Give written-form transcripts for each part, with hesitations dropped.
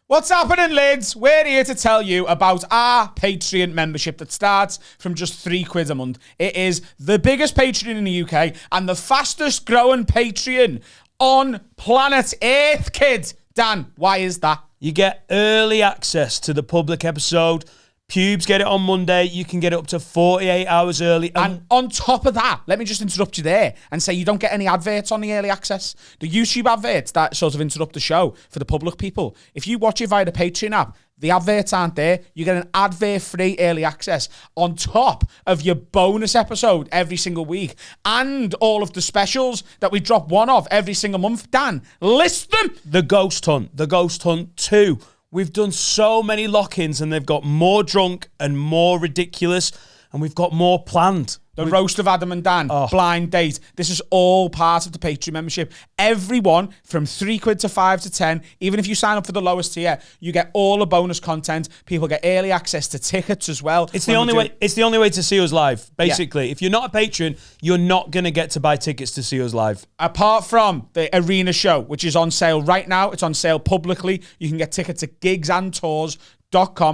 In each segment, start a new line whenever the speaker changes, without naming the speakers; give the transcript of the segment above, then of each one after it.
What's happening, lads? We're here to tell you about our Patreon membership that starts from just £3 a month. It is the biggest Patreon in the UK and the fastest growing Patreon on planet Earth, kid. Dan, why is that?
You get early access to the public episode. Pubes get it on Monday. You can get it up to 48 hours early.
And on top of that, let me just interrupt you there and say you don't get any adverts on the early access. The YouTube adverts that sort of interrupt the show for the public people. If you watch it via the Patreon app, the adverts aren't there. You get an advert-free early access on top of your bonus episode every single week and all of the specials that we drop one of every single month. Dan, list them.
The Ghost Hunt 2. We've done so many lock-ins and they've got more drunk and more ridiculous, and we've got more planned.
The roast of Adam and Dan, blind date. This is all part of the Patreon membership. Everyone from £3 to 5 to 10, even if you sign up for the lowest tier, you get all the bonus content. People get early access to tickets as well.
It's the only way. It's the only way to see us live. Basically, if you're not a patron, you're not going to get to buy tickets to see us live.
Apart from the Arena show, which is on sale right now. It's on sale publicly. You can get tickets at gigsandtours.com.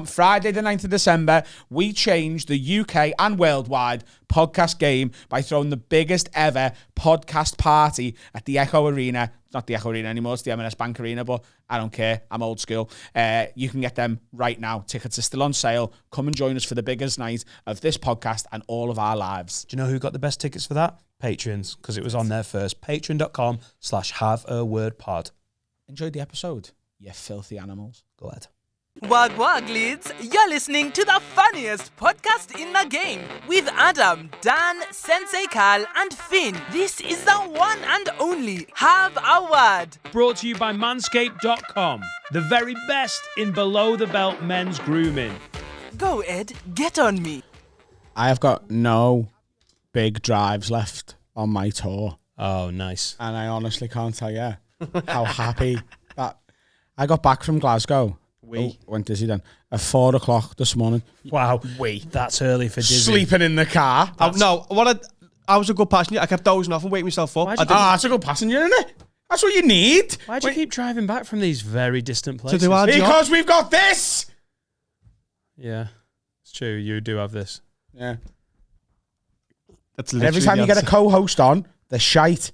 Friday the 9th of December, we changed the UK and worldwide podcast game by throwing the biggest ever podcast party at the Echo Arena. It's not the Echo Arena anymore, it's the M&S Bank Arena, but I don't care. I'm old school. You can get them right now. Tickets are still on sale. Come and join us for the biggest night of this podcast and all of our lives.
Do you know who got the best tickets for that? Patrons, because it was on there first. Patreon.com/haveawordpod.
Enjoy the episode, you filthy animals.
Go ahead.
Wag wag leads, you're listening to the funniest podcast in the game with Adam, Dan, Sensei Carl and Finn. This is the one and only Have a Word.
Brought to you by Manscaped.com, the very best in below-the-belt men's grooming.
Go Ed, get on me.
I have got no big drives left on my tour.
Oh, nice.
And I honestly can't tell you how happy that I got back from Glasgow. Went dizzy then at 4 o'clock this morning.
Wow, that's early for dizzy.
Sleeping in the car.
I was a good passenger. I kept dozing off and waking myself up.
That's a good passenger, isn't it? That's what you need.
Why do you keep driving back from these very distant places?
To do our job.
Because we've got this.
Yeah, it's true. You do have this.
Yeah.
That's
every time you get a co-host on, they're shite.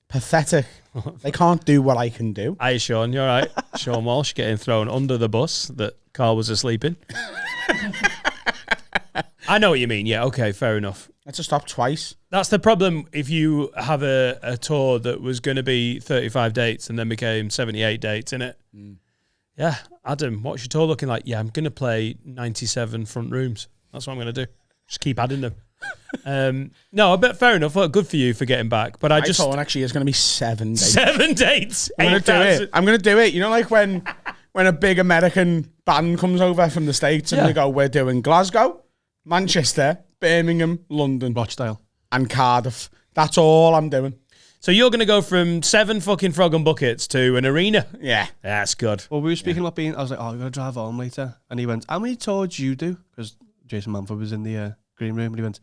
Pathetic. They can't do what I can do.
Hey, Sean, you all right? Sean Walsh getting thrown under the bus that Carl was asleep in. I know what you mean. Yeah, okay, fair enough.
Let's just stop twice.
That's the problem if you have a tour that was going to be 35 dates and then became 78 dates, innit? Mm. Yeah, Adam, what's your tour looking like? Yeah, I'm going to play 97 front rooms. That's what I'm going to do. Just keep adding them. No, but fair enough. Well, good for you for getting back. But my tour
actually is going to be 7 dates.
7 dates.
I'm going to do it. I'm going to do it. You know, like when a big American band comes over from the States and they go, we're doing Glasgow, Manchester, Birmingham, London,
Rochdale,
and Cardiff. That's all I'm doing.
So you're going to go from 7 fucking Frog and Buckets to an arena?
Yeah.
That's good.
Well, we were speaking about I was like, I'm going to drive home later. And he went, how many tours do you do? Because Jason Manford was in the green room and he went,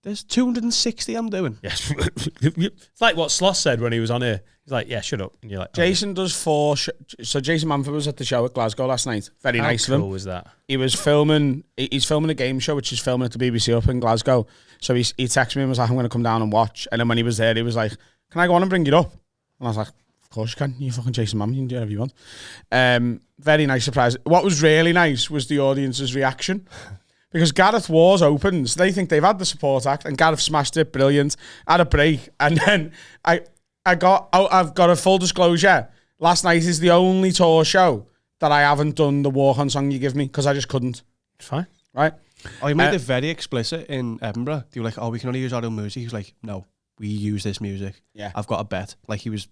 there's 260 I'm doing.
Yes. It's like what Sloss said when he was on here. He's like, yeah, shut up. And you're like,
Jason does 4. So Jason Manford was at the show at Glasgow last night. Very nice of him.
How cool was that?
He was filming. He's filming a game show, which is filming at the BBC up in Glasgow. So he texted me and was like, I'm going to come down and watch. And then when he was there, he was like, can I go on and bring it up? And I was like, of course you can. You fucking Jason Manford. You can do whatever you want. Very nice surprise. What was really nice was the audience's reaction. Because Gareth Wars opens, they think they've had the support act, and Gareth smashed it, brilliant. Had a break, and then I've got a full disclosure. Last night is the only tour show that I haven't done the walk on song you give me because I just couldn't.
It's fine,
right?
Oh, he made it very explicit in Edinburgh. They were like, "Oh, we can only use our own music." He was like, "No, we use this music."
Yeah,
I've got a bet. Like he was.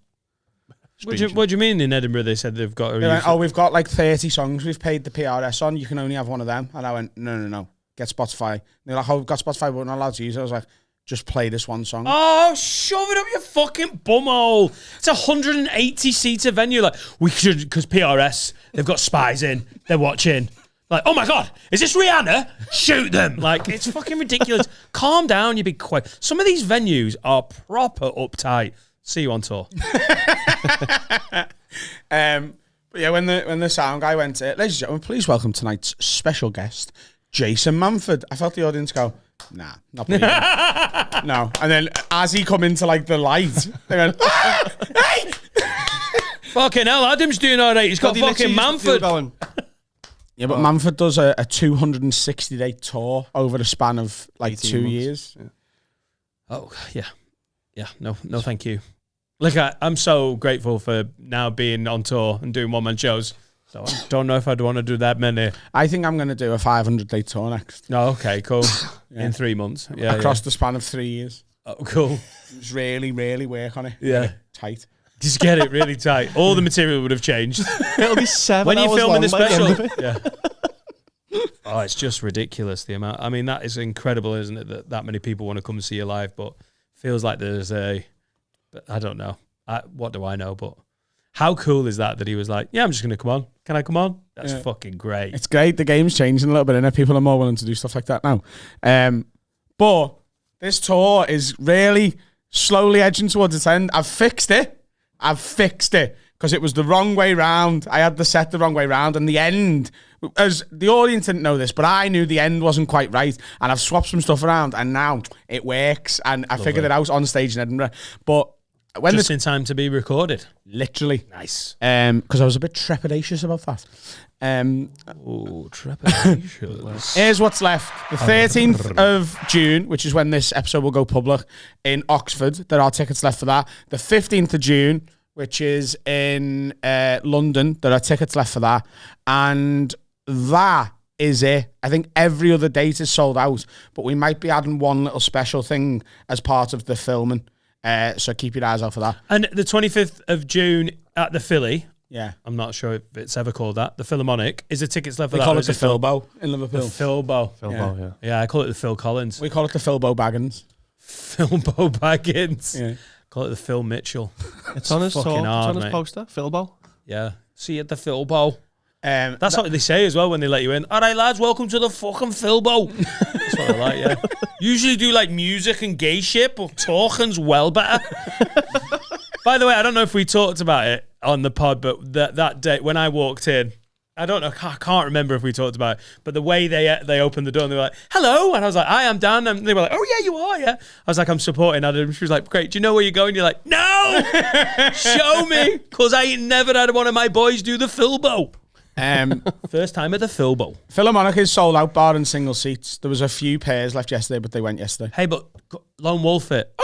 What do you mean in Edinburgh they said they've got...
we've got like 30 songs we've paid the PRS on. You can only have one of them. And I went, no. Get Spotify. And they're like, we've got Spotify, but we're not allowed to use it. I was like, just play this one song.
Oh, shove it up your fucking bumhole. It's a 180-seater venue. Like, we should... Because PRS, they've got spies in. They're watching. Like, oh my God, is this Rihanna? Shoot them. Like, it's fucking ridiculous. Calm down, you big quack. Some of these venues are proper uptight. See you on tour.
But But yeah, when the sound guy went, ladies and gentlemen, please welcome tonight's special guest, Jason Manford. I felt the audience go, nah, not believing it. No. And then as he come into like the light, they went, hey!
Fucking hell, Adam's doing all right. He's got fucking Manford.
Yeah, but Manford does a 260-day tour over the span of like 2 years.
Yeah.
Oh, yeah. Yeah, no, thank you. Look, I'm so grateful for now being on tour and doing one-man shows. So I don't know if I'd want to do that many.
I think I'm going to do a 500-day tour next.
Oh, okay, cool. In 3 months. Yeah,
Across the span of 3 years.
Oh, cool.
Just really, really work on it.
Yeah.
Tight.
Just get it really tight. All the material would have changed.
It'll be 7
when
hours
you're filming the
long by end of
special.
it.
Yeah. Oh, it's just ridiculous, the amount. I mean, that is incredible, isn't it, that many people want to come and see you live, but feels like there's but I don't know. What do I know? But how cool is that he was like, yeah, I'm just going to come on. Can I come on? That's fucking great.
It's great. The game's changing a little bit, and people are more willing to do stuff like that now. But this tour is really slowly edging towards its end. I've fixed it because it was the wrong way round. I had the set the wrong way round, and the end, as the audience didn't know this, but I knew the end wasn't quite right, and I've swapped some stuff around, and now it works, and I figured it out on stage in Edinburgh. But when
just in time to be recorded.
Literally.
Nice.
Because I was a bit trepidatious about that.
Trepidatious.
Here's what's left. The 13th of June, which is when this episode will go public, in Oxford. There are tickets left for that. The 15th of June, which is in London. There are tickets left for that. And that is it. I think every other date is sold out, but we might be adding one little special thing as part of the filming. So keep your eyes out for that.
And the 25th of June at the Philly.
Yeah.
I'm not sure if it's ever called that. The Philharmonic. Is the tickets left for
we
that?
Call it the Philbo in Liverpool.
The Philbo.
Philbo, yeah.
Yeah, I call it the Phil Collins.
We call it the Philbo Baggins.
Philbo Baggins.
Yeah.
Call it the Phil Mitchell.
It's on his
fucking
tour.
hard,
It's on his
mate.
poster. Philbo.
Yeah. See you at the Philbo. That's
That-
what they say as well when they let you in. All right, lads, welcome to the fucking Philbo. That's what I like, yeah. Usually do like music and gay shit, but talking's well better. By the way, I don't know if we talked about it on the pod, but that day when I walked in, I don't know, I can't remember if we talked about it, but the way they opened the door and they were like, hello, and I was like, hi, I'm Dan, and they were like, oh yeah, you are, yeah. I was like, I'm supporting Adam. She was like, great, do you know where you're going? You're like, no, show me, because I ain't never had one of my boys do the Philbo. First time at the Philbo.
Philharmonic is sold out, bar and single seats. There was a few pairs left yesterday, but they went yesterday.
Hey, but Lone Wolf it.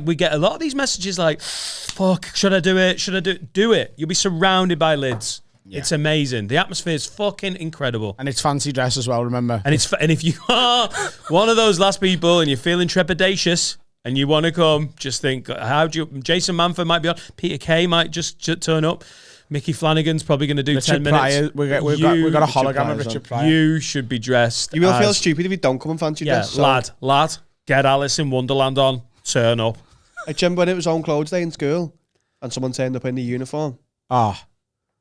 We get a lot of these messages like, fuck, should I do it? Should I do it? You'll be surrounded by lids. Yeah. It's amazing. The atmosphere is fucking incredible.
And it's fancy dress as well, remember?
And if you are one of those last people and you're feeling trepidatious and you want to come, just think, Jason Manford might be on, Peter Kay might just turn up. Mickey Flanagan's probably going to do
Richard
10 minutes.
We've got a hologram of Richard Pryor.
You should be dressed.
You will feel stupid if you don't come and fancy dress.
Yeah, lad, get Alice in Wonderland on. Turn up.
I remember when it was own clothes day in school and someone turned up in the uniform.
Ah,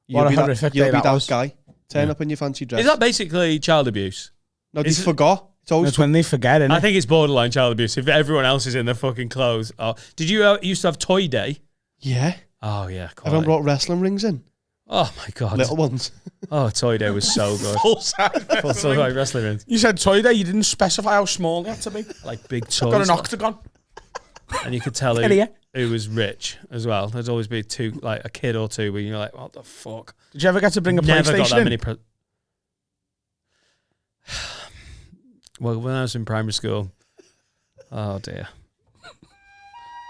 what a horrific day that was.
Guy. Turn up in your fancy dress.
Is that basically child abuse?
No, they forgot.
It's when they forget, isn't it?
I think it's borderline child abuse if everyone else is in their fucking clothes. Oh, did you used to have toy day?
Yeah.
Oh, yeah.
Everyone brought wrestling rings in.
Oh, my God.
Little ones.
Oh, toy day was so good.
Full-size
wrestling rings.
You said toy day, you didn't specify how small they had to be.
Like big toys.
Got an octagon.
And you could tell who was rich as well. There'd always be a kid or two where you're like, what the fuck?
Did you ever get to bring a
Never
PlayStation
got that
in?
many Well, when I was in primary school, oh dear.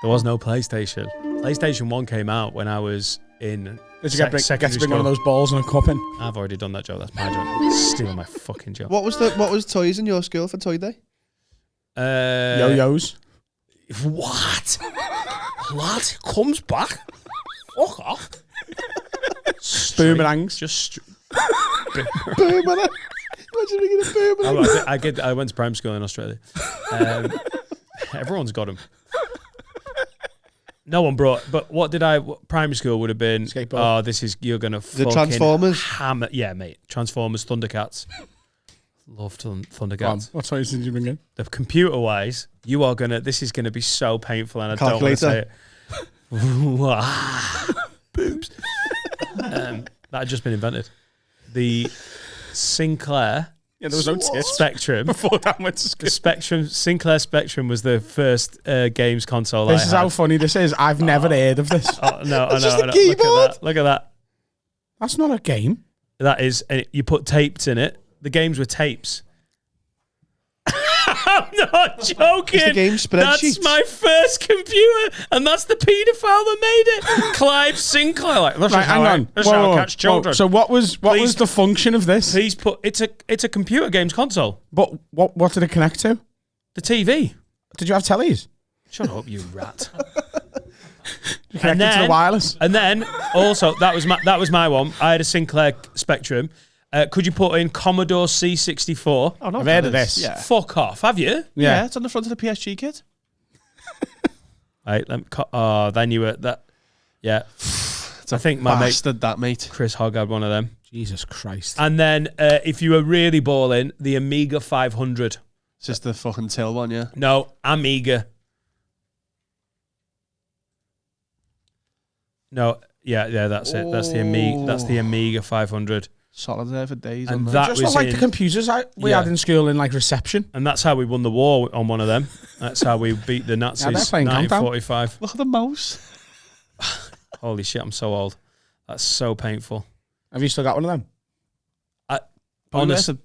There was no PlayStation. PlayStation 1 came out when I was in
Did you get to bring one of those balls and a cup in?
I've already done that joke. That's my joke. Stealing my fucking joke.
What was toys in your school for toy day?
Yo-yos.
What? Lad comes back. Fuck off.
Boomerangs.
Just
Boomerang. Imagine bringing a boomerang.
I went to primary school in Australia. Everyone's got them. No one brought, but primary school would have been,
skateboard.
You're going to fucking
Transformers?
Hammer. Yeah, mate. Transformers, Thundercats. Love Thundercats.
What toys did you bring in?
The computer-wise, this is going to be so painful and I don't want to say it. Boobs. that had just been invented. The Sinclair
Yeah, there was no tits
Spectrum.
before Dan went to
The
school.
Sinclair Spectrum was the first games console
This
I
is
had.
how funny this is. I've never heard of this.
Oh, no, I know.
just a
I know.
keyboard.
Look at that.
That's not a game.
That is, and you put tapes in it. The games were tapes. I'm not joking.
Is the game spreadsheets?
That's my first computer, and that's the paedophile that made it. Clive Sinclair. Like, that's
Right, hang on.
That's
Whoa,
how
whoa,
I catch
whoa.
children.
So what was
Please-
the function of this?
Please put it's a computer games console.
But what did it connect to?
The TV.
Did you have tellies?
Shut up, you rat.
You connected to the wireless?
And then also that was my one. I had a Sinclair Spectrum. Could you put in Commodore C64?
Oh, no,
I've heard of this.
Yeah.
Fuck off, have you?
Yeah, it's on the front of the PSG kit.
Right, then you were that. Yeah, I think my mate
Bastard, that mate.
Chris Hogg had one of them.
Jesus Christ.
And then if you were really balling, the Amiga 500.
It's just the fucking till one, yeah.
No, Amiga. No, yeah, that's it. That's the Amiga. That's the Amiga 500.
Solid there for days.
And
on
that
Just
was
not like
in,
the computers we
Yeah.
had in school in like reception.
and that's how we won the war on one of them. That's how we beat the Nazis.
Yeah, they're playing Countdown.
1945.
Look at the mouse.
Holy shit, I'm so old. That's so painful.
Have you still got one of them?
Honestly,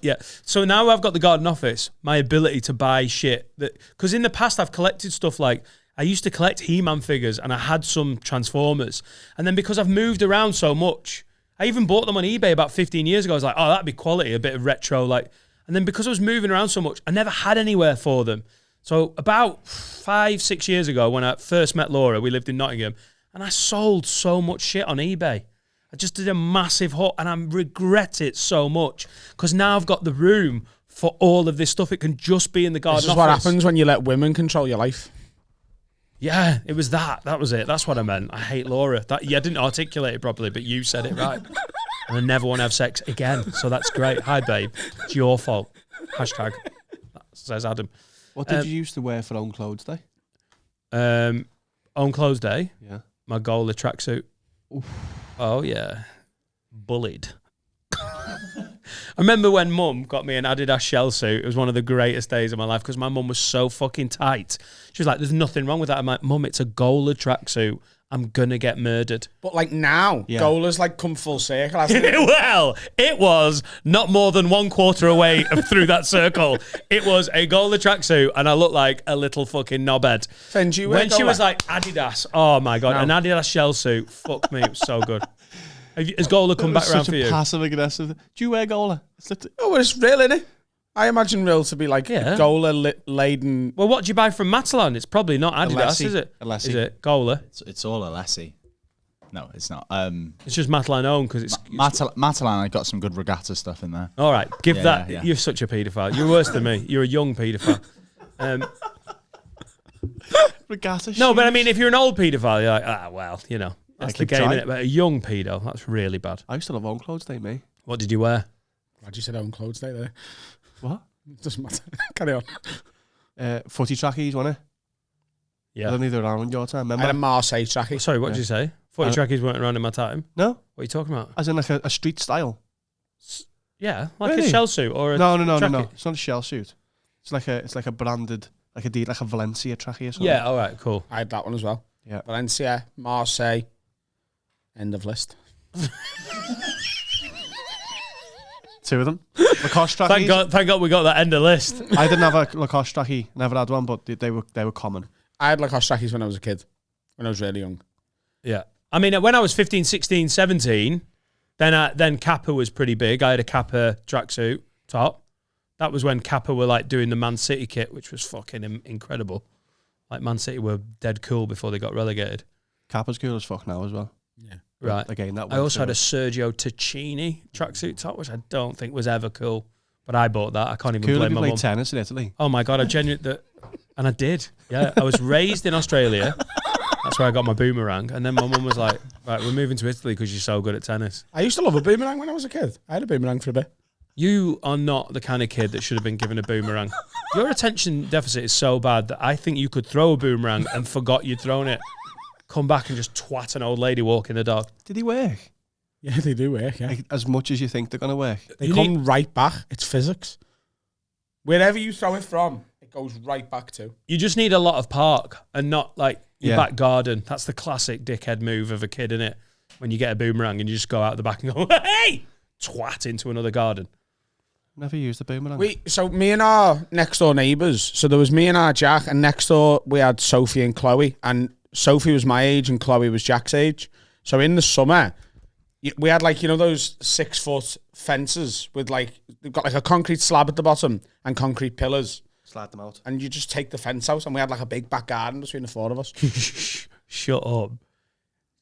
yeah. So now I've got the Garden Office, my ability to buy shit that, because in the past I've collected stuff like, I used to collect He-Man figures and I had some Transformers. And then because I've moved around so much, I even bought them on eBay about 15 years ago. I was like, oh, that'd be quality, a bit of retro. And then because I was moving around so much, I never had anywhere for them. So about 5-6 years ago, when I first met Laura, we lived in Nottingham, and I sold so much shit on eBay. I just did a massive hut, and I regret it so much because now I've got the room for all of this stuff. It can just be in the Garden
This is
Office.
what happens when you let women control your life.
Yeah, it was that. That was it. That's what I meant. I hate Laura. I didn't articulate it properly, but you said it right. And I never want to have sex again. So that's great. Hi, babe. It's your fault. Hashtag. That says Adam.
What did you used to wear for own clothes day?
On close day,
Yeah.
my Gola tracksuit. Oh, yeah. Bullied. I remember when Mum got me an Adidas shell suit. It was one of the greatest days of my life because my mum was so fucking tight. She was like, there's nothing wrong with that. I'm like, Mum, it's a Gola tracksuit. I'm going to get murdered.
But like now,
Yeah.
Gola's like come full circle, hasn't it?
Well, it was not more than 1/4 away through that circle. It was a Gola tracksuit and I looked like a little fucking knobhead.
Fend you wear
When she
Gola?
was like Adidas, oh my God,
No.
an Adidas shell suit. Fuck me, it was so good. Has Gola come back around
Such
for
a
you?
passive aggressive. Do you wear Gola?
Oh, it's real, innit? I imagine real to be like
Yeah.
Gola laden.
Well, what do you buy from Matalan? It's probably not Adidas,
Alessi.
is it?
Alessi.
Is it Gola?
It's all Alessi. No, it's not.
It's just Matalan owned because it's.
Matalan, I got some good regatta stuff in there.
All right, give
Yeah,
that.
yeah.
You're such a paedophile. You're worse than me. You're a young paedophile.
Regatta
No, but I
shoes?
mean, if you're an old paedophile, you're like, well, that's the
keep
game,
trying.
innit? But a young pedo, that's really bad.
I used to love own clothes day, mate.
What did you wear?
Glad you said own clothes day there.
What?
Doesn't matter. Carry on.
Footy trackies, wasn't it? I
Yeah.
don't think they were around in your time,
I had a
remember?
Marseille trackie.
Sorry, what did you say? Footy trackies weren't around in my time.
No?
What are you talking about?
As in like a street style?
Yeah, like a
Really?
shell suit or a
No.
trackie.
It's not a shell suit. It's like a branded, like a Valencia trackie or something.
Yeah, all right, cool.
I had that one as well.
Yeah.
Valencia, Marseille, end of list.
Two of them. Lacoste trackies.
Thank God we got that end of list.
I didn't have a Lacoste trackie. Never had one, but they were common.
I had Lacoste trackies when I was a kid, when I was really young.
Yeah. I mean, when I was 15, 16, 17, then Kappa was pretty big. I had a Kappa tracksuit top. That was when Kappa were like doing the Man City kit, which was fucking incredible. Like Man City were dead cool before they got relegated.
Kappa's cool as fuck now as well.
Yeah.
Right.
Again, that
I also had a Sergio Tacchini tracksuit top, which I don't think was ever cool. But I bought that. I can't even
cool if
blame
you
my
played
mum.
tennis in Italy.
Oh my God, and I did. Yeah, I was raised in Australia. That's where I got my boomerang. And then my mum was like, right, we're moving to Italy because you're so good at tennis.
I used to love a boomerang when I was a kid. I had a boomerang for a bit.
You are not the kind of kid that should have been given a boomerang. Your attention deficit is so bad that I think you could throw a boomerang and forgot you'd thrown it. come back and just twat an old lady walking the dog.
Did he work?
Yeah, they do work, yeah.
Like, as much as you think they're going to work.
They come right back. It's physics. Wherever you throw it from, it goes right back to.
You just need a lot of park and not like your
Yeah.
back garden. That's the classic dickhead move of a kid, innit? When you get a boomerang and you just go out the back and go, hey! Twat into another garden.
Never used a boomerang.
So me and our next door neighbours, so there was me and our Jack, and next door we had Sophie and Chloe, and Sophie was my age and Chloe was Jack's age. So in the summer, we had like, you know, those 6 foot fences with like, they've got like a concrete slab at the bottom and concrete pillars.
Slide them out.
And you just take the fence out, and we had like a big back garden between the 4 of us.
Shut up.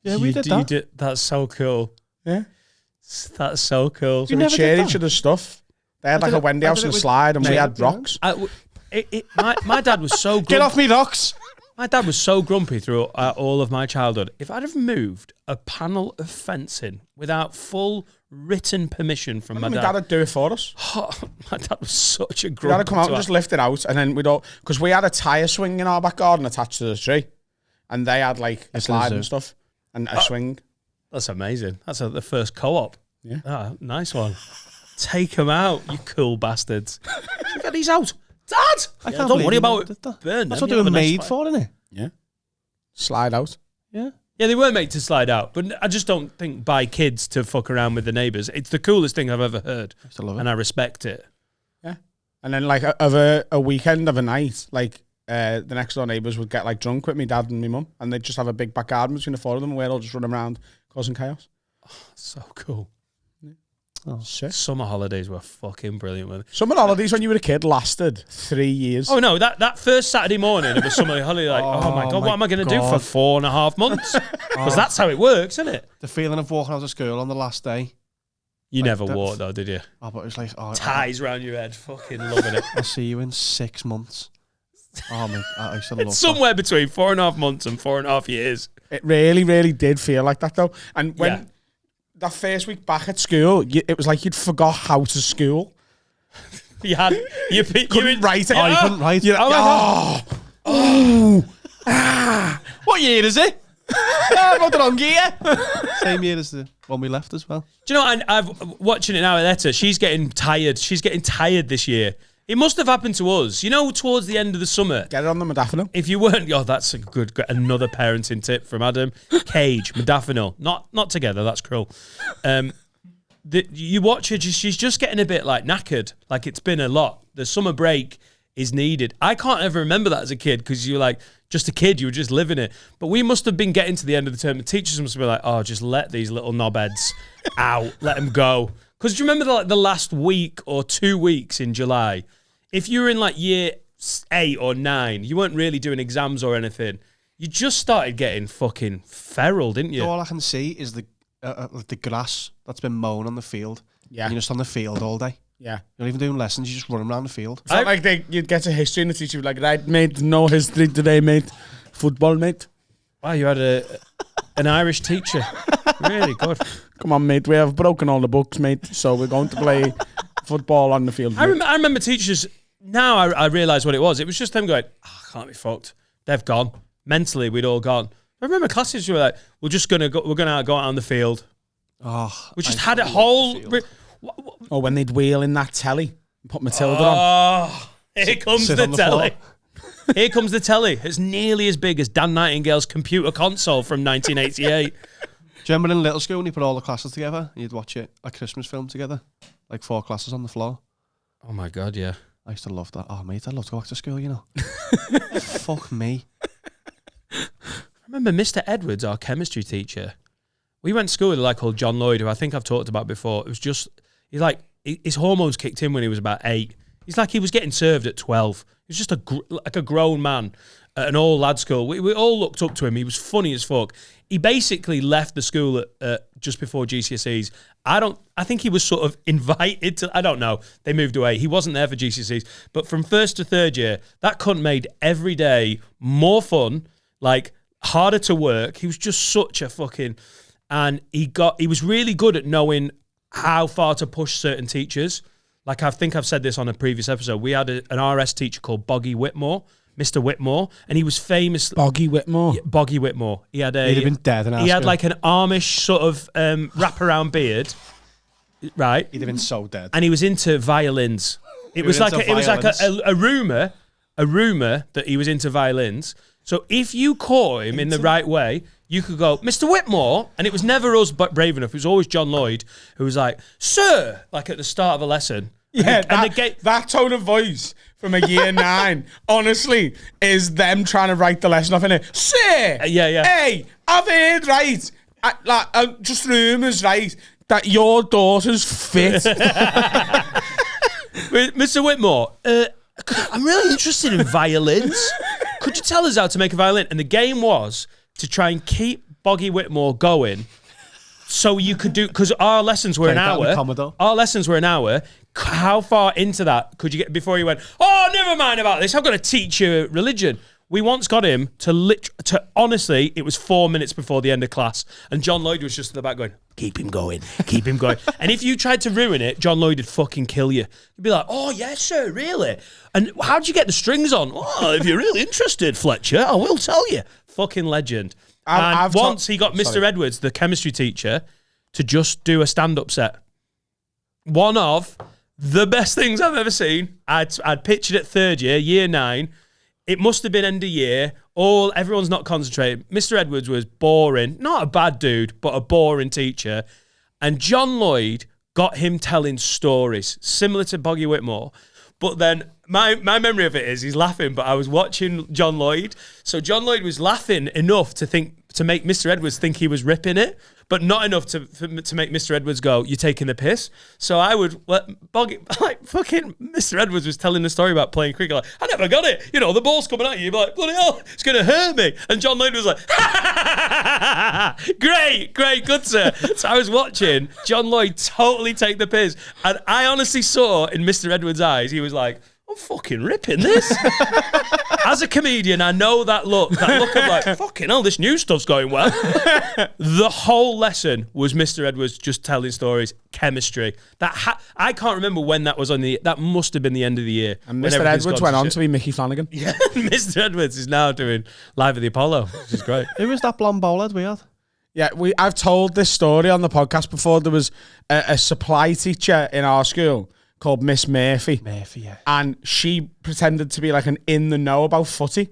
Yeah, we did that.
That's so cool.
Yeah.
That's so cool.
So we share each other's stuff. They had like a Wendy house and a slide, and we had rocks.
My dad was so grumpy.
Get off me, rocks!
My dad was so grumpy through all of my childhood. If I'd have moved a panel of fencing without full written permission from my
dad would do it for us.
My dad was such a grumpy.
We'd have to come out and just lift it out, and then we'd all, because we had a tyre swing in our back garden attached to the tree, and they had like a slide and stuff and a swing.
That's amazing. That's the first co-op.
Yeah.
Ah, nice one. Take them out, you cool bastards. Get these out. Dad!
I can't
don't worry about
it.
it. Burn
That's
them.
what they were made for, isn't it?
Yeah. Slide out.
Yeah.
Yeah, they were made to slide out, but I just don't think by kids to fuck around with the neighbours. It's the coolest thing I've ever heard,
I still love it.
and I respect it.
Yeah. And then like a weekend of a night, like the next door neighbours would get like drunk with me dad and my mum, and they'd just have a big back garden between the 4 of them, and we'd all just run around causing chaos.
So cool.
Oh,
Sick.
Summer holidays were fucking brilliant. Weren't they?
Summer holidays when you were a kid lasted 3 years.
Oh no, that first Saturday morning of a summer holiday, like, oh my God, what am I going to do for 4.5 months? Because that's how it works, isn't it?
The feeling of walking out of school on the last day.
You
Like,
never
that's-
walked though, did you?
Oh, but it was like,
Ties round your head, fucking loving it.
I'll see you in 6 months. Oh my, I used to love
It's somewhere between 4.5 months and 4.5 years.
It really, really did feel like that though. And when that first week back at school, it was like you'd forgot how to school.
You had you
Couldn't write it.
Oh, you couldn't write?
You're like,
What year is it? I wrote the wrong year. Same year as the one we left as well.
Do you know, I've watching it now with Etta, she's getting tired. She's getting tired this year. It must have happened to us. You know, towards the end of the summer.
Get it on the modafinil.
If you weren't, that's a good another parenting tip from Adam. Cage, modafinil, not together. That's cruel. You watch her; she's just getting a bit like knackered. Like it's been a lot. The summer break is needed. I can't ever remember that as a kid because you were like just a kid. You were just living it. But we must have been getting to the end of the term. The teachers must be like, "Oh, just let these little knobheads out. Let them go." Because do you remember the last week or 2 weeks in July? If you were in like year 8 or 9, you weren't really doing exams or anything. You just started getting fucking feral, didn't you?
All I can see is the grass that's been mown on the field.
Yeah.
And you're just on the field all day.
Yeah.
You're not even doing lessons. You're just running around the field.
It's not like you'd get to history and the teacher would be like, right, mate, no history today, mate. Football, mate.
Wow, you had an Irish teacher. Really good.
Come on, mate, we have broken all the books, mate, so we're going to play football on the field.
I remember teachers, now I realise what it was. It was just them going, I can't be fucked. They've gone. Mentally, we'd all gone. I remember classes who were like, we're going to go out on the field.
Oh,
We just had a whole...
Or when they'd wheel in that telly and put Matilda on.
Oh, here comes
sit
the
on the
telly.
floor.
Here comes the telly. It's nearly as big as Dan Nightingale's computer console from 1988.
Do you remember in little school when you put all the classes together and you'd watch a Christmas film together? Like 4 classes on the floor.
Oh my God, yeah.
I used to love that. Oh, mate, I'd love to go back to school, you know. Fuck me.
I remember Mr. Edwards, our chemistry teacher. We went to school with a lad called John Lloyd, who I think I've talked about before. It was just, he's like, his hormones kicked in when he was about 8. He's like, he was getting served at 12. He was just like a grown man at an all lad school. We all looked up to him. He was funny as fuck. He basically left the school at just before GCSEs. I think he was sort of invited to, I don't know. They moved away. He wasn't there for GCSEs. But from 1st to 3rd year, that cunt made every day more fun, like harder to work. He was just such a fucking, and he was really good at knowing how far to push certain teachers. Like I think I've said this on a previous episode. We had an RS teacher called Boggy Whitmore, Mr. Whitmore, and he was famous.
Boggy Whitmore.
Boggy Whitmore. He had a.
He'd have been dead in our
He had
school.
like an Amish sort of wraparound beard, right?
He'd have been so dead.
And he was into violins. It was
was
like
into
a rumor that he was into violins. So if you caught him in the right way, you could go, Mr. Whitmore, and it was never us but brave enough. It was always John Lloyd who was like, sir, like at the start of a lesson.
Yeah,
And
that tone of voice from a year 9, honestly, is them trying to write the lesson off in it. Sir,
yeah.
Hey, I've heard, right, just rumours, right, that your daughter's fit.
Mr. Whitmore, I'm really interested in violins. Could you tell us how to make a violin? And the game was to try and keep Boggy Whitmore going so you could do, because our lessons were an hour. Our lessons were an hour. How far into that could you get before he went, oh, never mind about this, I'm going to teach you religion. We once got him to honestly, it was 4 minutes before the end of class, and John Lloyd was just in the back going, keep him going. And if you tried to ruin it, John Lloyd would fucking kill you. He'd be like, oh, yes, sir, really? And how'd you get the strings on? Oh, if you're really interested, Fletcher, I will tell you. Fucking legend. And once he got Mr. Edwards, the chemistry teacher, to just do a stand-up set. One of the best things I've ever seen. I'd pictured it third year, year 9. It must have been end of year. Everyone's not concentrating. Mr. Edwards was boring. Not a bad dude, but a boring teacher. And John Lloyd got him telling stories, similar to Boggy Whitmore. But then my memory of it is he's laughing, but I was watching John Lloyd. So John Lloyd was laughing enough to make Mr. Edwards think he was ripping it, but not enough to make Mr. Edwards go, you're taking the piss. So I would fucking Mr. Edwards was telling the story about playing cricket. Like, I never got it. You know, the ball's coming at you. You'd be like, bloody hell, it's going to hurt me. And John Lloyd was like, great, good sir. So I was watching John Lloyd totally take the piss. And I honestly saw in Mr. Edwards' eyes, he was like, I'm fucking ripping this. As a comedian, I know that look of like, fucking hell, this new stuff's going well. The whole lesson was Mr. Edwards just telling stories, chemistry. I can't remember when that was that must have been the end of the year.
And Mr. Edwards went on to be Mickey Flanagan.
Yeah, Mr. Edwards is now doing Live at the Apollo, which is great.
Who was that blonde bowler we had?
Yeah, I've told this story on the podcast before. There was a supply teacher in our school called Miss Murphy.
Yeah.
And she pretended to be like an in the know about footy.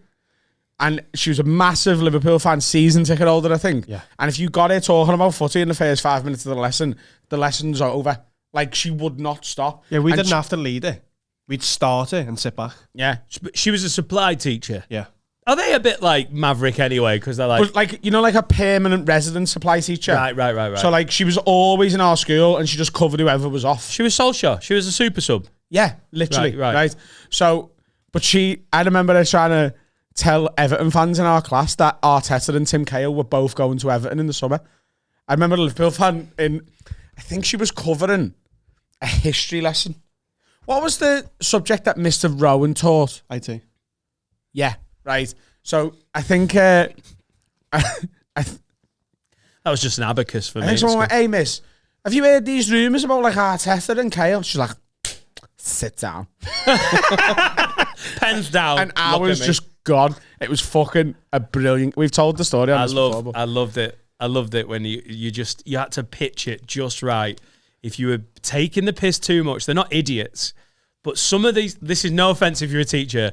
And she was a massive Liverpool fan, season ticket holder, I think.
Yeah.
And if you got her talking about footy in the first 5 minutes of the lesson's over. Like, she would not stop.
Yeah, we didn't have to lead it. We'd start it and sit back.
Yeah.
She was a supply teacher.
Yeah.
Are they a bit like Maverick anyway? Because they're like...
But like, you know, like a permanent resident supply teacher.
Right.
So like, she was always in our school and she just covered whoever was off.
She was Solskjaer. She was a super sub.
Yeah, literally.
Right.
So, but I remember her trying to tell Everton fans in our class that Arteta and Tim Cahill were both going to Everton in the summer. I remember a Liverpool fan I think she was covering a history lesson. What was the subject that Mr. Rowan taught?
IT.
Yeah, right. So I think that
was just an abacus for me.
I think someone went, hey miss, have you heard these rumours about like Arteta and Cahill? She's like, sit down.
Pens down.
And I was just gone. It was fucking a brilliant... We've told the story on this before.
I loved it. I loved it when you had to pitch it just right. If you were taking the piss too much, they're not idiots. But some of these... This is no offence if you're a teacher.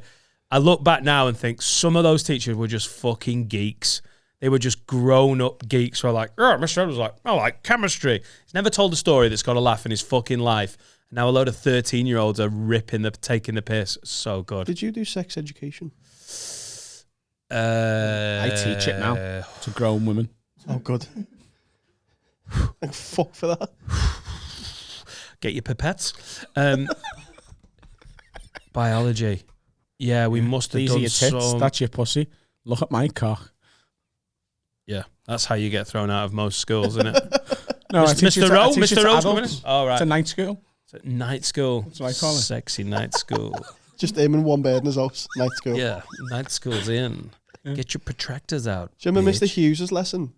I look back now and think some of those teachers were just fucking geeks. They were just grown-up geeks who are like, oh, Mr. Edwards was like, I like chemistry. He's never told a story that's got a laugh in his fucking life. Now a load of 13-year-olds are taking the piss. So good.
Did you do sex education?
I teach it now to grown women.
Oh, good. Thank fuck for that.
Get your pipettes. Biology. Yeah, we must have
These
done
are your tits.
some...
That's your pussy. Look at my cock.
Yeah, that's how you get thrown out of most schools, isn't it?
No,
Mr. Rowe? Mr. Rowe's coming in?
Oh, right. It's a night school.
It's a night school.
That's what I call it.
Sexy night school.
Just him and one bed in his house. Night school.
Yeah, night school's in. Yeah. Get your protractors out.
Do you remember
bitch.
Mr. Hughes' lesson?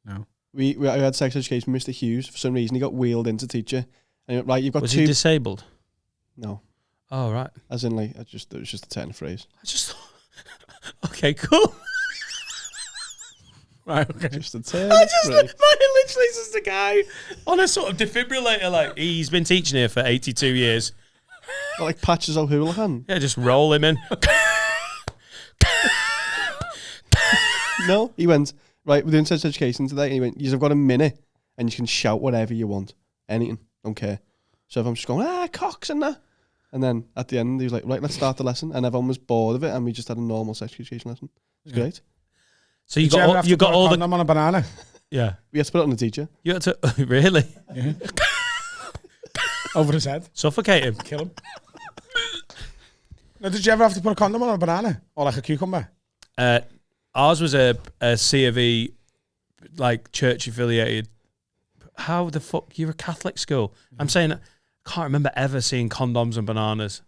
No.
We had sex education with Mr. Hughes. For some reason, he got wheeled in to teach it. And right, you've got
Was
two...
he disabled?
No.
Oh, right.
As in, like, it was just a turn of phrase.
I just thought, okay, cool.
Right, okay. Just a turn
I
of
just,
phrase.
mine literally is just a guy on a sort of defibrillator, like, he's been teaching here for 82 years.
Like Patches O'Houlihan.
Yeah, just roll him in.
No, he went, right, we're doing sex education today, and he went, you've got a minute, and you can shout whatever you want. Anything. Don't care. So if I'm just going, cocks and that. And then at the end, he was like, right, let's start the lesson. And everyone was bored of it, and we just had a normal sex education lesson. It's great.
So you got all the
condom on a banana.
Yeah.
We had to put it on the teacher.
You had to really
Yeah. Over his head.
suffocate him.
Kill him. Now, did you ever have to put a condom on a banana? Or like a cucumber?
Ours was a C of E, like church affiliated. How the fuck? You're a Catholic school. I'm saying, I can't remember ever seeing condoms and bananas.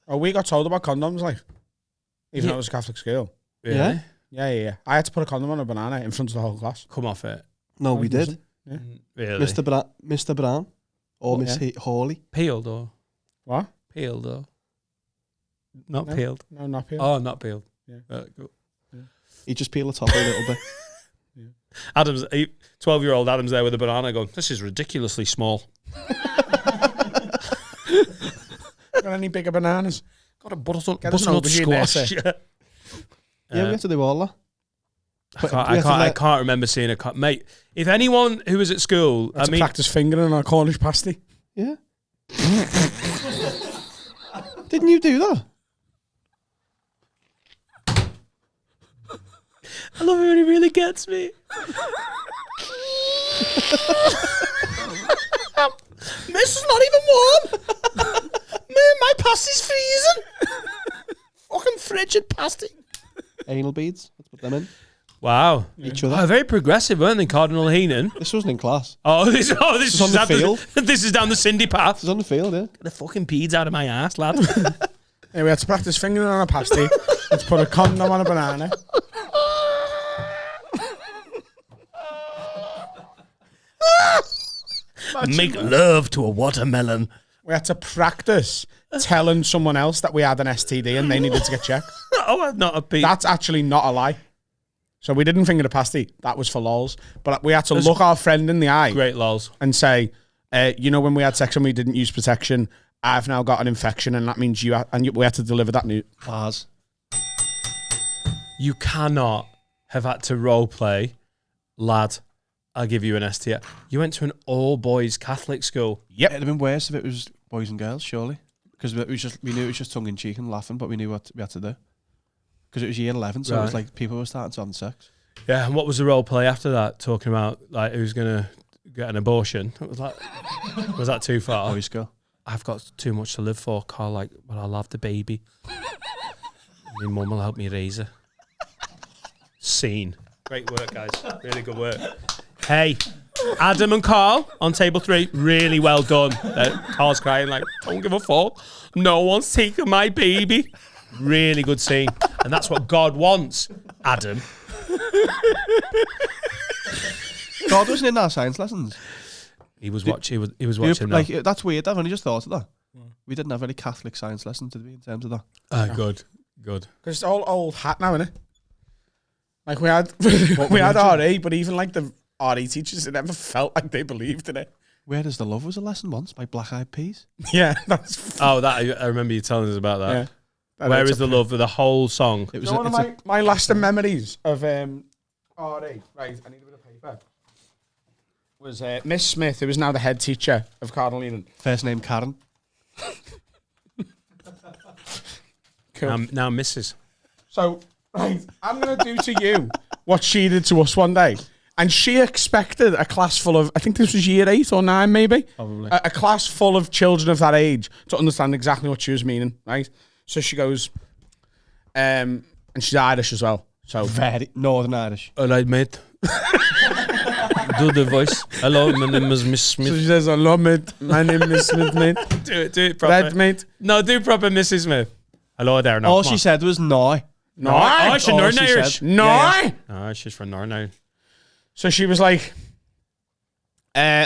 Oh, we got told about condoms, like, even though it was a Catholic school.
Really?
Yeah. I had to put a condom on a banana in front of the whole class.
Come off it.
No, we did.
Yeah.
Really?
Mr. Brown or Miss Hawley.
Peeled or?
What?
Peeled or? Not
No.
peeled.
No, not peeled.
Oh, not peeled.
Yeah.
Cool.
He just peeled the top a little bit.
Adam's 12-year-old Adam's there with a banana going, this is ridiculously small.
Got any bigger bananas?
Got a butternut
Get us an aubergine there,
squash.
sir.
Yeah, we had to do all that.
I can't remember seeing a mate. If anyone who was at school,
I mean, practice fingering on a Cornish pasty.
Yeah. Didn't you do that?
I love it when he really gets me. This is not even warm. Man, my pasty's freezing. Fucking frigid pasty.
Anal beads. Let's put them in.
Wow.
Each other.
Oh, very progressive, weren't they, Cardinal Heenan?
This wasn't in class.
This is
on the field.
This is down the Cindy path.
This was on the field, yeah.
Get the fucking peas out of my ass, lad.
Yeah, we had to practice fingering on a pasty. Let's put a condom on a banana.
Make love to a watermelon.
We had to practice telling someone else that we had an STD and they needed to get checked.
Oh, not a pea.
That's actually not a lie. So we didn't finger the pasty. That was for lols. But we had to look our friend in the eye
Great lols.
and say, you know, when we had sex and we didn't use protection, I've now got an infection, and that means we had to deliver that news.
Bars.
You cannot have had to role play, lad. I'll give you an STI. You went to an all-boys Catholic school.
Yep.
It'd have been worse if it was boys and girls, surely. Because we knew it was just tongue in cheek and laughing, but we knew what we had to do. Because it was year 11, so it was like people were starting to have sex.
Yeah, and what was the role play after that? Talking about like who's gonna get an abortion? Was that too far?
Boys go.
I've got too much to live for, Carl. Like, well, I'll have the baby. My mum will help me raise her. Scene. Great work, guys. Really good work. Hey, Adam and Carl on table 3. Really well done. Carl's crying like, don't give a fuck. No one's taking my baby. Really good scene. And that's what God wants, Adam.
God wasn't in our science lessons.
He was watching. He was watching.
Like, that's weird. I've only just thought of that. We didn't have any Catholic science lessons, did we, in terms of that?
Good.
Because it's all old hat now, isn't it? Like we had RE, but even like the RE teachers, it never felt like they believed in it.
Where Does the Love was a lesson once by Black Eyed Peas.
Yeah, that's.
Oh, that I remember you telling us about that.
Yeah.
Where is the love for the whole song?
It was
One of my lasting memories of RE. Right, I need a bit of paper. Was Miss Smith, who is now the head teacher of Cardinal Eden.
first name Karen.
Cool.
Now Mrs.
So, right, I'm going to do to you what she did to us one day. And she expected a class full of, I think this was year 8 or 9 maybe.
Probably.
A class full of children of that age to understand exactly what she was meaning, right? So she goes, and she's Irish as well. So
Very Northern Irish.
All right, mate. Do the voice. Hello, my name is Miss Smith.
So she says, hello, mate. My name is Smith, mate.
Do it proper.
Right, mate.
No, do proper Mrs. Smith. Hello there. No,
All she said was no.
No.
Oh, she's
All
Northern
she
Irish.
said.
No.
No, she's from Northern Ireland.
So she was like,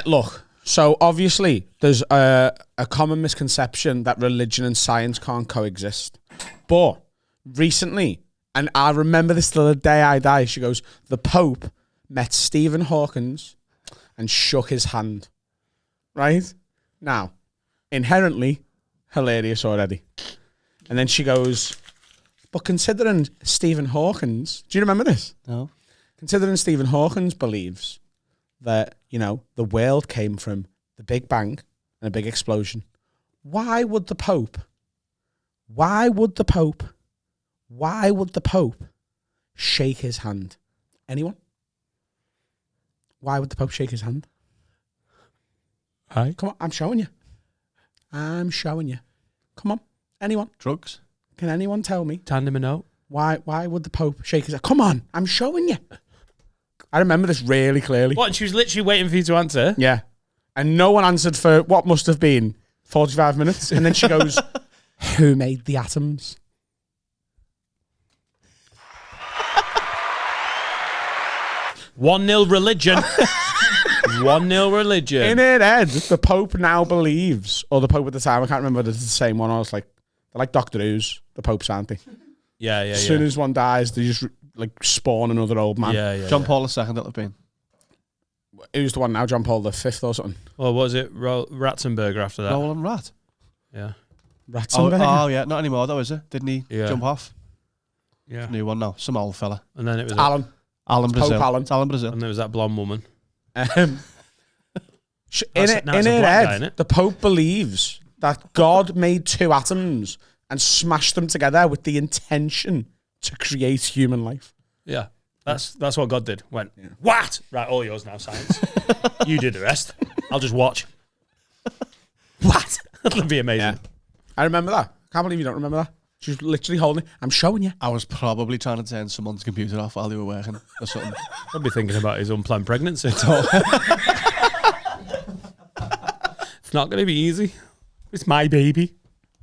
look, So obviously, there's a common misconception that religion and science can't coexist. But recently, and I remember this till the day I die, she goes, the Pope met Stephen Hawkins and shook his hand. Right? Now, inherently hilarious already. And then she goes, but considering Stephen Hawkins, do you remember this?
No.
Considering Stephen Hawkins believes that, the world came from the Big Bang and a big explosion, why would the Pope shake his hand? Anyone? Why would the Pope shake his hand?
Hi.
Come on, I'm showing you. Come on, anyone?
Drugs?
Can anyone tell me
Tandem a note.
why would the Pope shake his hand? Come on, I'm showing you. I remember this really clearly.
What? And she was literally waiting for you to answer.
Yeah. And no one answered for what must have been 45 minutes. And then she goes, who made the atoms?
One 0 religion. 1-0 religion.
In her head, the Pope now believes, or the Pope at the time, I can't remember if it's the same one. I was like, they're like Doctor Who's, the Popes, aren't they?
Yeah.
As soon as one dies, they just like spawn another old man.
Yeah.
John Paul II, that'll have been.
Who's the one now? John Paul V or something?
Well, was it Ratzenberger after that?
Roland Rat.
Yeah.
Ratzenberger?
Oh, yeah. Not anymore, though, is it? Didn't he jump off?
Yeah.
New one now. Some old fella.
And then it was
Alan.
Alan Brazil.
Pope Alan.
It's Alan Brazil.
and there was that blonde woman.
In
Now
her
it's a black
head,
guy, innit?
the Pope believes that God made two atoms and smashed them together with the intention to create human life.
Yeah. That's what God did. Went, what? Right, all yours now, science. You do the rest. I'll just watch. What? That'll be amazing.
Yeah. I remember that. Can't believe you don't remember that. She was literally holding it. I'm showing you.
I was probably trying to turn someone's computer off while they were working or something.
I'll be thinking about his unplanned pregnancy. It's not going to be easy. It's my baby.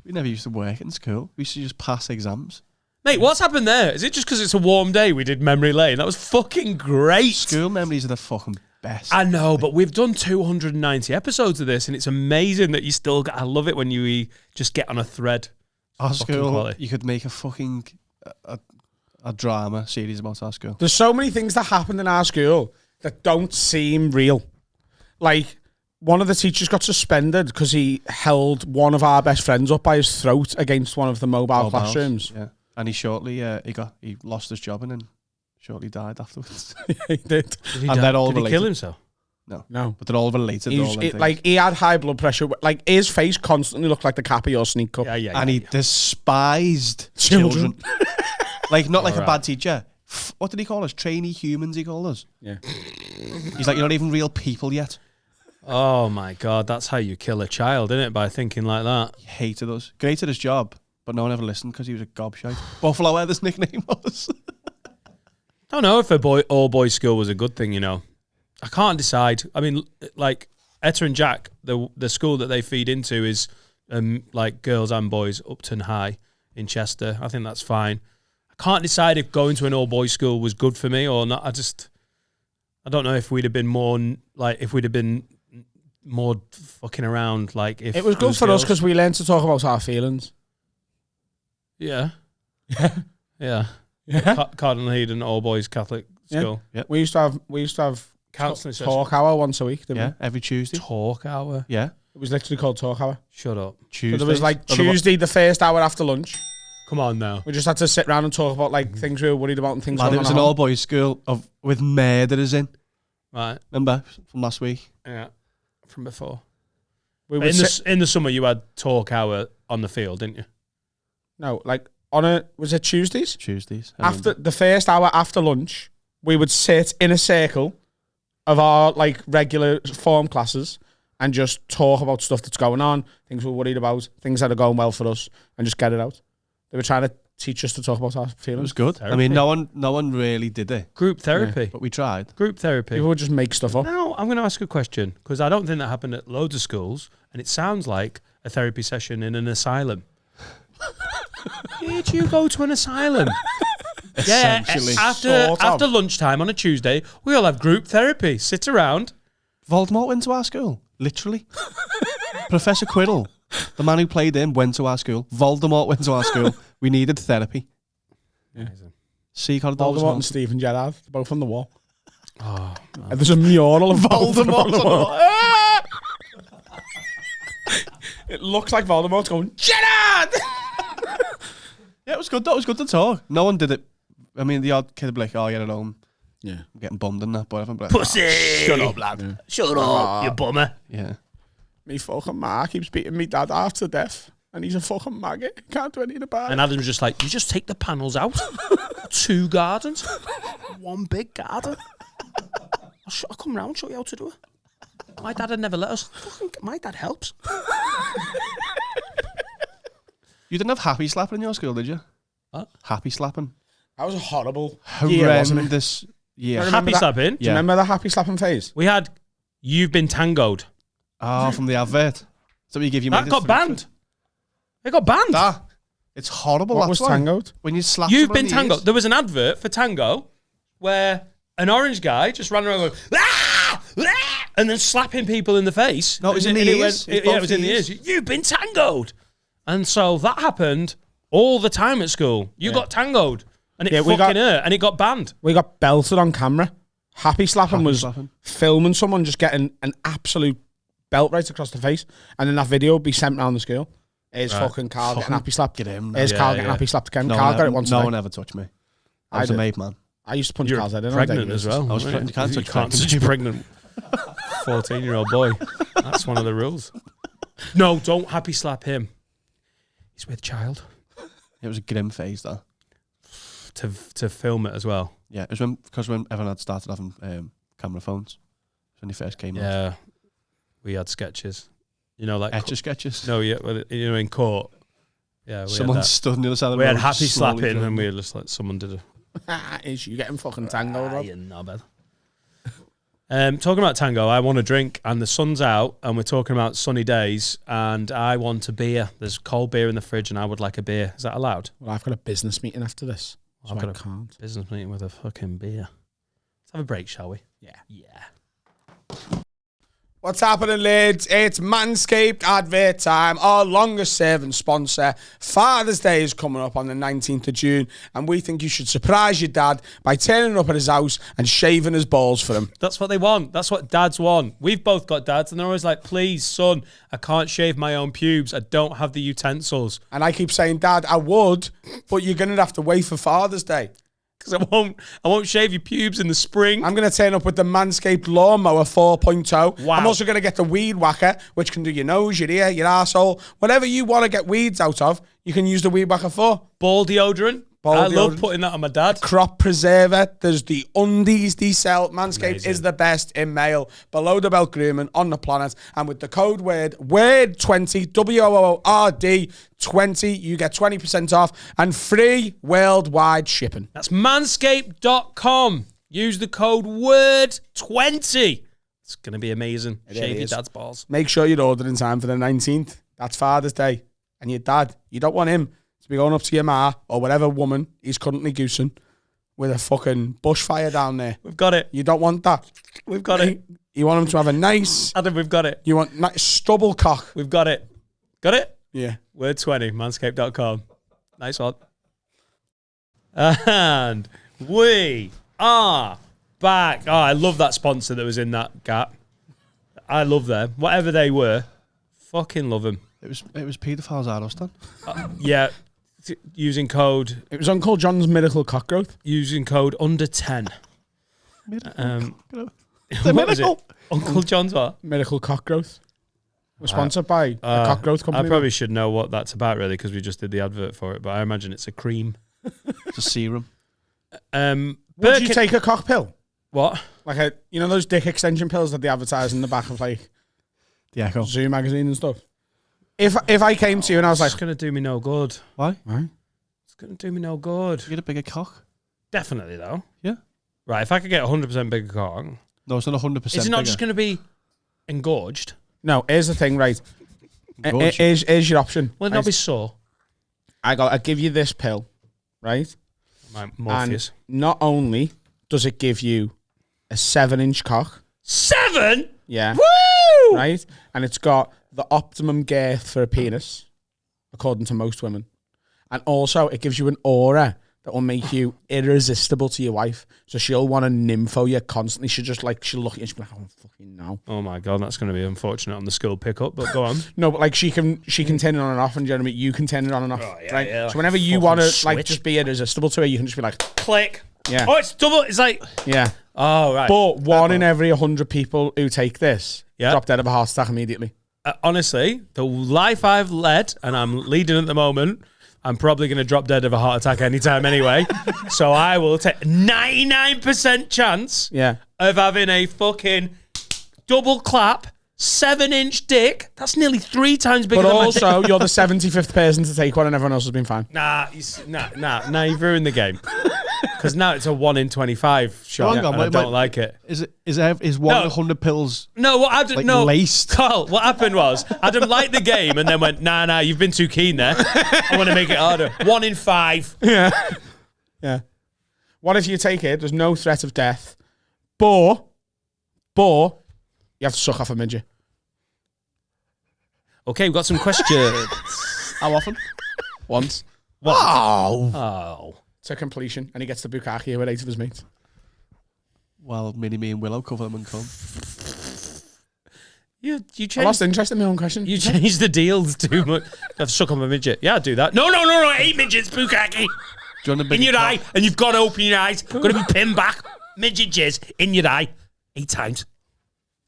We never used to work in school. We used to just pass exams.
Mate, what's happened there? Is it just because it's a warm day we did memory lane? That was fucking great.
School memories are the fucking best.
I know, but we've done 290 episodes of this, and it's amazing that you still... I love it when you just get on a thread.
Our
Fucking
school,
quality.
you could make a fucking a drama series about our school.
There's so many things that happen in our school that don't seem real. Like, one of the teachers got suspended because he held one of our best friends up by his throat against one of the mobile classrooms.
Yeah, and he shortly he lost his job and then shortly died afterwards.
He did.
Did he,
And they're all
did he
related.
kill himself?
No.
But they're all related.
He
they're
was-
all them things.
like, he had high blood pressure. Like, his face constantly looked like the cap of your sneak cup.
Yeah.
And he despised
Children.
children. Like, not like a
Alright.
bad teacher. What did he call us? Trainee humans, he called us.
Yeah.
He's like, you're not even real people yet.
Oh, my God. That's how you kill a child, isn't it? By thinking like that.
He hated us. Great at his job, but no one ever listened because he was a gobshite. Buffalo, where this nickname was.
I don't know if all-boys school was a good thing, you know. I can't decide. I mean, like, Etta and Jack, the school that they feed into is like girls and boys, Upton High in Chester. I think that's fine. I can't decide if going to an all-boys school was good for me or not. I don't know if we'd have been more, more fucking around, like, if
It was good for us because we learned to talk about our feelings.
Yeah.
Yeah.
Cardinal Heaton all-boys Catholic
Yeah.
school.
We used to have
Counselling session.
talk hour once a week, didn't
Yeah, every Tuesday.
Talk hour.
Yeah.
we? It was literally called talk hour.
Shut up.
Tuesday.
So there was like Tuesday, the first hour after lunch.
Come on now.
We just had to sit around and talk about like things we were worried about and things.
Lad,
going
it was
on
an
at home.
all-boys school with murderers in.
Right.
Remember from last week?
Yeah. From before.
We
In
would
the summer, you had talk hour on the field, didn't you?
no, like was it Tuesdays?
Tuesdays. I
After
remember.
the first hour after lunch, we would sit in a circle of our like regular form classes and just talk about stuff that's going on, things we're worried about, things that are going well for us, and just get it out. They were trying to teach us to talk about our
It was
feelings.
good.
Therapy.
I mean, no one really did it,
Group therapy.
but we tried.
Group therapy.
People would just make stuff up.
Now, I'm going to ask a question because I don't think that happened at loads of schools, and it sounds like a therapy session in an asylum. Did you go to an asylum? Yeah,
Essentially.
after
Sort of.
lunchtime on a Tuesday, we all have group therapy. Sit around.
Voldemort went to our school. Literally. Professor Quirrell, the man who played him, went to our school. Voldemort went to our school. We needed therapy.
Yeah.
See,
Voldemort and Stephen Gerrard, both on the wall. Oh, and there's a mural of Voldemort on the wall. It looks like Voldemort's going, Gerrard!
Yeah, it was good. That was good to talk. No one did it. I mean, the odd kid would be like, oh, you're at home.
Yeah.
I'm getting bummed in that, but everyone like,
Pussy!
Shut up, lad.
Yeah.
Shut up, you bummer.
Yeah.
Me fucking ma keeps beating me dad half to death. And he's a fucking maggot. Can't do anything about it.
And Adam's just like, you just take the panels out. 2 gardens. 1 big garden. I'll come round, show you how to do it. My dad had never let us. My dad helps.
You didn't have happy slapping in your school, did you?
What?
Happy slapping.
That was a horrible year, wasn't it?
Horrendous year.
Happy
that?
slapping.
Do you remember the happy slapping phase?
We had, you've been tangoed.
Oh, from the advert. So you give you
That got banned. It got banned.
It's horrible.
What
that's
was
why.
tangoed?
When you slap
You've
someone
been
in the
tangoed.
ears.
There was an advert for tango where an orange guy just ran around going, ah! Ah! And then slapping people in the face.
No, it was in the
And
ears.
It was in the ears. You've been tangoed. And so that happened all the time at school. You got tangoed. And it fucking hurt. And it got banned.
We got belted on camera. Happy slapping was
slapping.
filming someone just getting an absolute belt right across the face. And then that video would be sent round the school. Here's fucking Carl getting happy slapped.
Get him.
Here's Carl getting happy slapped again. Carl got it once
No
a day.
one ever touched me. I
I
was a
did.
made man.
I used to punch
You're
Carl's head in.
pregnant as well.
I was pregnant. You can't touch pregnant
touch pregnant 14-year-old boy. That's one of the rules. No, don't happy slap him. He's with child.
It was a grim phase, though.
To film it as well.
Yeah, it was when everyone had started having camera phones. When they first came out.
Yeah, we had sketches. You know, like
Etch sketches.
no, yeah, well, you know, in court. Yeah, we
Someone
had that.
stood on the other side of the
We
road.
had happy
slowly
slapping,
drawing.
and we had just like someone did a.
Is you getting fucking tangoed, Rob?
Yeah, not bad. Talking about tango, I want a drink, and the sun's out, and we're talking about sunny days, and I want a beer. There's cold beer in the fridge, and I would like a beer. Is that allowed?
Well, I've got a business meeting after this. So
I've
I
got a
can't.
business meeting with a fucking beer. Let's have a break, shall we?
Yeah.
Yeah.
What's happening, lads? It's Manscaped advert time, our longest serving sponsor. Father's Day is coming up on the 19th of June, and we think you should surprise your dad by turning up at his house and shaving his balls for him.
That's what they want. That's what dads want. We've both got dads, and they're always like, please, son, I can't shave my own pubes. I don't have the utensils.
And I keep saying, Dad, I would, but you're going to have to wait for Father's Day.
Because I won't shave your pubes in the spring.
I'm going to turn up with the Manscaped Lawnmower 4.0.
Wow.
I'm also going to get the Weed Whacker, which can do your nose, your ear, your arsehole. Whatever you want to get weeds out of, you can use the Weed Whacker for.
Ball deodorant. I love
deodorant.
putting that on my dad.
Crop preserver. There's the undies they sell. Manscaped
Amazing.
is the best in male below the belt grooming on the planet. And with the code WORD20, WOORD 20, you get 20% off and free worldwide shipping.
That's manscaped.com. Use the code WORD20. It's going to be amazing.
It
Shave your
is.
dad's balls.
Make sure you're ordering in time for the 19th. That's Father's Day. And your dad, you don't want him to be going up to your ma or whatever woman he's currently goosing with a fucking bushfire down there.
We've got it.
You don't want that.
We've got it.
You want him to have a nice,
Adam, we've got it.
you want nice stubble cock.
We've got it. Got it?
Yeah.
Word20, manscaped.com. Nice one. And we are back. Oh, I love that sponsor that was in that gap. I love them. Whatever they were, fucking love them.
It was paedophiles Addleston.
Yeah. Using code
It was Uncle John's Miracle Cock Growth.
under 10.
The
What was it?
miracle.
Uncle John's what?
Miracle Cock Growth. We're sponsored by a cock growth company.
I probably should know what that's about, really, because we just did the advert for it. But I imagine it's a cream.
It's a serum.
Would you take a cock pill?
What?
Like those dick extension pills that they advertise in the back of like
The Echo.
Zoo magazine and stuff. If I came to you and I was like,
It's going to do me no good.
Why?
right?
It's going to do me no good.
You get a bigger cock.
Definitely, though.
Yeah.
Right, if I could get 100% bigger cock,
No, it's not 100%.
is it not just going to be engorged?
No, here's the thing, right?
Engorged.
Here's your option.
Will it not be sore?
I give you this pill, right?
Morpheus.
And not only does it give you a 7-inch cock,
7?
Yeah.
Woo!
Right? And it's got the optimum girth for a penis, according to most women. And also, it gives you an aura that will make you irresistible to your wife. So she'll want to nympho you constantly. She'll look at you and she'll be like, oh, fucking no.
Oh my God, that's going to be unfortunate on the school pickup, but go on.
No, but like she can turn it on and off, and Jeremy, you can turn it on and off.
Oh, yeah,
right?
yeah, like
so whenever
a
you
fucking
want to
switch.
like just be irresistible to her, you can just be like,
Click.
yeah.
Oh, it's double. It's like,
Yeah.
oh, right.
But one in every 100 people who take this
Yeah.
drop dead of a heart attack immediately.
Honestly, the life I've led, and I'm leading at the moment, I'm probably going to drop dead of a heart attack anytime anyway. So I will take 99% chance
Yeah.
of having a fucking double clap, 7-inch dick. That's nearly 3 times bigger
But
than my
also, you're the 75th person to take one, and everyone else has been fine.
Nah, you've ruined the game. Because now it's a 1 in 25 shot,
Hang on,
and I
wait,
don't
wait.
like it.
Is one
No.
100 pills
No, what happened?
like
No,
laced?
Carl, what happened was Adam liked the game and then went, nah, you've been too keen there. I want to make it harder. 1 in 5.
Yeah. Yeah. What if you take it? There's no threat of death, but you have to suck off a midget.
Okay, we've got some questions.
How often?
Once.
Oh.
To completion, and he gets the bukkake with 8 of his mates.
Well, me and Willow cover them and come.
You
I lost
changed,
interest in my own question.
you changed the deals too much. I've suck on a midget. Yeah, I'd do that. No, I hate midgets, bukkake.
Do you want a big
In your
cock?
eye, and you've got to open your eyes. Got to be pinned back. Midget jizz in your eye. 8 times.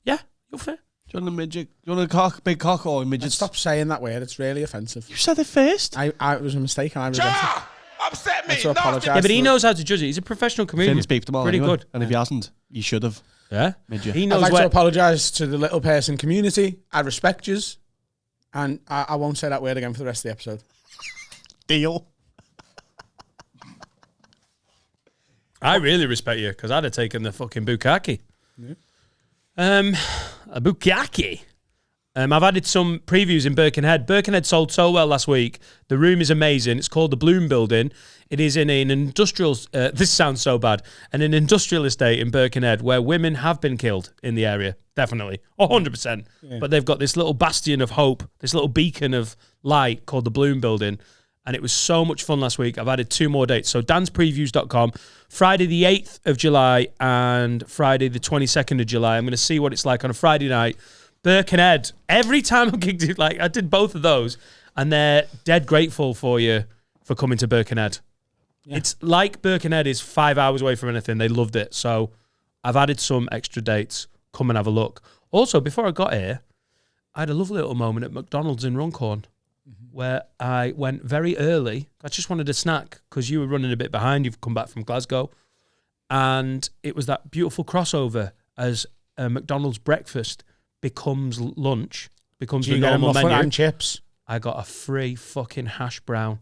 Yeah, you're fair.
Do you want a midget? Do you want a cock, big cock, or a midget?
And stop saying that word. It's really offensive.
You said it first.
It was a mistake, and I regret it.
Upset me.
I so apologise.
Yeah, but he knows how to judge it. He's a professional comedian.
Finn's beeped them all
Pretty
anyway,
good.
and if he hasn't, you should have.
Yeah.
Midget.
He
I'd
knows
like
where.
to apologise to the little person community. I respect yous, and I won't say that word again for the rest of the episode.
Deal.
I really respect you because I'd have taken the fucking bukkake. A bukkake. I've added some previews in Birkenhead. Birkenhead sold so well last week. The room is amazing. It's called the Bloom Building. It is in an industrial... this sounds so bad. And an industrial estate in Birkenhead where women have been killed in the area. Definitely. 100%. Yeah. But they've got this little bastion of hope, this little beacon of light called the Bloom Building. And it was so much fun last week. I've added 2 more dates. So danspreviews.com, Friday the 8th of July and Friday the 22nd of July. I'm going to see what it's like on a Friday night. Birkenhead. Every time I'm gigged, like I did both of those, and they're dead grateful for you for coming to Birkenhead. Yeah. It's like Birkenhead is 5 hours away from anything. They loved it. So I've added some extra dates. Come and have a look. Also, before I got here, I had a lovely little moment at McDonald's in Runcorn where I went very early. I just wanted a snack because you were running a bit behind. You've come back from Glasgow. And it was that beautiful crossover as a McDonald's breakfast becomes lunch, becomes the normal menu.
And chips.
I got a free fucking hash brown.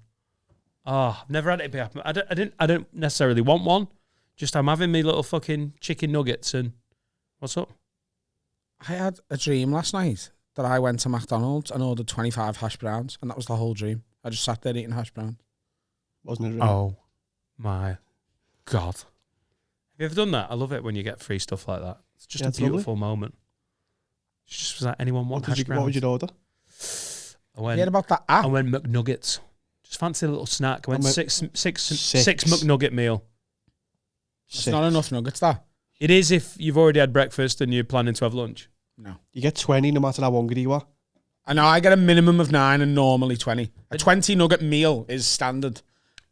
Oh, I've never had it before. I don't necessarily want one. Just I'm having me little fucking chicken nuggets and what's up?
I had a dream last night that I went to McDonald's and ordered 25 hash browns, and that was the whole dream. I just sat there eating hash browns.
Wasn't it? Really?
Oh my God. Have you ever done that? I love it when you get free stuff like that. It's just a beautiful moment. It's just was like, anyone want hash browns?
What would you order?
I heard about that app.
I went McNuggets. Just fancy a little snack. I went six McNugget meal.
It's not enough nuggets, that.
It is if you've already had breakfast and you're planning to have lunch.
No.
You get 20 no matter how hungry you are.
I know, I get a minimum of 9 and normally 20. A 20 nugget meal is standard.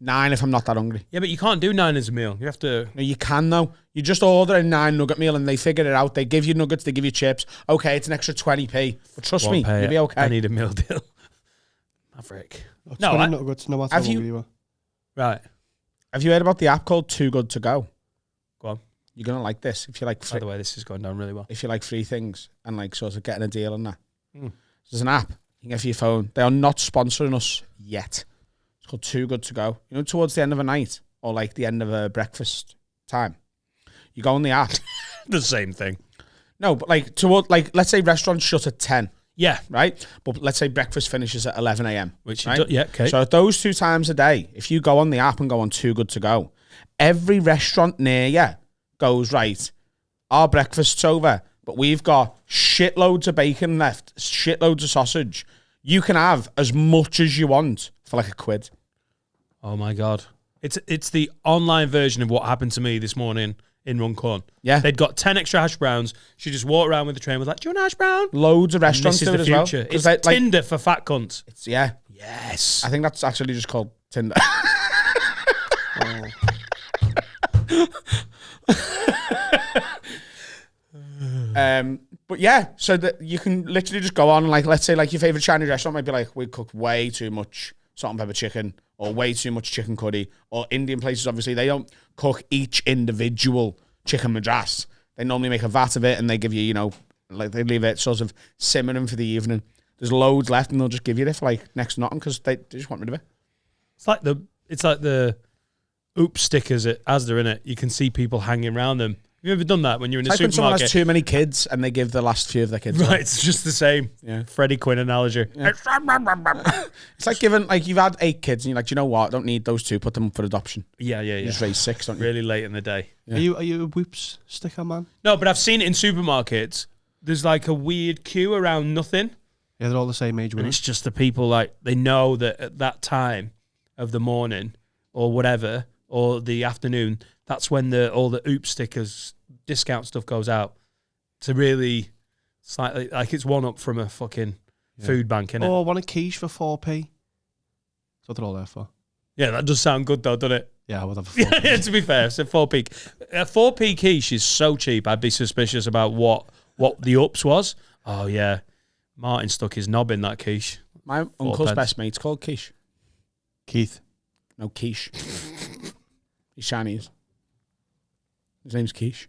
9 if I'm not that hungry.
Yeah, but you can't do 9 as a meal. You have to...
No, you can though. You just order a 9 nugget meal and they figure it out. They give you nuggets, they give you chips. Okay, it's an extra 20p. But trust me, you'll be okay.
I need a meal deal. Maverick.
No, nuggets no matter how hungry you are.
Right.
Have you heard about the app called Too Good To Go?
Go on.
You're going to like this. If you like...
By the way, this is going down really well.
If you like free things and like sort of getting a deal on that. There's an app you can get for your phone. They are not sponsoring us yet. It's called Too Good To Go. You know, towards the end of a night or like the end of a breakfast time, you go on the app.
The same thing.
No, but like let's say restaurants shut at 10.
Yeah.
Right? But let's say breakfast finishes at 11 a.m.
Which
right?
yeah, okay.
So at those 2 times a day, if you go on the app and go on Too Good To Go, every restaurant near you goes, right, our breakfast's over, but we've got shitloads of bacon left, shitloads of sausage. You can have as much as you want for like £1.
Oh my God. It's the online version of what happened to me this morning in Runcorn.
Yeah.
They'd got 10 extra hash browns. She just walked around with the train, was like, do you want a hash brown?
Loads of restaurants do it as well.
It's
They,
Tinder for fat cunts.
Yeah.
Yes.
I think that's actually just called Tinder. But yeah, so that you can literally just go on, like, let's say like your favorite Chinese restaurant might be like, we cook way too much salt and pepper chicken, or way too much chicken curry, or Indian places, obviously, they don't cook each individual chicken madras. They normally make a vat of it, and they give you, you know, like they leave it sort of simmering for the evening. There's loads left, and they'll just give you it for like next to nothing because they just want rid of it.
It's like the oops stickers at Asda, innit? You can see people hanging around them. Have you ever done that when you're in a
It's like when someone
supermarket?
has too many kids and they give the last few of their kids
Right,
away.
it's just the same.
Yeah.
Freddie Quinn analogy.
Yeah. It's like giving, like, you've had 8 kids and you're like, do you know what? I don't need those 2. Put them up for adoption.
Yeah.
You just raise 6, don't you?
Really late in the day.
Yeah.
Are you a Whoops sticker man?
No, but I've seen it in supermarkets. There's like a weird queue around nothing.
Yeah, they're all the same age.
And
Women.
it's just the people, like, they know that at that time of the morning or whatever, or the afternoon, that's when all the oops stickers, discount stuff goes out. To really, slightly, like it's one up from a fucking food bank, innit?
Oh, I want a quiche for 4p. That's what they're all there for.
Yeah, that does sound good though, doesn't it?
Yeah, I would have a 4p.
Yeah, to be fair, it's a 4p. A 4p quiche is so cheap, I'd be suspicious about what the ups was. Oh, yeah. Martin stuck his knob in that quiche.
My uncle's best mate's called Quiche.
Keith.
No, Quiche. He's Chinese. His name's Quiche.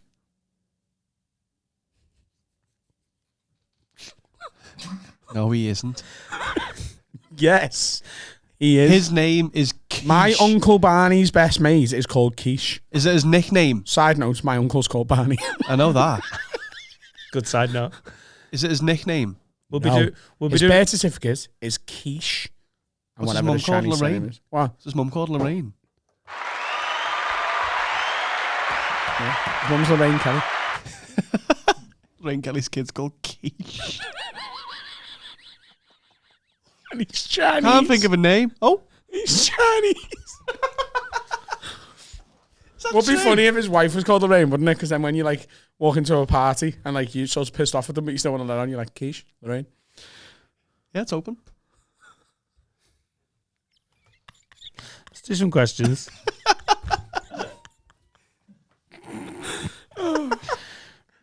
No, he isn't.
Yes, he is.
His name is Quiche.
My Uncle Barney's best mate is called Quiche.
Is it his nickname?
Side note, my uncle's called Barney.
I know that.
Good side note.
Is it his nickname?
We'll
No.
be
His
doing.
birth certificate is Quiche. And
What's his
whatever
mum
his
called?
Chinese
Lorraine?
name is. What?
Is his mum called Lorraine?
His mum's Lorraine Kelly.
Lorraine Kelly's kid's called Quiche.
And he's Chinese.
Can't think of a name. Oh,
He's Chinese. Would be funny if his wife was called Lorraine, wouldn't it? Because then when you like walk into a party and like you're sort of pissed off at them, but you still want to let on, you're like, Quiche, Lorraine.
Yeah, it's open.
Let's do some questions.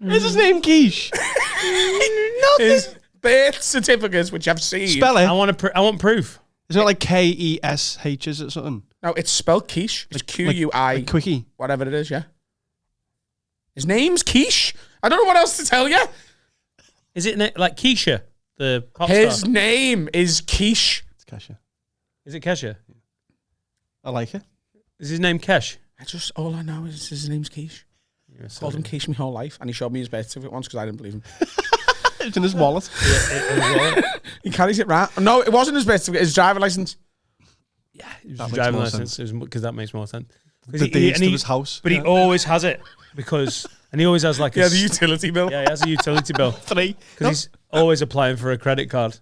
Is his name Quiche?
His birth certificates, which I've seen.
Spell it.
I want proof.
Is it like Kesh? Is it something?
No, it's spelled Quiche. It's Qui.
Like Quickie.
Whatever it is, yeah. His name's Quiche. I don't know what else to tell you.
Is it like Keisha, the pop
His
star?
name is Quiche.
It's Kesha.
Is it Kesha?
I like it.
Is his name Kesh?
All I know is his name's Quiche. Called him Quiche my whole life, and he showed me his birth certificate once because I didn't believe him.
It's in his wallet.
He carries it round. No, it wasn't his birth certificate. His driver license.
Yeah, it was
That
his
makes
driving
more
license because that makes more sense.
The deeds to his house.
But he always has it because, and he always has like
Yeah, the utility bill.
Yeah, he has a utility bill
3.
because he's always applying for a credit card.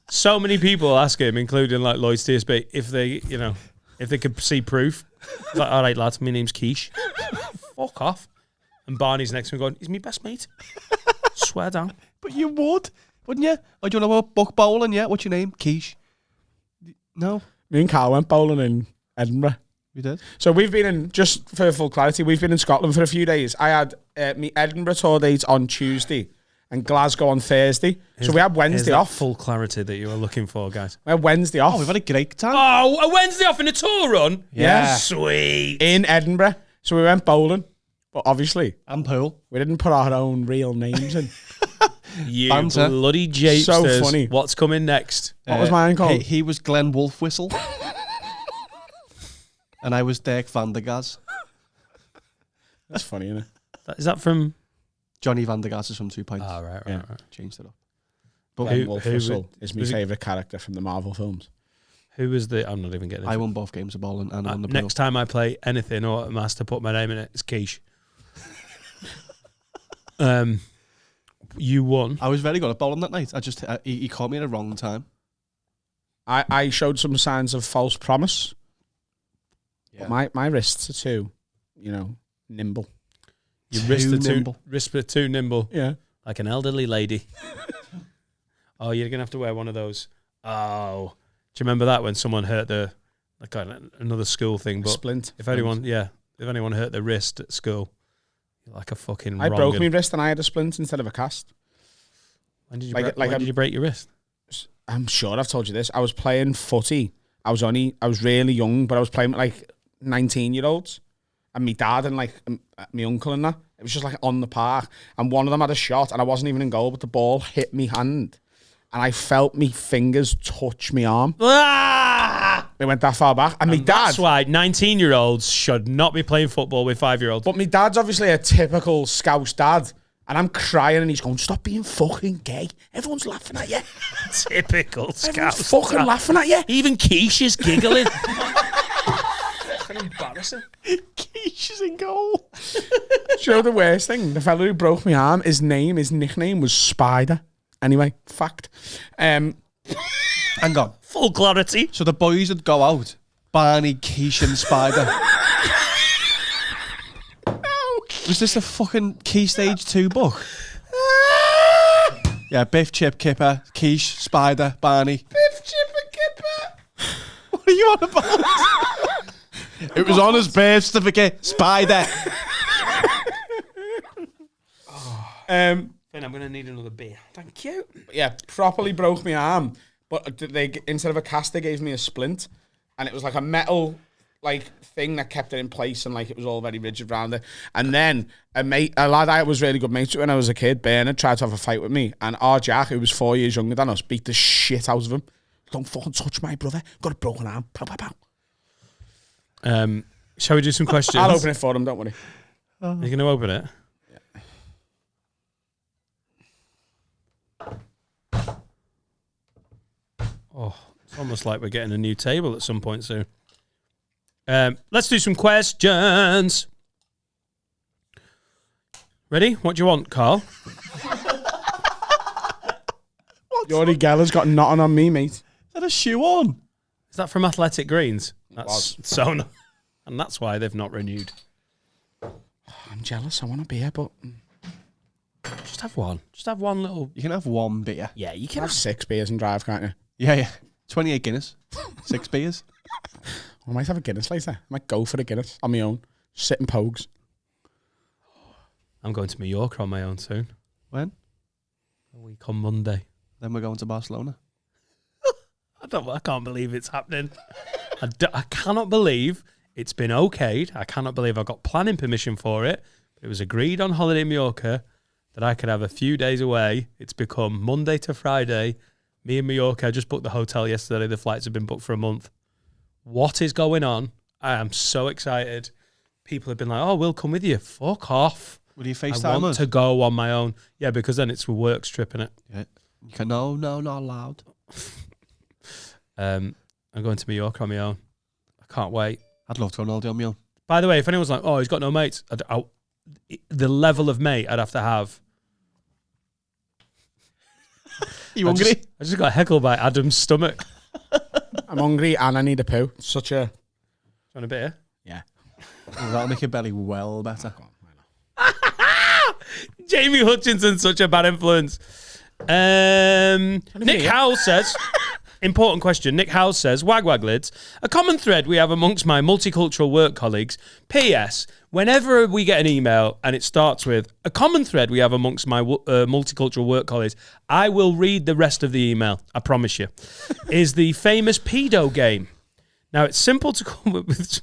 So many people ask him, including like Lloyd's TSB, if they could see proof. He's like, all right, lads, my name's Quiche. Fuck off. And Barney's next to me going, he's my best mate. Swear down.
But you would, wouldn't you? Oh, do you want to go buck bowling? Yeah. What's your name? Quiche. No,
Me and Carl went bowling in Edinburgh.
you did.
So we've been in, just for full clarity, we've been in Scotland for a few days. I had me Edinburgh tour dates on Tuesday and Glasgow on Thursday. So we had Wednesday
that
off.
full clarity that you were looking for, guys.
We had Wednesday off.
Oh, we've had a great time.
Oh, a Wednesday off in a tour run?
Yeah.
Sweet.
In Edinburgh. So we went bowling. But obviously,
And pool.
we didn't put our own real names in.
You
Banter.
bloody japesters.
So funny.
What's coming next?
What was mine called?
He was Glenn Wolfwhistle. And I was Dirk van der Gas.
That's funny, isn't it?
Is that from...
Johnny van der Gas is from 2 Pints.
right.
Changed it up.
But
Who-
Wolfwhistle is my
was it-
favourite character from the Marvel films.
Who was the... I'm not even getting
I
it.
won both games of bowling and I won the pool.
Next time I play anything or I'm asked to put my name in it, it's Quiche. You won.
I was very good at bowling that night. He caught me at the wrong time.
I showed some signs of false promise.
Yeah.
But my wrists are too, nimble.
Your
nimble.
wrists are too nimble.
Yeah.
Like an elderly lady. Oh, you're going to have to wear one of those. Oh. Do you remember that when someone hurt another school thing? But
Splint.
If anyone hurt their wrist at school, you're like a fucking
I broke my wrist and I had a splint instead of a cast.
When did you break your wrist?
I'm sure I've told you this. I was playing footy. I was really young, but I was playing with like 19-year-olds. And my dad and like my uncle and that. It was just like on the park. And one of them had a shot and I wasn't even in goal, but the ball hit me hand. And I felt me fingers touch my arm.
Ah!
It went that far back. And my dad...
That's why 19-year-olds should not be playing football with 5-year-olds.
But my dad's obviously a typical Scouse dad. And I'm crying and he's going, stop being fucking gay. Everyone's laughing at you.
Typical
Everyone's
Scouse
fucking
dad.
laughing at you.
Even Quiche is giggling. Fucking embarrassing.
Quiche is in goal.
Do you know the worst thing? The fella who broke my arm, his nickname was Spider. Anyway, fact.
Hang on.
Full clarity.
So the boys would go out, Barney, Quiche and Spider. Was this a fucking Key Stage 2 book? Yeah, Biff, Chip, Kipper, Quiche, Spider, Barney.
Biff, Chip and Kipper.
What are you on about? It was on his birth certificate. Spider.
Finn, I'm going to need another beer. Thank you.
Yeah, properly broke my arm. But they instead of a cast, they gave me a splint. And it was like a metal thing that kept it in place, and it was all very rigid around it. And then a lad I was really good mates with when I was a kid, Bernard, tried to have a fight with me, and our Jack, who was 4 years younger than us, beat the shit out of him. Don't fucking touch my brother. Got a broken arm. Pow, pow, pow.
Shall we do some questions?
I'll open it for him, don't worry.
Are you going to open it? Yeah. Oh, it's almost like we're getting a new table at some point soon. Let's do some questions. Ready? What do you want, Carl?
Yori Geller's got nothing on me, mate.
Is that a shoe on?
Is that from Athletic Greens? That's so and that's why they've not renewed.
I'm jealous. I want a beer, but...
Just have one. Just have one little...
You can have one beer.
Yeah, you
can
can
have 6 beers and drive, can't you?
Yeah. 28 Guinness. 6 beers.
I might have a Guinness later. I might go for a Guinness on my own. Sit in pogues.
I'm going to Mallorca on my own soon.
When?
A week on Monday.
Then we're going to Barcelona.
I can't believe it's happening. I cannot believe it's been okayed. I cannot believe I got planning permission for it. But it was agreed on holiday in Mallorca that I could have a few days away. It's become Monday to Friday. Me in Mallorca. I just booked the hotel yesterday. The flights have been booked for a month. What is going on? I am so excited. People have been like, oh, we'll come with you. Fuck off.
Will you FaceTime
I want
us?
to go on my own. Yeah, because then it's a work trip, innit?
Yeah. You can, no, not allowed.
I'm going to Mallorca on my own. I can't wait.
I'd love to go on holiday on my own.
By the way, if anyone's like, oh, he's got no mates, the level of mate I'd have to have.
You hungry?
I just got heckled by Adam's stomach.
I'm hungry and I need a poo. Such a...
Do you want a beer?
Yeah.
Oh, that'll make your belly well better.
Jamie Hutchinson, such a bad influence. Nick Howell says, important question. Nick Howell says, wag lids, a common thread we have amongst my multicultural work colleagues. P.S. Whenever we get an email and it starts with a common thread we have amongst my multicultural work colleagues, I will read the rest of the email. I promise you. Is the famous pedo game. Now it's simple to come up with.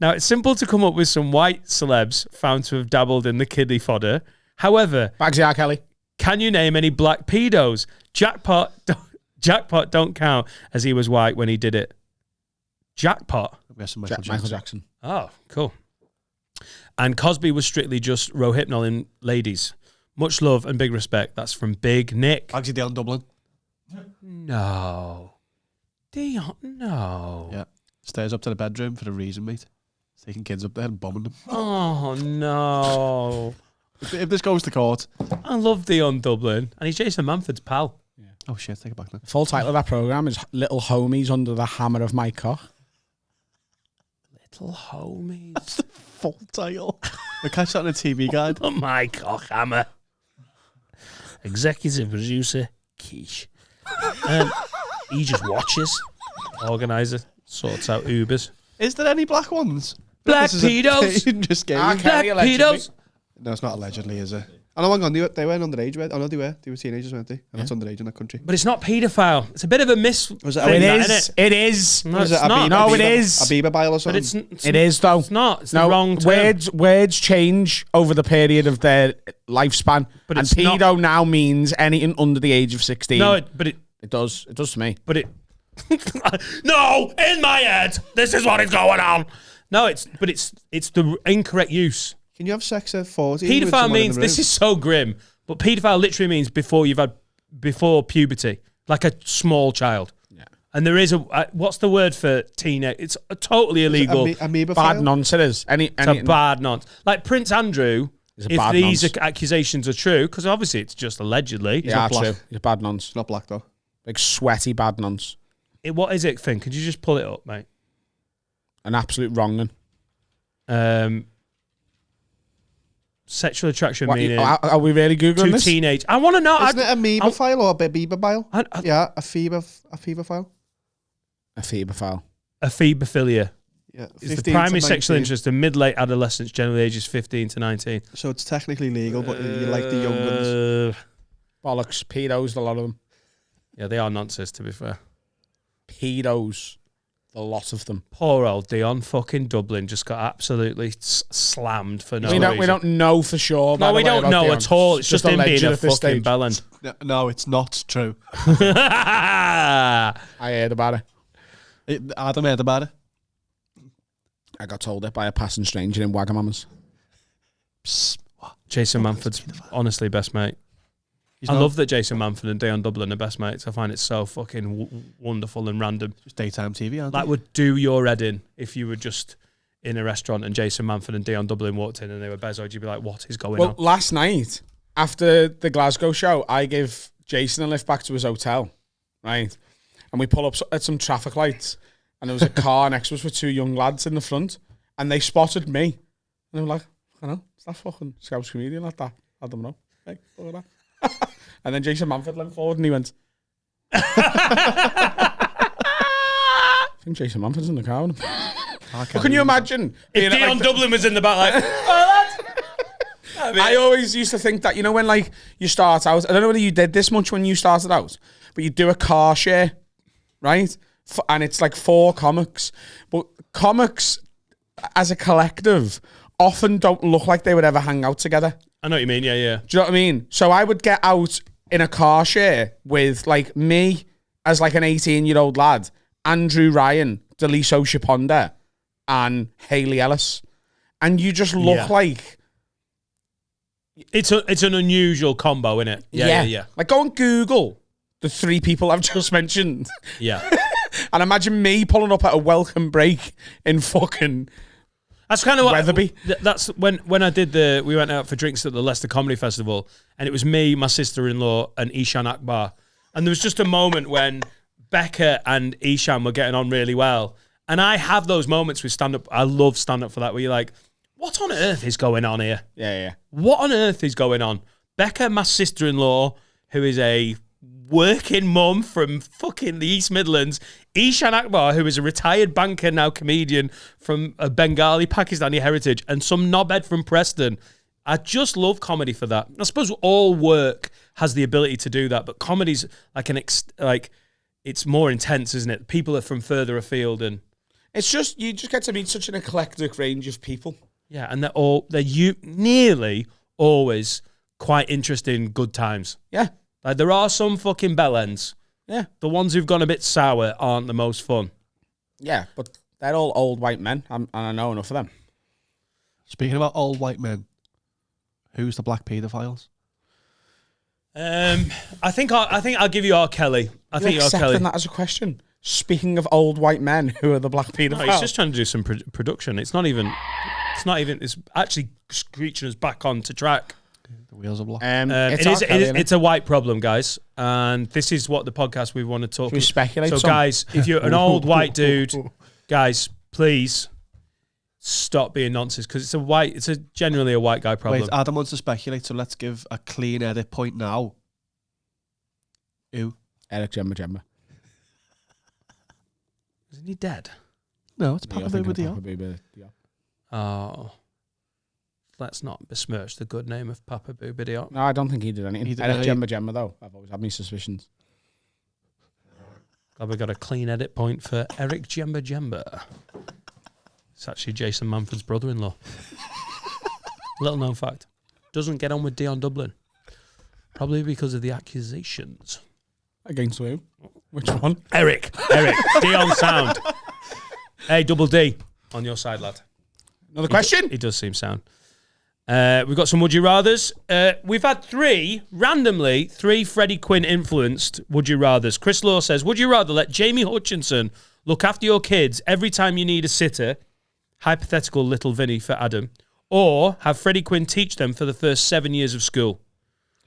Now it's simple to come up with some white celebs found to have dabbled in the kiddie fodder. However,
Bagsy R. Kelly.
Can you name any black pedos? Jackpot don't count as he was white when he did it. Jackpot.
Michael Jackson.
Oh, cool. And Cosby was strictly just Rohypnol in ladies. Much love and big respect. That's from Big Nick.
Bagsy Dale in Dublin.
No. Dion, no.
Yeah. Stairs up to the bedroom for a reason, mate. Taking kids up there and bombing them.
Oh, no.
If this goes to court.
I love Dion Dublin, and he's Jason Manford's pal.
Oh shit, take it back now.
The full title of that programme is Little Homies Under the Hammer of My Cock.
Little homies.
Full title. We catch that on a TV guide.
Oh my cock hammer. Executive producer, Quiche. He just watches, organiser, sorts out Ubers.
Is there any black ones?
Black
This is a
pedos.
dangerous game.
Okay.
Black
allegedly.
pedos.
No, it's not allegedly, is it? Oh, no, hang on. They weren't underage, were they? Oh, no, they were. They were teenagers, weren't they? And that's underage in that country.
But it's not paedophile. It's a bit of a miss.
Was it
thing,
It
that,
is.
innit?
It is.
No,
Was
it's
it
not.
No, it is.
A Bieber bile or
But
something?
It is, though.
It's not. It's
No,
the wrong term.
words change over the period of their lifespan.
But
and
it's not-
pedo now means anything under the age of 16.
No,
It does. It does to me.
but it. No, in my head, this is what is going on. No, it's the incorrect use.
Can you have sex at 40? with
Paedophile
someone in
means
the
this
room?
is so grim, but paedophile literally means before puberty, like a small child. Yeah. And there is what's the word for teenage? It's totally illegal.
Amoeba
Bad
file?
nonsense. It is.
It's a bad nonsense. Like Prince Andrew,
He's a
if
bad
these
nonce.
accusations are true, because obviously it's just allegedly.
Yeah,
not black.
true. He's a bad nonce.
It's not black, though.
Like sweaty bad nonce.
What is it, Finn? Could you just pull it up, mate?
An absolute wrong'un.
Sexual attraction
What,
meaning
are we really Googling
to
this?
teenage. I want to know.
Isn't it amoeba file or a Bieber bile? Yeah, a fever file.
A phebophile.
A phoebophilia
Yeah,
is the
15 to
primary sexual
19.
interest in mid-late adolescents, generally ages 15 to 19.
So it's technically legal, but you like the young ones.
Bollocks. Pedos, a lot of them.
Yeah, they are nonsense, to be fair.
Pedos. A lot of them.
Poor old Dion fucking Dublin just got absolutely slammed for no
we
reason.
don't know for sure.
No, we don't know at all. It's just him being
alleged
a
at this
fucking
stage.
bellend.
No, it's not true.
I heard about it.
Adam heard about it.
I got told it by a passing stranger in Wagamama's.
Jason Manford's honestly best mate. I love that Jason Manford and Dion Dublin are best mates. I find it so fucking wonderful and random.
Just daytime TV, aren't
That
they?
would do your head in if you were just in a restaurant and Jason Manford and Dion Dublin walked in and they were bezoed. You'd be like, what is going on?
Last night, after the Glasgow show, I give Jason a lift back to his hotel, right? And we pull up at some traffic lights, and there was a car next to us with two young lads in the front, and they spotted me. And they were like, I know, it's that fucking Scouse comedian like that. I don't know. Hey, look at that. And then Jason Manford leant forward and he went, I think Jason Manford's in the car. But can you imagine?
if Dion Dublin was in the back like, oh, lads.
I always used to think that, you know, when like you start out, I don't know whether you did this much when you started out, but you do a car share, right? And it's like 4 comics. But comics as a collective often don't look like they would ever hang out together.
I know what you mean, yeah.
Do you know what I mean? So I would get out in a car share with like me as like an 18-year-old lad, Andrew Ryan, Deliso Shaponda, and Hayley Ellis. And you just look like...
It's an unusual combo, isn't it? Yeah.
Like go on Google the 3 people I've just mentioned.
Yeah.
And imagine me pulling up at a welcome break in fucking...
That's kind of what
Weatherby.
That's when I did we went out for drinks at the Leicester Comedy Festival, and it was me, my sister-in-law, and Ishan Akbar. And there was just a moment when Becca and Ishan were getting on really well. And I have those moments with stand-up. I love stand-up for that, where you're like, what on earth is going on here?
Yeah.
What on earth is going on? Becca, my sister-in-law, who is a working mum from fucking the East Midlands. Ishan Akbar, who is a retired banker, now comedian from a Bengali, Pakistani heritage, and some knobhead from Preston. I just love comedy for that. I suppose all work has the ability to do that, but comedy's like it's more intense, isn't it? People are from further afield, and
It's just, you just get to meet such an eclectic range of people.
yeah, and they're nearly always quite interesting, good times.
Yeah.
Like there are some fucking bellends.
Yeah.
The ones who've gone a bit sour aren't the most fun.
Yeah, but they're all old white men, and I know enough of them.
Speaking about old white men, who's the black paedophiles?
I think I'll give you R. Kelly. I think
You're
R. Kelly.
accepting that as a question. Speaking of old white men, who are the black paedophiles?
No, he's just trying to do some production. It's not even. It's actually screeching us back onto track.
The wheels are blocked.
It's a white problem, guys, and this is what the podcast we want to talk.
Should we speculate?
So, guys, if you're an old white dude, guys, please stop being nonsense because it's generally a white guy problem.
Wait, Adam wants to speculate, so let's give a clean edit point now. Who?
Eric Jemba.
Isn't he dead?
No, it's Papa Bouba Diop.
Oh. Let's not besmirch the good name of Papa Bouba Diop.
No, I don't think he did anything. Eric Jemba, though. I've always had my suspicions.
Glad we got a clean edit point for Eric Jemba. It's actually Jason Manford's brother-in-law. Little known fact. Doesn't get on with Dion Dublin. Probably because of the accusations.
Against who? Which one?
Eric. Dion sound. Hey, Double D. On your side, lad.
Another question?
He does seem sound. We've got some Would You Rathers. We've had three Freddie Quinn influenced Would You Rathers. Chris Law says, would you rather let Jamie Hutchinson look after your kids every time you need a sitter, hypothetical little Vinny for Adam, or have Freddie Quinn teach them for the first 7 years of school?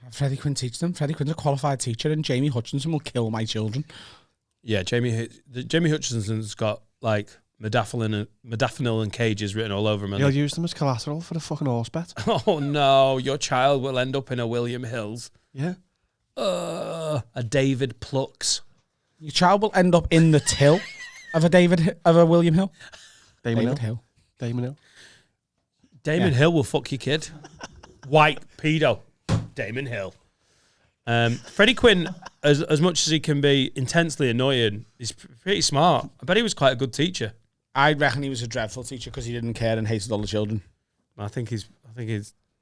Have Freddie Quinn teach them. Freddie Quinn's a qualified teacher and Jamie Hutchinson will kill my children.
Yeah, Jamie Hutchinson's got like modafinil and cages written all over him.
He'll use them as collateral for the fucking horse bet.
Oh no, your child will end up in a William Hills.
Yeah.
A David Plucks.
Your child will end up in the till of a William Hill.
Damon
Hill.
Damon Hill will fuck your kid. White pedo. Damon Hill. Freddie Quinn, as much as he can be intensely annoying, he's pretty smart. I bet he was quite a good teacher.
I reckon he was a dreadful teacher because he didn't care and hated all the children.
I think he's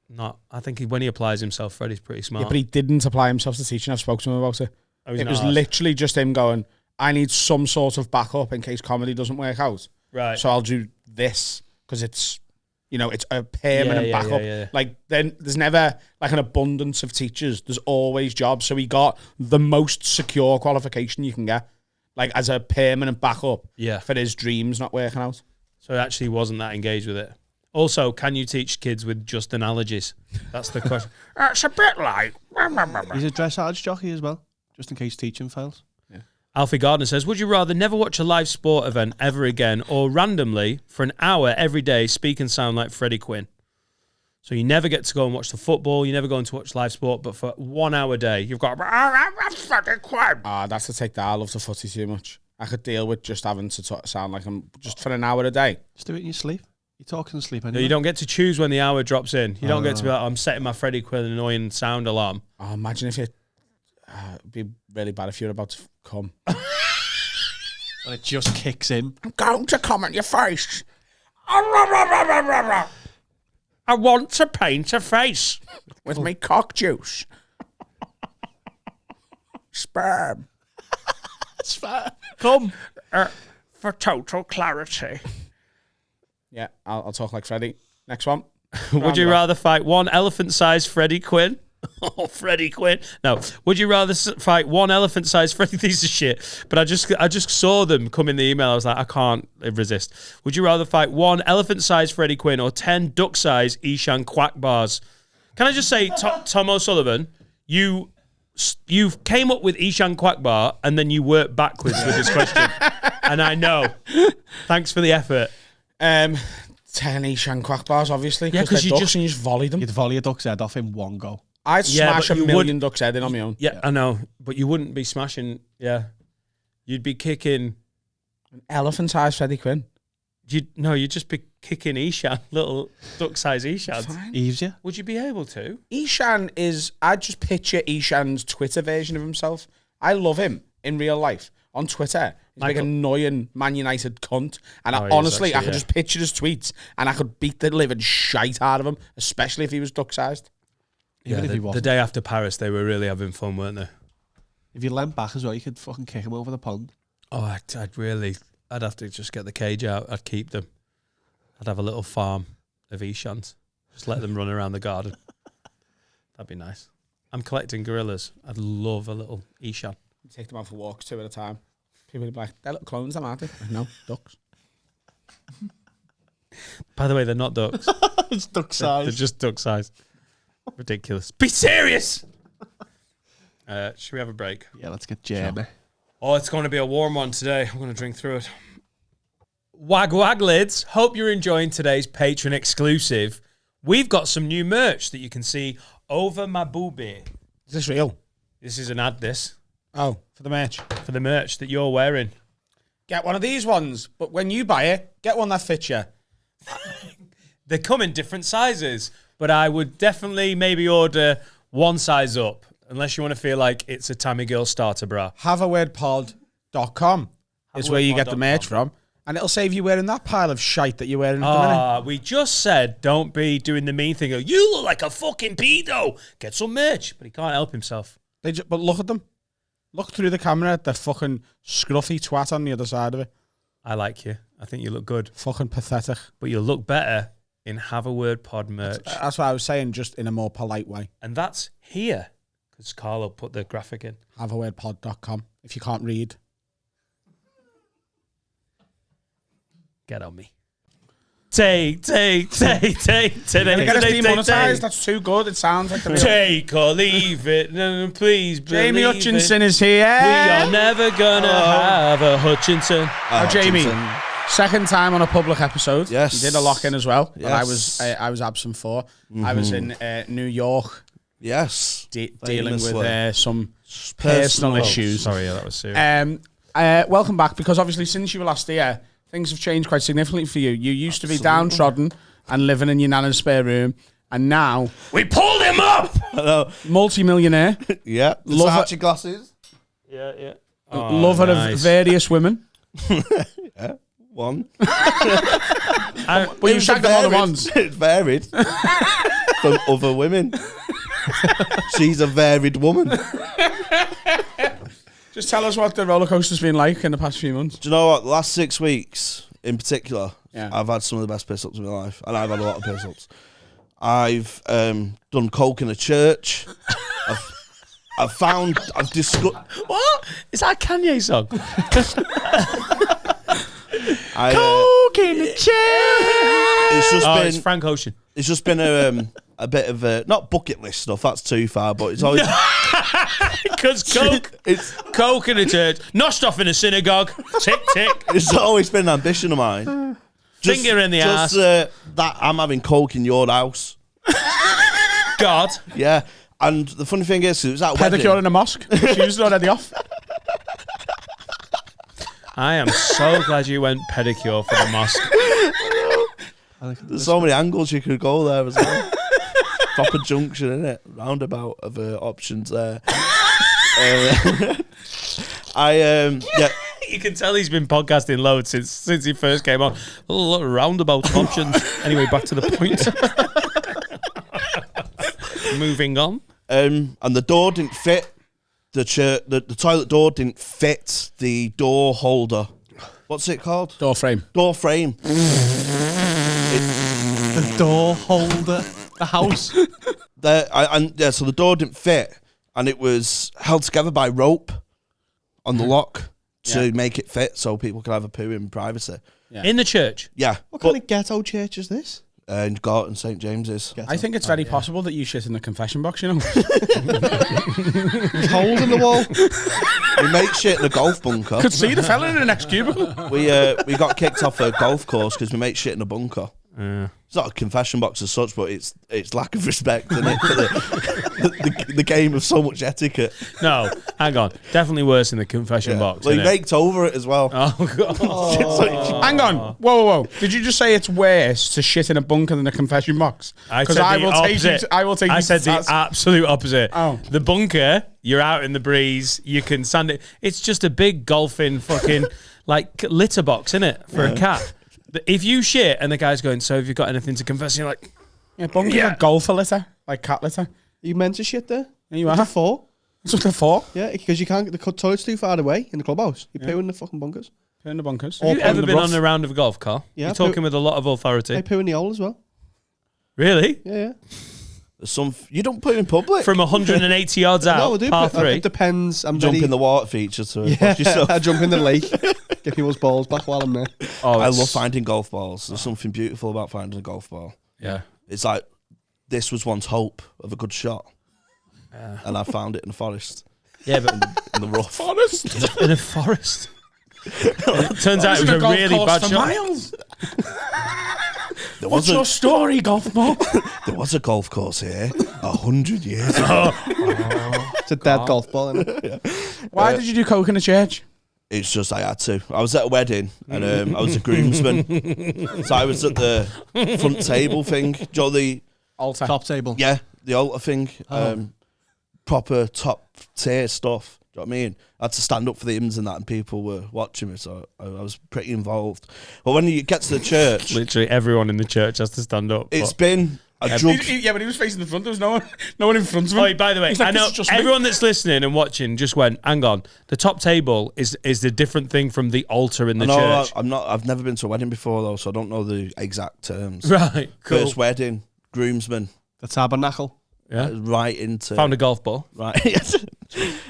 not. I think when he applies himself, Freddie's pretty smart.
Yeah, but he didn't apply himself to teaching. I've spoken to him about it. It was literally just him going, I need some sort of backup in case comedy doesn't work out.
Right.
So I'll do this because it's a permanent backup.
Yeah.
Like then there's never like an abundance of teachers. There's always jobs. So he got the most secure qualification you can get, like as a permanent backup.
Yeah.
For his dreams not working out.
So he actually wasn't that engaged with it. Also, can you teach kids with just analogies? That's the question. It's a bit like.
He's a dressage jockey as well, just in case teaching fails.
Alfie Gardner says, would you rather never watch a live sport event ever again or randomly for an hour every day speak and sound like Freddie Quinn? So you never get to go and watch the football, you never go to watch live sport, but for 1 hour a day, you've got Freddie Quinn.
That's to take that. I love the footy too much. I could deal with just having to sound like I'm just for an hour a day.
Just do it in your sleep. You talk in sleep anyway.
No, you don't get to choose when the hour drops in. You don't get to be like, I'm setting my Freddie Quinn annoying sound alarm.
Oh, imagine if it'd be really bad if you're about to come.
And it just kicks in.
I'm going to come at your face.
I want to paint a face.
With me cock juice. Sperm.
Come. For total clarity.
Yeah, I'll talk like Freddie. Next one.
Would you rather fight one elephant-sized Freddie Quinn? Oh, Freddie Quinn. No. Would you rather fight one elephant-sized Freddie piece of shit? But I just saw them come in the email. I was like, I can't resist. Would you rather fight one elephant-sized Freddie Quinn or 10 duck-sized Ishan Quack bars? Can I just say, Tom O'Sullivan, you came up with Ishan Quack bar and then you worked backwards with this question. And I know. Thanks for the effort.
10 Ishan Quack bars, obviously.
Yeah, because you
just volley them.
You'd volley a duck's head off in one go.
I'd smash a million ducks' head in on my own.
Yeah, I know. But you wouldn't be smashing, You'd be kicking...
An elephant-sized Freddie Quinn.
You'd just be kicking Ishan, little duck-sized Ishan.
Eaves you?
Would you be able to?
Ishan I'd just picture Ishan's Twitter version of himself. I love him in real life. On Twitter, he's like an annoying Man United cunt. And honestly, I could just picture his tweets and I could beat the living shite out of him, especially if he was duck-sized.
Even if he wasn't.
The day after Paris, they were really having fun, weren't they?
If you leant back as well, you could fucking kick him over the pond.
Oh, I'd have to just get the cage out. I'd keep them. I'd have a little farm of Ishans. Just let them run around the garden. That'd be nice. I'm collecting gorillas. I'd love a little Ishan.
Take them out for walks 2 at a time. People would be like, they're little clones, them, aren't they? No, ducks.
By the way, they're not ducks.
It's duck size.
They're just duck size. Ridiculous. Be serious. Should we have a break?
Yeah, let's get jammy.
Oh, it's going to be a warm one today. I'm going to drink through it. Wag lids. Hope you're enjoying today's Patreon exclusive. We've got some new merch that you can see over my boobie.
Is this real?
This is an ad, this.
Oh, for the merch.
For the merch that you're wearing.
Get one of these ones, but when you buy it, get one that fits you.
They come in different sizes, but I would definitely maybe order one size up, unless you want to feel like it's a Tammy Girl starter bra.
haveawordpod.com is where you get the merch from, and it'll save you wearing that pile of shite that you're wearing at the minute.
We just said don't be doing the mean thing. You look like a fucking pedo. Get some merch, but he can't help himself.
But look at them. Look through the camera at the fucking scruffy twat on the other side of it.
I like you. I think you look good.
Fucking pathetic.
But you'll look better in Have a Word Pod merch.
That's what I was saying, just in a more polite way.
And that's here, because Carlo put the graphic in.
Haveawordpod.com if you can't read.
Get on me. Take.
Get us demonetized. That's too good. It sounds like the real.
Take or leave it. No, please believe
Jamie Hutchinson is here.
We are never gonna have a Hutchinson.
Oh, Jamie. Second time on a public episode.
Yes.
You did a lock-in as well.
Yes.
That I was absent for. I was in New York.
Yes.
Dealing with some personal issues.
Sorry, that was serious.
Welcome back, because obviously since you were last here, things have changed quite significantly for you. You used to be downtrodden and living in your nana's spare room, and now
We pulled him up!
multi-millionaire,
Yeah.
Love
Versace glasses.
Yeah.
lover of various women.
One.
But you shagged them all at once.
It's varied from other women. She's a varied woman.
Just tell us what the roller coaster's been like in the past few months.
Do you know what? The last 6 weeks, in particular,
Yeah.
I've had some of the best piss-ups of my life. And I've had a lot of piss-ups. I've done coke in a church. I've discussed...
What? Is that a Kanye song?
Coke in the chair.
It's just been...
It's Frank Ocean.
It's just been a bit of a... Not bucket list stuff, that's too far, but it's always...
Because Coke in a church, noshed off in a synagogue, tick.
It's always been an ambition of mine.
Finger in the ass.
That I'm having coke in your house.
God.
Yeah. And the funny thing is, it was at a
Pedicure
wedding.
in a mosque. Shoes already off.
I am so glad you went pedicure for the mosque.
There's so many angles you could go there as well. Proper junction, innit? Roundabout of options there.
You can tell he's been podcasting loads since he first came on. A lot of roundabout options. Anyway, back to the point. Moving on.
And the door didn't fit. The toilet door didn't fit the door holder. What's it called?
Door frame.
Door frame.
The door holder. The house.
So the door didn't fit, and it was held together by rope on the lock to make it fit, so people could have a poo in privacy.
Yeah.
In the church.
Yeah.
What kind of ghetto church is this?
In Gorton, St James's.
I think it's very possible that you shit in the confession box, you know.
There's holes in the wall.
We make shit in a golf bunker.
Could see the fella in the next cubicle.
We got kicked off a golf course because we make shit in a bunker. It's not a confession box as such, but it's lack of respect, isn't it, for the game of so much etiquette.
No, hang on. Definitely worse in the confession box.
Well, he
innit?
raked over it as well.
Oh, God.
Hang on. Whoa. Did you just say it's worse to shit in a bunker than a confession box?
I said
I
the
will
opposite.
take you
I
to
said the
task.
absolute opposite.
Oh.
The bunker, you're out in the breeze, you can stand it. It's just a big golfing fucking like litter box, innit? For a cat. If you shit and the guy's going, so have you got anything to confess? And you're like,
Yeah, bunkers are golfer litter, like cat litter.
You meant to shit there?
There you
What's
are.
it for?
That's what they're for.
Yeah, because you can't. The toilet's too far away in the clubhouse. You poo in the fucking bunkers.
Put in the bunkers.
have you
Or
ever
in the
been
rough.
on a round of golf, Carl?
Yeah,
You're talking with a lot of
I
authority.
poo in the hole as well.
Really?
Yeah.
You don't put in public.
From 180 yards out,
No, I do.
par
But,
3.
it depends. I'm
Jump
very,
in the water feature to
Yeah,
watch yourself.
I jump in the lake. Get people's balls back while I'm there.
Oh,
I love finding golf balls. There's something beautiful about finding a golf ball.
Yeah.
It's like this was once hope of a good shot. And I found it in the forest.
Yeah, but
In the rough.
Forest.
in a forest. It turns out it was a really bad shot.
Miles.
There
What's
was
your story, golf ball?
there was a golf course here 100 years ago.
It's a dead golf ball, isn't it?
Why did you do coke in a church?
It's just I had to. I was at a wedding and I was a groomsman. So I was at the front table thing. Do you know the
Altar.
Top table.
yeah, the altar thing. Proper top tier stuff. Do you know what I mean? I had to stand up for the hymns and that, and people were watching me, so I was pretty involved. But when you get to the church,
Literally everyone in the church has to stand up.
it's been a drug.
Yeah, but he was facing the front. There was no one in front of him.
Oh, by the way,
He's like,
I know
"This is just me."
everyone that's listening and watching just went, hang on, the top table is the different thing from the altar in the church.
I've never been to a wedding before though, so I don't know the exact terms.
Right, cool.
First wedding, groomsman,
The tabernacle.
Yeah.
right into
Found a golf ball.
right.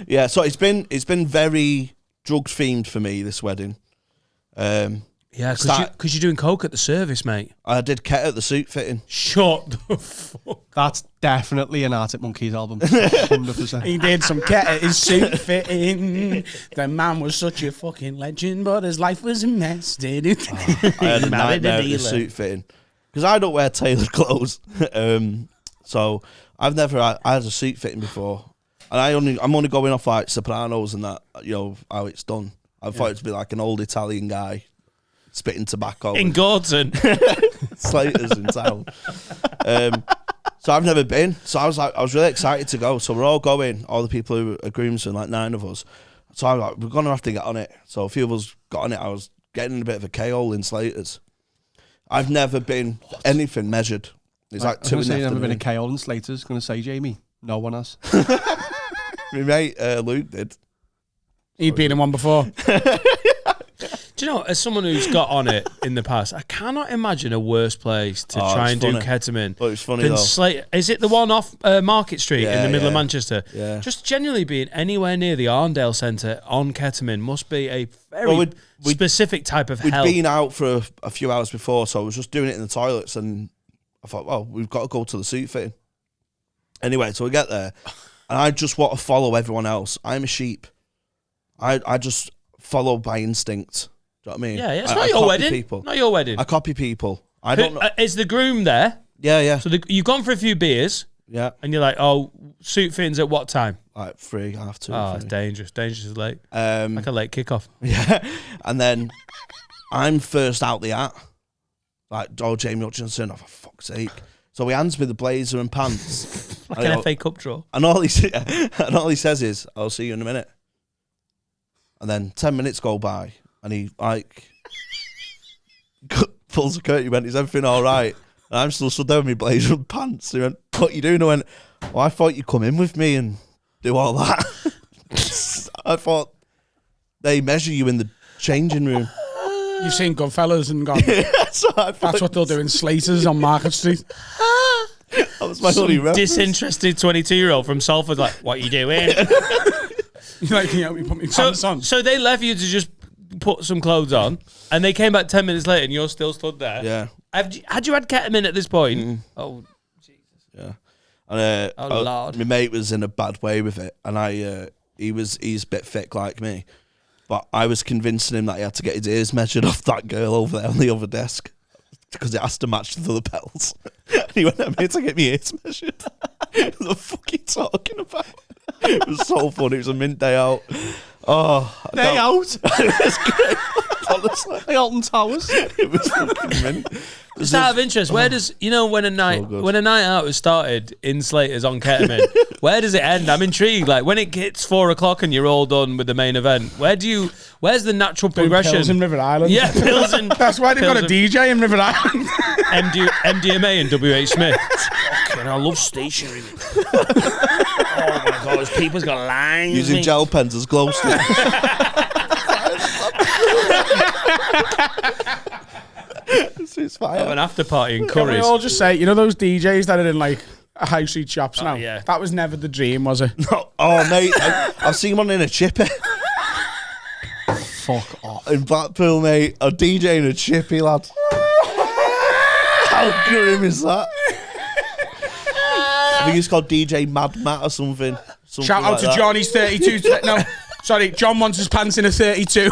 Yeah, so it's been very drug themed for me, this wedding.
Yeah, because you're doing coke at the service, mate.
I did Ket at the suit fitting.
Shut the fuck.
That's definitely an Arctic Monkeys album. 100%.
He did some cat at his suit fitting. The man was such a fucking legend, but his life was a mess. Did it?
I had a nightmare at the suit fitting because I don't wear tailored clothes. So I had a suit fitting before, and I'm only going off like Sopranos and that, you know, how it's done. I thought it to be like an old Italian guy spitting tobacco
In Gorton.
Slaters in town. So I've never been. So I was really excited to go. So we're all going, all the people who are groomsmen, like 9 of us. So I'm like, we're gonna have to get on it. So a few of us got on it. I was getting in a bit of a K-hole in Slaters. I've never been anything measured. It's like 2 in the
I've never been a
afternoon.
K.O. in Slater's. Going to say, Jamie, no one has.
My mate Luke did.
He'd been in one before.
Do you know, as someone who's got on it in the past, I cannot imagine a worse place to try
it's
and
funny.
do ketamine.
But it's funny
than
though.
Slate. Is it the one off Market Street in the middle of
yeah.
Manchester?
Yeah.
Just genuinely being anywhere near the Arndale Centre on ketamine must be a very
Well, we'd-
specific type of
We'd
hell.
been out for a few hours before, so I was just doing it in the toilets, and I thought, well, we've got to go to the suit fitting. Anyway, so we get there, and I just want to follow everyone else. I'm a sheep. I just follow by instinct. Do you know what I mean?
Yeah, it's
I
not your
copy
wedding.
People.
Not your wedding.
I copy people. I don't know.
Is the groom there?
Yeah.
So you've gone for a few beers,
Yeah.
and you're like, oh, suit fittings at what time?
Like 3, half 2.
Oh, it's
3.
dangerous. Dangerous is late.
Um,
Like a late kickoff.
Yeah. And then I'm first out the hat. Like, oh, Jamie Hutchinson, oh, for fuck's sake. So he hands me the blazer and pants.
Like
And I
an
go-
FA Cup draw.
And all he says is, I'll see you in a minute. And then 10 minutes go by, and he, like, pulls the curtain. He went, is everything all right? And I'm still stood there with my blazer and pants. He went, what are you doing? I went, well, I thought you'd come in with me and do all that. I thought they measure you in the changing room.
You've seen Goodfellas and gone,
So I thought
that's what they'll do in Slaters on Market Street.
that was my only reference.
Disinterested 22-year-old from Salford, like, what you doing?
You're like, you know, you put my pants on.
So they left you to just put some clothes on, and they came back 10 minutes later, and you're still stood there.
Yeah.
Had you had ketamine at this point? Oh,
Yeah. And
Oh, Lord.
my mate was in a bad way with it, and he's a bit thick like me, but I was convincing him that he had to get his ears measured off that girl over there on the other desk because it has to match the lapels. And he went, I'm here to get my ears measured. What the fuck are you talking about? It was so funny. It was a mint day out. Oh,
Day out.
It's great. Honestly,
The Alton Towers.
it was fucking mint.
just out of interest, where does when a night out has started in Slaters on ketamine, where does it end? I'm intrigued. Like when it hits 4 o'clock and you're all done with the main event, where's the natural progression?
Pills in River Island.
Yeah, pills and
That's why they've got a DJ in River Island.
MDMA and WH Smith. Fucking, I love stationery. Oh my god, those people's got lines.
Using gel pens as glow sticks. It's fire.
An after party in
Can we
Curry's.
all just say, you know those DJs that are in like high street shops now?
yeah.
That was never the dream, was it?
Oh, mate, I've seen one in a chippy.
Fuck off.
In Blackpool, mate. A DJ in a chippy, lad. How grim is that? I think he's called DJ Mad Matt or something.
Shout out
like
to
that.
Johnny's 32. No, sorry, John wants his pants in a 32.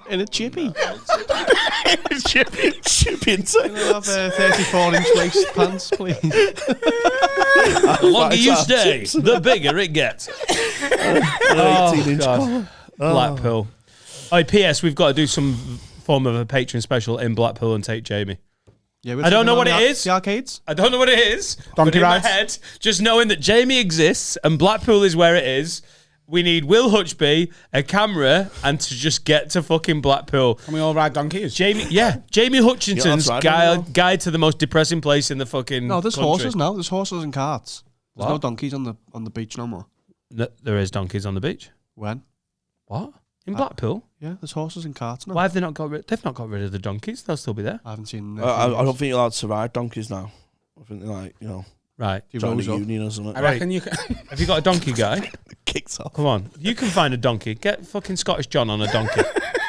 In a chippy.
Chippy.
Chippy and
Can I have 34-inch waist pants, please?
The longer you stay, the bigger it gets.
18-inch
God. Blackpool. Oh, P.S. We've got to do some form of a Patreon special in Blackpool and take Jamie.
Yeah,
I don't know what it is.
The arcades?
I don't know what it is.
Donkey
but in
rides.
my head, just knowing that Jamie exists and Blackpool is where it is, we need Will Hutchby, a camera, and to just get to fucking Blackpool.
Can we all ride donkeys?
Jamie Hutchinson's
Yeah, that's right,
guide to the most depressing place in the fucking
No, there's
country.
horses now. There's horses and carts. There's no
What?
donkeys on the beach no more.
No, there is donkeys on the beach.
When?
What? In Blackpool?
Yeah, there's horses and carts now.
Why have they not got rid? They've not got rid of the donkeys. They'll still be there.
I haven't seen.
I don't think you're allowed to ride donkeys now. I think they're like,
Right.
join
rose
a
up.
union or something.
I reckon you can.
Have you got a donkey guy?
Kicks off.
Come on. You can find a donkey. Get fucking Scottish John on a donkey.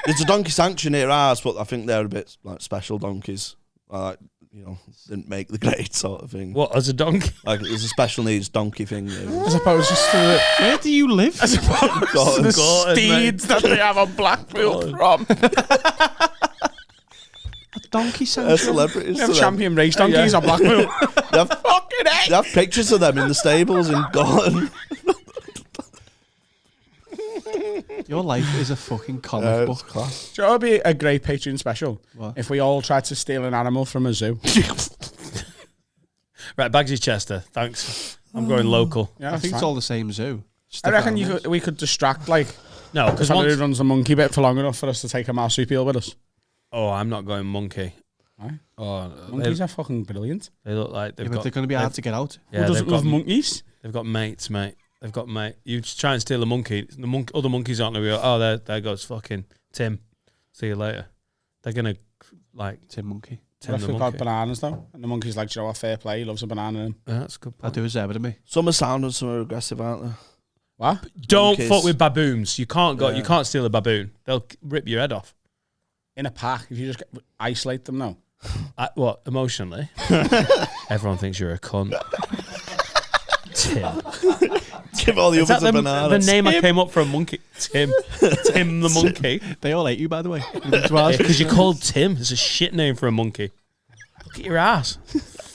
There's a donkey sanction near ours, but I think they're a bit like special donkeys. Like, didn't make the grade sort of thing.
What, as a donkey?
Like, there's a special needs donkey thing.
As opposed to the,
Where do you live?
as opposed to the
God,
steeds that they have on Blackpool from.
Donkey
They're
central.
celebrities.
They have
to them.
champion race donkeys on Blackpool.
They have,
Fucking heck.
they have pictures of them in the stables in Gorton.
Your life is a fucking comic book.
Class.
Do you know what would be a great Patreon special?
What?
If we all tried to steal an animal from a zoo.
Right, Bagsy Chester. Thanks. I'm going local.
Yeah,
I
that's
think it's
fine.
all the same zoo.
I reckon we could distract, like,
No,
the
because
fella who
once...
runs the monkey bit for long enough for us to take a marsupial with us.
Oh, I'm not going monkey.
Right.
Oh,
Monkeys are fucking brilliant.
they look like they've
Yeah, but
got...
they're going to be hard to get out.
Yeah,
Who doesn't
they've
love
got,
monkeys?
they've got mates, mate. They've got mate. You just try and steal a monkey. The other monkeys aren't going to go, oh, there goes fucking Tim. See you later. They're going to, like,
Tim Monkey.
What
Tim
if
the
we've got
monkey.
bananas, though? And the monkey's like, do you know what, fair play, he loves a banana in him.
Yeah, that's a good
I
point.
do as ever to me.
Some are sound and some are aggressive, aren't they?
What?
Don't
monkeys.
fuck with baboons. You can't go.
Yeah.
You can't steal a baboon. They'll rip your head off.
In a pack, if you just isolate them, no.
What, emotionally? Everyone thinks you're a cunt. Tim.
Give all the
Is that
others a
the
banana.
name I came up for a monkey? Tim. Tim the monkey.
They all hate you, by the way.
Because you're called Tim. It's a shit name for a monkey. Look at your ass.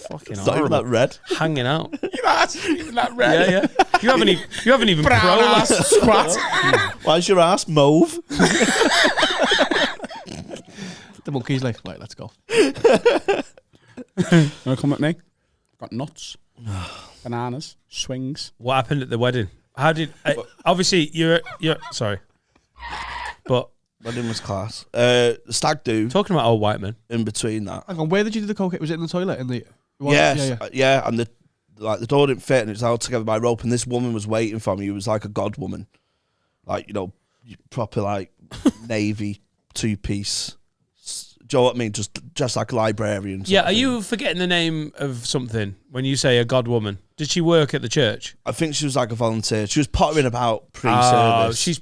Fucking
It's not even
horrible.
that red.
Hanging out.
Your ass isn't even that red.
Yeah, yeah. You haven't even
Brown
prolapsed.
ass squat.
Why's your ass mauve?
The monkey's like, right, let's go.
You wanna come with me? Got nuts, bananas, swings.
What happened at the wedding? How did... obviously, you're... Sorry. But
Wedding was class. Stag do
talking about old white men.
in between that.
Hang on, where did you do the cocaine? Was it in the toilet? In the
Yes,
yeah.
And the door didn't fit, and it was held together by rope. And this woman was waiting for me. It was like a god woman, like proper like navy 2-piece. Do you know what I mean? Just like a librarian.
Yeah,
sort
are
of thing.
you forgetting the name of something when you say a god woman? Did she work at the church?
I think she was like a volunteer. She was pottering about
Oh,
pre-service.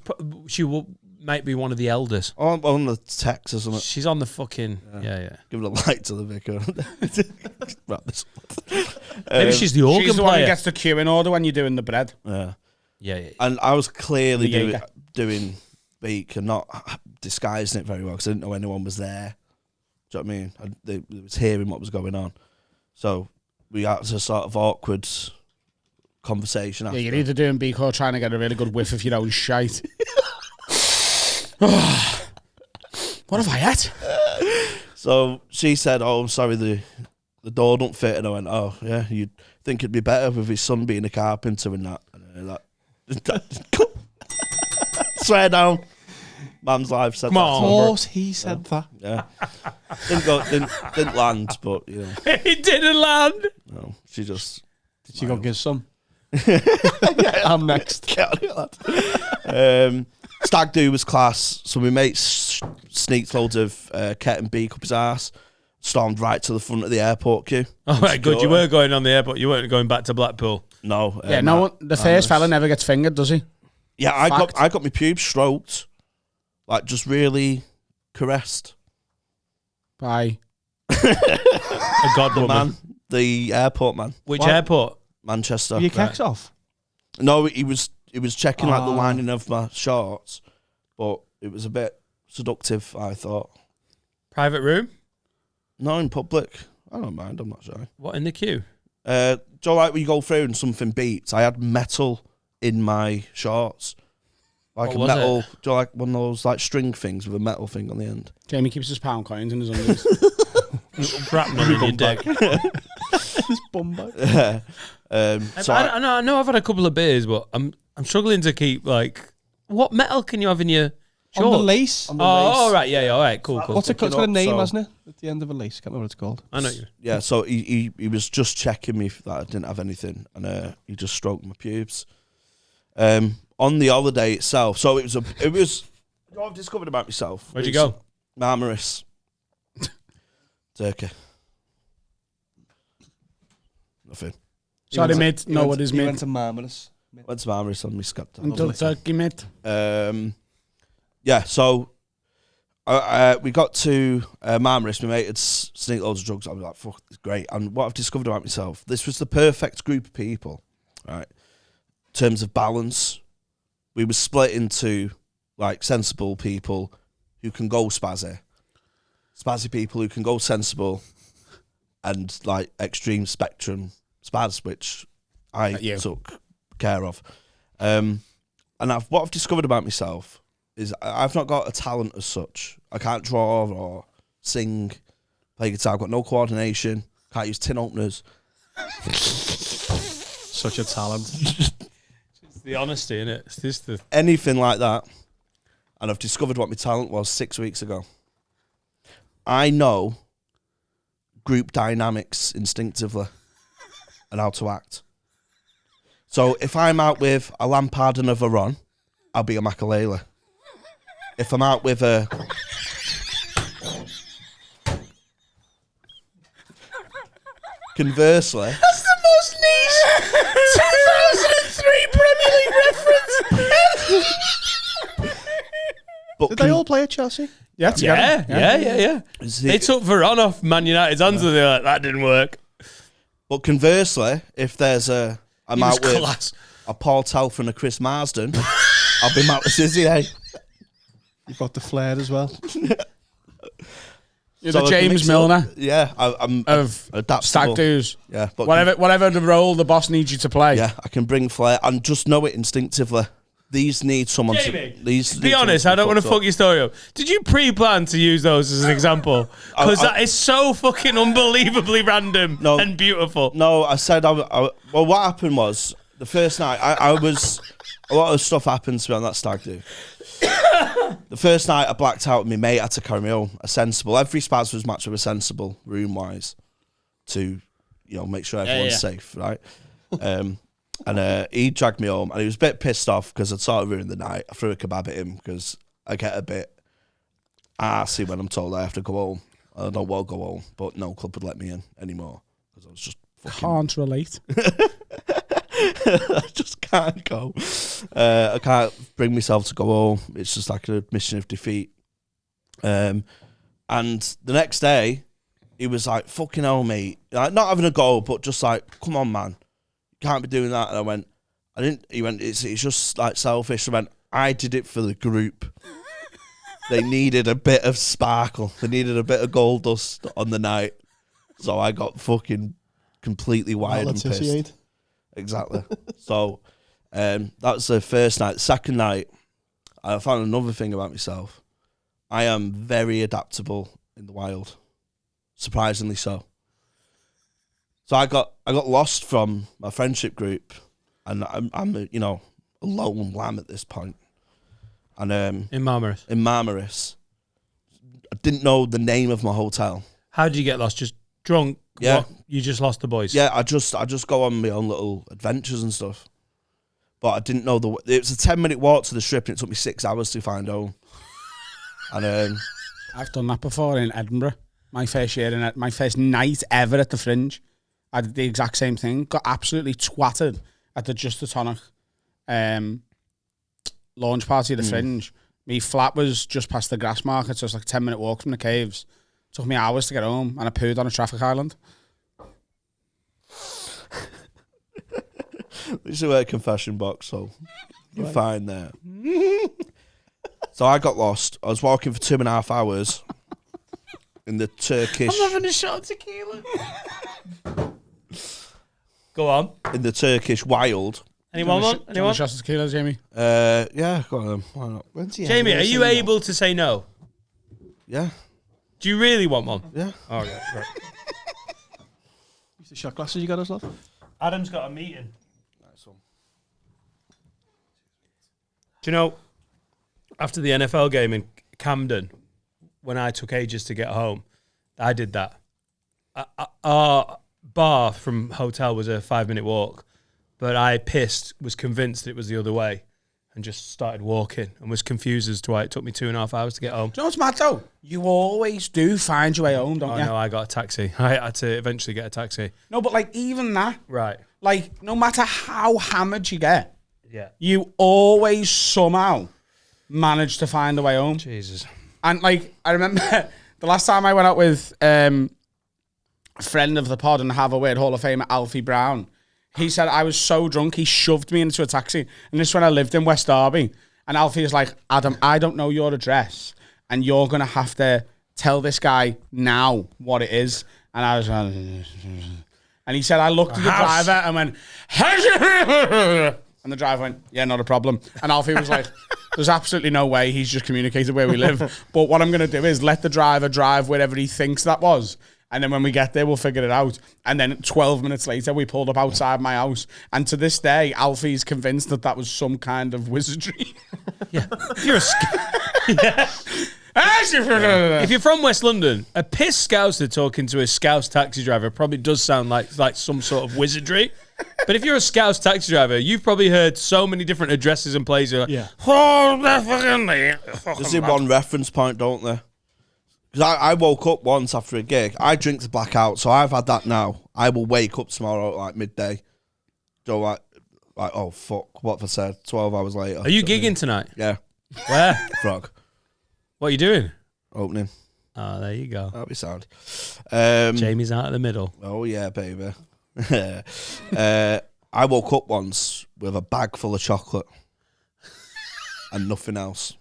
might be one of the elders.
on the text or something.
She's on the fucking... Yeah.
Give it a light to the vicar. Wrap this up.
Maybe she's the organ
She's the one who
player.
gets the queue in order when you're doing the bread.
Yeah.
Yeah.
And I was clearly
The Jaeger.
doing beak and not disguising it very well because I didn't know anyone was there. Do you know what I mean? They was hearing what was going on. So we had a sort of awkward conversation after.
Yeah, you're either doing beak or trying to get a really good whiff of your own shite. What have I had?
So she said, "Oh, I'm sorry, the door don't fit." And I went, "Oh, yeah, you'd think it'd be better with his son being a carpenter and that." And that swear down. Man's life said
Come
that.
on.
Of course, he said that.
Yeah. Didn't land, but
It didn't land.
no, she just
Did she go give some? I'm next.
get on it, lad. Stag do was class. So my mate sneaked loads of Ket and beak up his ass, stormed right to the front of the airport queue.
Oh, right, good. You were going on the airport. You weren't going back to Blackpool.
No.
Yeah, no one, the first fella never gets fingered, does he?
Yeah, I
Fact.
got my pubes stroked, like just really caressed.
By
A god
The
woman.
man, The airport man,
Which
What?
airport?
Manchester.
Were your kecks off?
No, he was checking like the lining of my shorts, but it was a bit seductive, I thought.
Private room?
No, in public. I don't mind, I'm not shy.
What, in the queue?
Do you know, like when you go through and something beeps? I had metal in my shorts. Like
What
a
was
metal,
it?
do you know, like one of those like string things with a metal thing on the end?
Jamie keeps his pound coins in his undies.
Shrapnel in your dick.
This bum bag.
So
I know I've had a couple of beers, but I'm struggling to keep, like, what metal can you have in your shorts?
On the lace.
Oh, all right, yeah, all right, cool.
What's it called? It's got a
up,
name,
so-
hasn't it? At the end of a lace. Can't remember what it's called.
I know you.
yeah, so he was just checking me that I didn't have anything, and he just stroked my pubes. On the holiday itself, so it was. What I've discovered about myself.
Where'd you go?
Marmaris, Turkey. Nothing.
Sorry, mate. No, what is
He
mate?
went to Marmaris.
Went to Marmaris on my scab time.
Until Turkey, mate.
Yeah, so we got to Marmaris. My mate had sneaked loads of drugs. I was like, fuck, it's great. And what I've discovered about myself, this was the perfect group of people, right? In terms of balance, we were split into like sensible people who can go spazzy people who can go sensible, and like extreme spectrum spaz, which I took care of. And what I've discovered about myself is I've not got a talent as such. I can't draw or sing, play guitar. I've got no coordination. Can't use tin openers.
Such a talent.
It's the honesty, innit? It's just the...
Anything like that. And I've discovered what my talent was 6 weeks ago. I know group dynamics instinctively and how to act. So if I'm out with a Lampard and a Varane, I'll be a Makalele. If I'm out with a... Conversely...
That's the most niche 2003 Premier League reference.
But
Did they all play at Chelsea?
Yeah, together.
Yeah. They took Varane off Man United's hands and they're like, that didn't work.
But conversely, if there's I'm
He was
out with
class.
a Paul Telfer and a Chris Marsden, I'll be Matt Sizzier.
You've got the flair as well.
You're
So
the
I can
James
mix it
Milner
up. Yeah, I'm
of
adaptable.
stag do's.
Yeah, but
Whatever the role the boss needs you to play.
yeah, I can bring flair and just know it instinctively. These need someone
Jamie,
to. These
Be honest, I don't want to fuck your story up. Did you pre-plan to use those as an example? Because that is so fucking unbelievably random and beautiful.
No, I said well, what happened was the first night I was a lot of stuff happened to me on that stag do. The first night I blacked out with my mate. I had to carry me home. A sensible. Every spaz was matched with a sensible room wise to, make sure everyone's safe, right? And he dragged me home, and he was a bit pissed off because I'd sort of ruined the night. I threw a kebab at him because I get a bit arsey when I'm told I have to go home. I don't want to go home, but no club would let me in anymore because I was just fucking...
Can't relate.
I just can't go. I can't bring myself to go home. It's just like an admission of defeat. And the next day, he was like, fucking hell, mate. Like, not having a go, but just like, come on, man. Can't be doing that. And I went, he went, it's just like selfish. I went, I did it for the group. They needed a bit of sparkle. They needed a bit of gold dust on the night. So I got fucking completely wired and pissed. Exactly. So that was the first night. The second night, I found another thing about myself. I am very adaptable in the wild. Surprisingly so. So I got lost from my friendship group, and I'm a lone lamb at this point. And
In Marmaris.
I didn't know the name of my hotel.
How did you get lost? Just drunk?
Yeah.
What? You just lost the boys?
Yeah, I just go on my own little adventures and stuff. But I didn't know it was a 10-minute walk to the strip, and it took me 6 hours to find home. And
I've done that before in Edinburgh. My first night ever at the Fringe. I did the exact same thing. Got absolutely twatted at the Just the Tonic launch party at the Fringe. My flat was just past the grass market, so it's like a 10-minute walk from the caves. Took me hours to get home, and I pooed on a traffic island.
This is a confession box, so you're fine there. So I got lost. I was walking for 2.5 hours in the Turkish.
I'm having a shot of tequila. Go on.
In the Turkish wild.
Anyone want?
Anyone?
Anyone?
Shots of tequila, Jamie?
Yeah, go on. Why not?
Jamie, are you able to say no?
Yeah.
Do you really want one?
Yeah.
Oh, yeah, right.
The shot glasses you got us, love?
Adam's got a meeting. Nice one. Do you know, after the NFL game in Camden, when I took ages to get home, I did that. Our bar from hotel was a 5-minute walk, but I was convinced it was the other way, and just started walking and was confused as to why it took me 2.5 hours to get home.
Do you know what's mad though? You always do find your way home, don't you?
No, I got a taxi. I had to eventually get a taxi.
No, but like even that,
Right.
like no matter how hammered you get,
Yeah.
you always somehow manage to find a way home.
Jesus.
And like I remember the last time I went out with a friend of the pod and have a weird Hall of Famer, Alfie Brown. He said I was so drunk he shoved me into a taxi, and this is when I lived in West Derby. And Alfie is like, Adam, I don't know your address, and you're gonna have to tell this guy now what it is. And I was, and he said I looked at the driver and went, and the driver went, yeah, not a problem. And Alfie was like, there's absolutely no way he's just communicated where we live. But what I'm gonna do is let the driver drive wherever he thinks that was. And then when we get there, we'll figure it out. And then 12 minutes later, we pulled up outside my house. And to this day, Alfie's convinced that that was some kind of wizardry.
Yeah. If you're if you're from West London, a piss Scouser talking to a Scouse taxi driver probably does sound like some sort of wizardry. But if you're a Scouse taxi driver, you've probably heard so many different addresses and places. Like,
Yeah.
Oh, they're fucking there.
There's one reference point, don't there? Because I woke up once after a gig. I drink to black out, so I've had that now. I will wake up tomorrow at like midday. So like oh fuck, what have I said? 12 hours later.
Are you gigging tonight?
Yeah.
Where?
Frog.
What are you doing?
Opening.
Oh, there you go.
That'll be sound.
Jamie's out of the middle.
Oh yeah, baby. I woke up once with a bag full of chocolate and nothing else.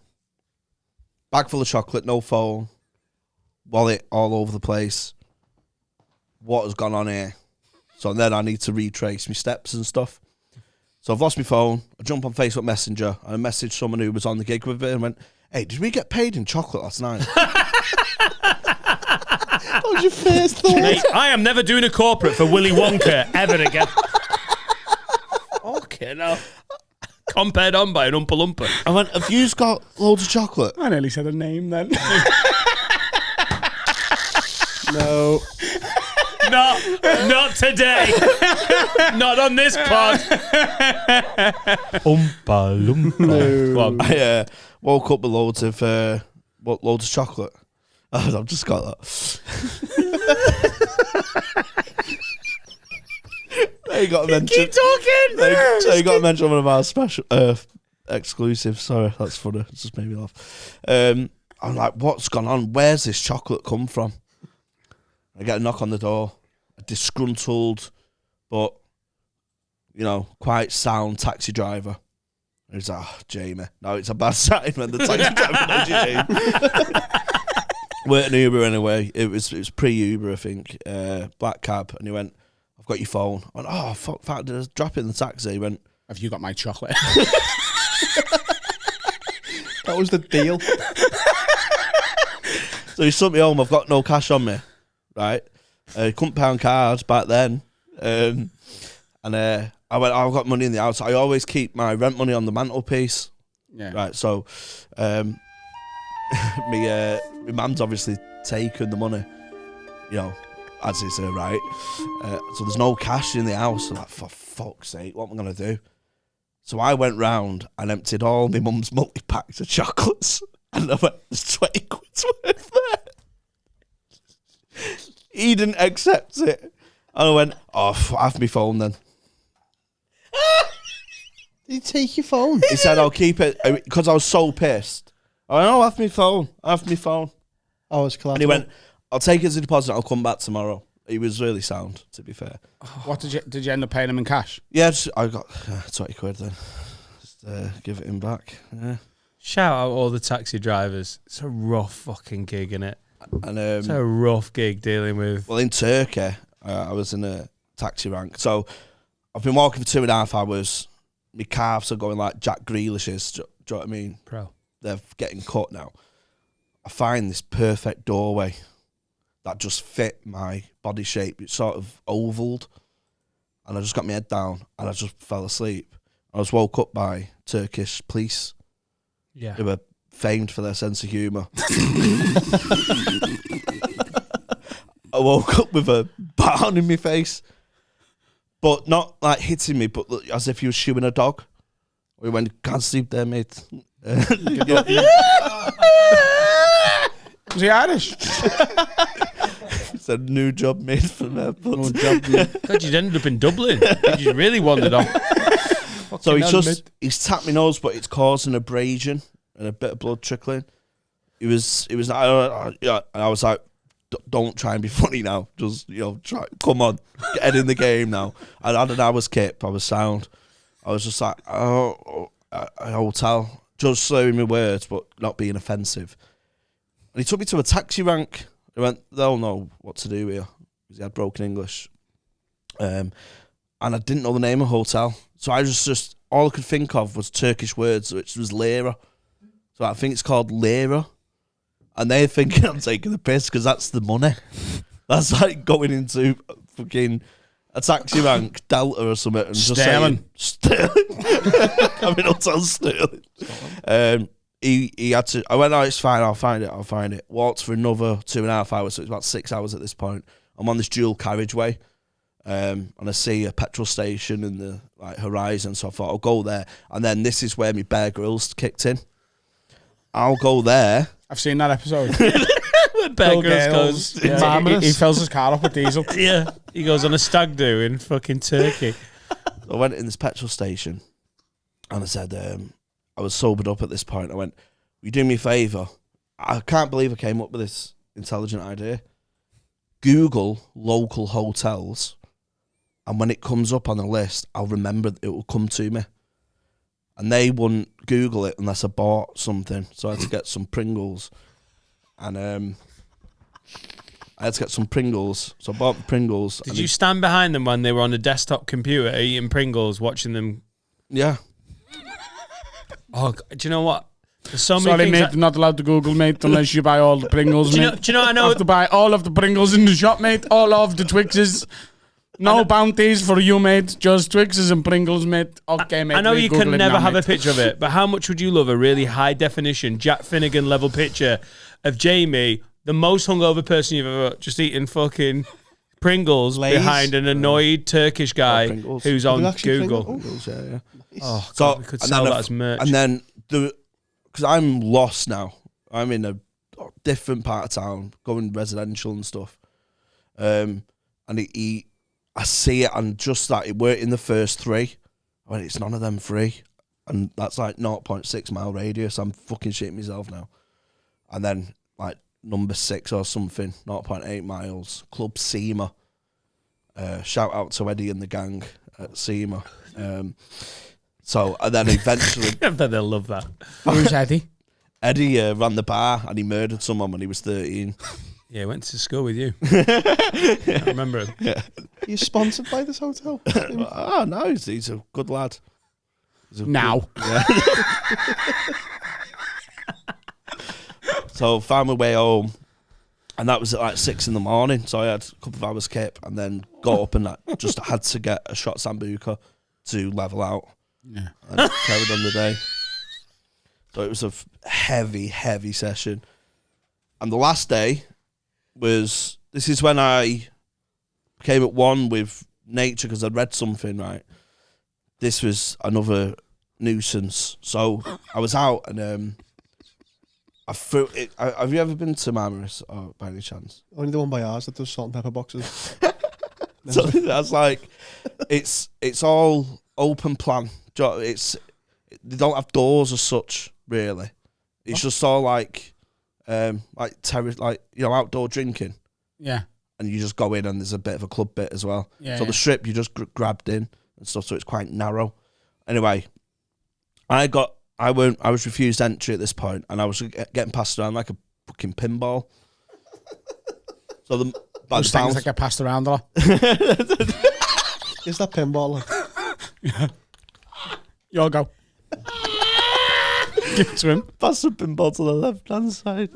Bag full of chocolate, no phone, wallet all over the place. What has gone on here? So then I need to retrace my steps and stuff. So I've lost my phone. I jump on Facebook Messenger and I messaged someone who was on the gig with me and went, hey, did we get paid in chocolate last night?
What was your first thought?
Mate, I am never doing a corporate for Willy Wonka ever again. Okay, now. Compared on by an Oompa Loompa.
I went, have you got loads of chocolate?
I nearly said a name then.
No.
Not today. Not on this pod. Oompa Loompa. Go on.
I woke up with loads of chocolate. I've just got that. You got to mention.
Keep talking.
So you got to mention one of our special exclusives. Sorry, that's funny. It just made me laugh. I'm like, what's gone on? Where's this chocolate come from? I get a knock on the door. A disgruntled, but quite sound taxi driver. He's like, oh, Jamie. No, it's a bad sign when the taxi driver knows your name. We're an Uber anyway. It was pre-Uber, I think. Black cab, and he went, I've got your phone. I went, oh, fuck, did I drop it in the taxi? He went,
Have you got my chocolate?
That was the deal.
So he sent me home. I've got no cash on me, right? Couldn't pay on cards back then. And I went, I've got money in the house. I always keep my rent money on the mantelpiece.
Yeah.
Right, so my mum's obviously taken the money, as is her right. So there's no cash in the house. I'm like, for fuck's sake, what am I going to do? So I went round and emptied all my mum's multi-packs of chocolates. And I went, there's 20 quid's worth there. He didn't accept it. And I went, oh, have my phone then.
Did he take your phone?
He said, I'll keep it, because I was so pissed. I went, oh, have my phone.
Oh, it's collateral.
And he went, I'll take it as a deposit, I'll come back tomorrow. he was really sound, to be fair.
What did you end up paying him in cash?
Yeah, I got 20 quid then. Just give it him back. Yeah.
Shout out all the taxi drivers. It's a rough fucking gig, innit?
And
It's a rough gig dealing with.
well, in Turkey, I was in a taxi rank. So I've been walking for 2.5 hours. My calves are going like Jack Grealish's. Do you know what I mean?
Pro.
They're getting cut now. I find this perfect doorway that just fit my body shape. It's sort of ovaled. And I just got my head down and I just fell asleep. I was woke up by Turkish police.
Yeah.
Who were famed for their sense of humour. I woke up with a barn in my face. But not like hitting me, but as if he was shooing a dog. We went, can't sleep there, mate.
Was he Irish?
It's a new job made for me.
No job, mate.
God, you'd ended up in Dublin. You really wandered off.
So he's tapped my nose, but it's causing abrasion and a bit of blood trickling. He was and I was like, don't try and be funny now. Just, try, come on, get head in the game now. And I had an hour's kip, I was sound. I was just like, a hotel, just slurring my words, but not being offensive. And he took me to a taxi rank. He went, they'll know what to do here, because he had broken English. And I didn't know the name of the hotel. So I just all I could think of was Turkish words, which was lira. So I think it's called lira. And they're thinking I'm taking the piss because that's the money. That's like going into fucking a taxi rank, Delta or something, and just saying Sterling. I'm in Hotel Sterling. He had to. I went, oh, it's fine. I'll find it. Walked for another 2.5 hours, so it's about 6 hours at this point. I'm on this dual carriageway, and I see a petrol station in the horizon. So I thought I'll go there, and then this is where my Bear Grylls kicked in. I'll go there.
I've seen that episode.
When Bear Grylls goes,
he fills his car up with diesel.
yeah, he goes on a stag do in fucking Turkey.
I went in this petrol station, and I said, I was sobered up at this point. I went, will you do me a favour? I can't believe I came up with this intelligent idea. Google local hotels, and when it comes up on the list, I'll remember it will come to me. And they wouldn't Google it unless I bought something. So I had to get some Pringles. And I had to get some Pringles. So I bought the Pringles.
Did you stand behind them when they were on a desktop computer eating Pringles, watching them?
Yeah.
Oh, do you know what? There's so many
Sorry,
things
mate, you're not allowed to Google, mate, unless you buy all the Pringles, mate.
Do you know what I know?
You have to buy all of the Pringles in the shop, mate. All of the Twixes. No bounties for you, mate. Just Twixes and Pringles, mate. Okay, mate.
I know you can never have
mate.
a picture of it, but how much would you love a really high definition Jack Finnegan level picture of Jamie, the most hungover person you've ever just eaten fucking Pringles
Lay's.
behind an annoyed Turkish guy
Pringles.
who's
Are
on
they actually
Google?
Pringles?
Yeah.
Oh,
So
God, we could sell that as merch.
And then because I'm lost now. I'm in a different part of town, going residential and stuff. And I see it, and just that it worked in the first 3. I went, it's none of them 3. And that's like 0.6 mile radius. I'm fucking shitting myself now. And then like number 6 or something, 0.8 miles, Club SEMA. Shout out to Eddie and the gang at SEMA. So, and then eventually...
I bet they'll love that.
Who's Eddie?
Eddie ran the bar and he murdered someone when he was 13.
Yeah, went to school with you. I remember him.
Yeah.
Are you sponsored by this hotel?
Oh, no, he's a good lad.
Now.
Yeah. So found my way home, and that was at like 6 a.m. So I had a couple of hours kip, and then got up and just had to get a shot Sambuca to level out.
Yeah.
And carried on the day. So it was a heavy, heavy session. And the last day was, this is when I came at one with nature because I'd read something, right? This was another nuisance. So I was out and I threw it. Have you ever been to Marmaris by any chance?
Only the one by ours that does salt and pepper boxes.
So that's like, it's all open plan. They don't have doors as such, really. It's just all like outdoor drinking.
Yeah.
and you just go in, and there's a bit of a club bit as well.
Yeah,
so
yeah.
the strip you just grabbed in and stuff, so it's quite narrow. Anyway, I was refused entry at this point, and I was getting passed around like a fucking pinball. So
those things that get passed around a lot.
Is that pinball?
Yeah. You'll go. Give it to him.
Pass the pinball to the left-hand side.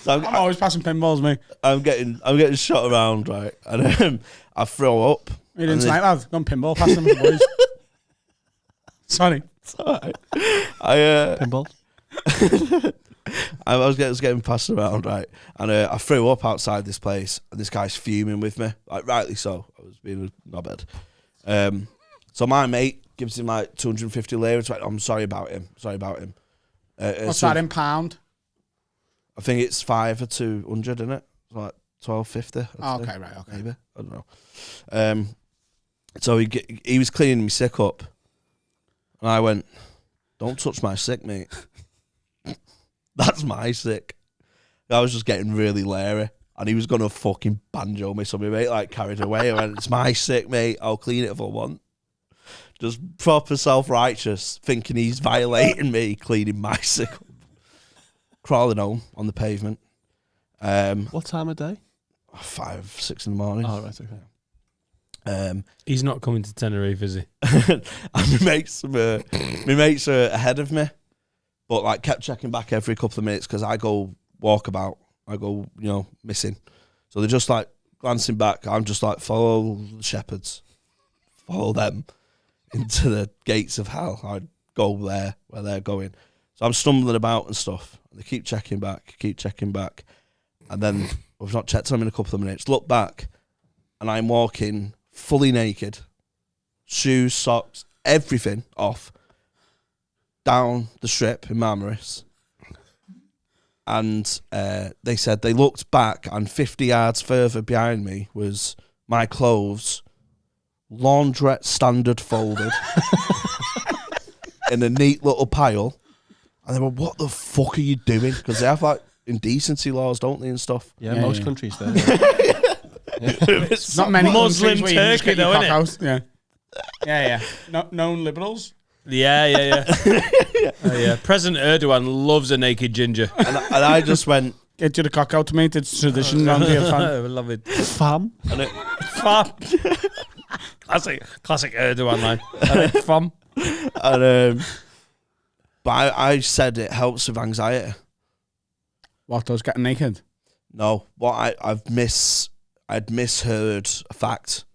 So
I'm always passing pinballs, mate.
I'm getting shot around, right? And I throw up.
You didn't tonight, lad. Go on pinball, pass them with the boys. Sorry.
It's all right.
Pinball.
I was getting passed around, right? And I threw up outside this place, and this guy's fuming with me, like rightly so. I was being a knobhead. So my mate gives him like 250 lira. Like, I'm sorry about him.
What's that in pound?
I think it's 5 or 200, isn't it? It's like 12.50.
Oh, okay, right, okay.
Maybe, I don't know. So he was cleaning me sick up, and I went, "Don't touch my sick, mate. That's my sick." I was just getting really leery, and he was gonna fucking banjo me, so my mate like carried away. I went, "It's my sick, mate. I'll clean it if I want." Just proper self-righteous, thinking he's violating me, cleaning my sick up. Crawling home on the pavement.
What time of day?
5, 6 in the morning.
Oh, right, okay.
He's not coming to Tenerife, is he?
And my mates are ahead of me, but like kept checking back every couple of minutes because I go walkabout. I go, missing. So they're just like glancing back. I'm just like, follow the shepherds. Follow them into the gates of hell. I'd go there where they're going. So I'm stumbling about and stuff. They keep checking back. And then we've not checked on them in a couple of minutes. Look back, and I'm walking fully naked, shoes, socks, everything off, down the strip in Marmaris. And they said they looked back, and 50 yards further behind me was my clothes, laundrette standard folded, in a neat little pile. And they were, "What the fuck are you doing?" Because they have like indecency laws, don't they, and stuff.
Yeah,
Yeah,
most
yeah.
countries there.
Not many
Muslim
countries where you just
Turkey,
get your
though,
cock
innit?
out. Yeah. No, known liberals.
Yeah. Yeah. President Erdogan loves a naked ginger.
And I just went,
Get you the cock out, mate. It's tradition round here,
I
fam.
love it.
Fam.
and it,
Fam. Classic Erdogan line. Fam.
and but I said it helps with anxiety.
What, those getting naked?
No, what I'd misheard a fact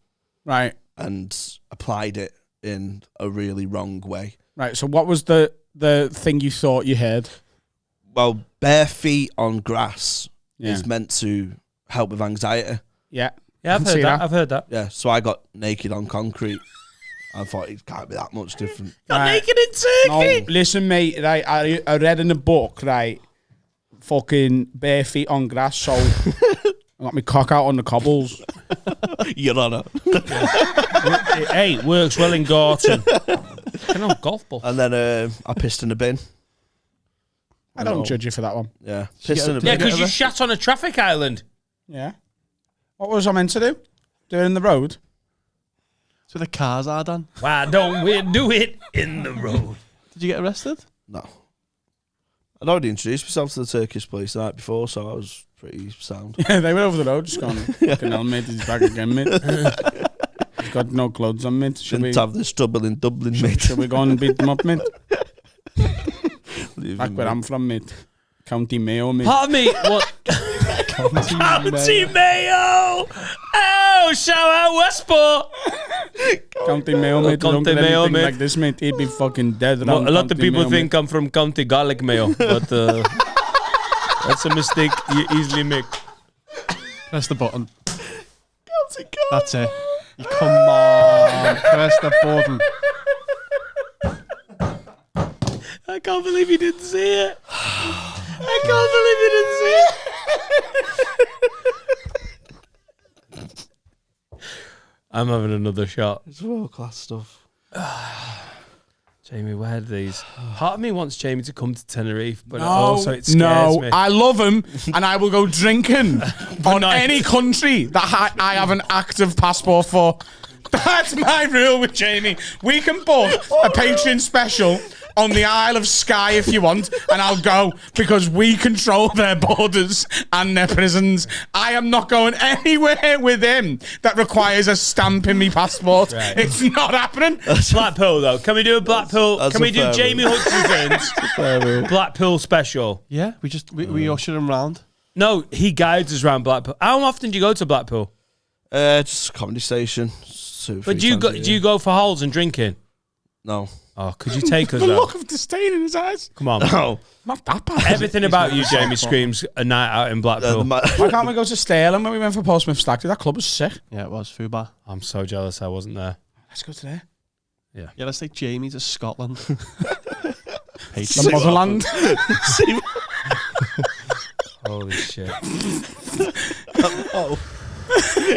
Right.
and applied it in a really wrong way.
Right. So what was the thing you thought you heard?
Well, bare feet on grass
Yeah.
is meant to help with anxiety.
Yeah.
Yeah, I've
Can
heard
see
that.
that.
I've heard that.
Yeah, so I got naked on concrete. I thought it can't be that much different.
Got
Right.
naked in Turkey.
No, listen, mate. Right. I read in a book. Right. Fucking bare feet on grass. So I got my cock out on the cobbles.
Your Honour.
Hey, works well in Gorton. Can on golf ball.
And then I pissed in the bin.
I don't judge you for that one.
Yeah, pissed in the
Yeah,
bin.
because you shat on a traffic island.
Yeah. What was I meant to do? Do it in the road?
So the cars are done.
Why don't we do it in the road?
Did you get arrested?
No. I'd already introduced myself to the Turkish police the night before, so I was pretty sound.
Yeah, they were over the road just going, fucking hell, mate, he's back again, mate. He's got no clothes on, mate. Should
Shouldn't have this trouble in Dublin, mate.
should we go and beat them up, mate?
Leave
Back
him,
where
mate.
I'm from, mate. County Mayo, mate.
Pardon me. What? County Mayo. Oh, shout out Westport.
County Mayo, mate.
County
Don't get
Mayo,
anything
mate.
like this, mate. He'd be fucking dead.
Well,
around
a lot of
County
people
Mayo,
think
mate.
I'm from County Garlic Mayo, but that's a mistake you easily make.
Press the button. That's it. You come on. Press the button.
I can't believe you didn't see it. I can't believe you didn't see it. I'm having another shot.
It's world class stuff.
Jamie, where are these? Part of me wants Jamie to come to Tenerife, but also it scares me.
I love him, and I will go drinking on any country that I have an active passport for. That's my rule with Jamie. We can book a Patreon special on the Isle of Skye if you want, and I'll go because we control their borders and their prisons. I am not going anywhere with him that requires a stamp in my passport. Right. It's not happening.
Blackpool, though. Can we do a Blackpool? Can we do Jamie Hutchinson's Blackpool special?
Yeah, we usher him round.
No, he guides us around Blackpool. How often do you go to Blackpool?
Just a comedy station.
But do you go for holes and drinking?
No.
Oh, could you take us
The
out?
look of disdain in his eyes.
Come on.
No.
Not that bad.
Everything about you, Jamie, screams a night out in Blackpool.
Why can't we go to Stirling when we went for Portsmouth Stag? That club was sick.
Yeah, it was. Fubar.
I'm so jealous I wasn't there.
Let's go to there.
Yeah.
Yeah, let's take Jamie to Scotland.
The motherland.
Holy shit.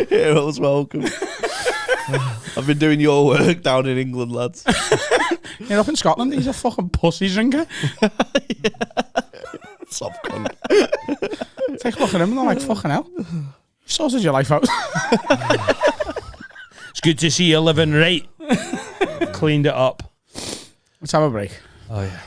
Heroes welcome. I've been doing your work down in England, lads.
You're up in Scotland, he's a fucking pussy drinker.
Soft cunt.
Take a look at him and they're like, fucking hell. You sorted your life out.
It's good to see you living right. Cleaned it up.
Let's have a break.
Oh, yeah.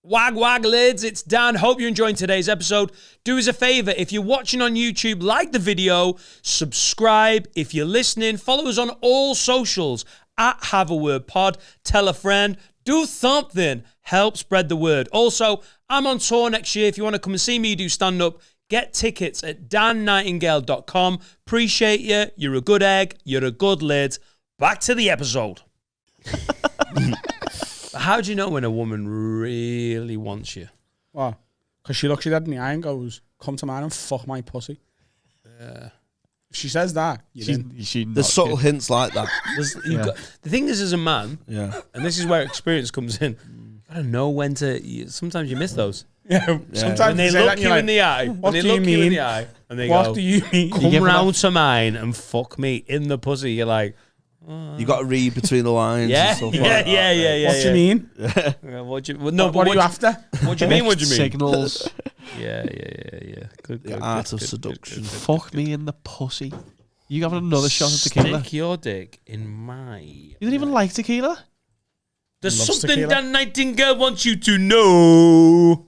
Wag lids, it's Dan. Hope you're enjoying today's episode. Do us a favor, if you're watching on YouTube, like the video, subscribe. If you're listening, follow us on all socials at Have a Word Pod. Tell a friend, do something, help spread the word. Also, I'm on tour next year. If you want to come and see me do stand up, get tickets at dannightingale.com. Appreciate you. You're a good egg. You're a good lid. Back to the episode. How do you know when a woman really wants you?
What? Because she looks you dead in the eye and goes, come to mine and fuck my pussy. Yeah. If she says that,
There's subtle hints like that.
The thing is, as a man, and this is where experience comes in, you gotta know when to. Sometimes you miss those.
Yeah. Sometimes
when they look you in the eye.
What do you mean?
And they
what
go,
do you mean?
Come round to mine and fuck me in the pussy. You're like,
You got to read between the lines.
yeah,
and stuff
yeah,
like
yeah,
that.
yeah.
What do you mean?
What do you?
What are you after?
What do you mean? What do you mean?
Signals.
Yeah. Good.
The art of seduction.
Fuck me in the pussy. You having another shot of tequila?
Stick your dick in my.
You don't even like tequila?
There's
Loves
something
tequila.
Dan Nightingale wants you to know.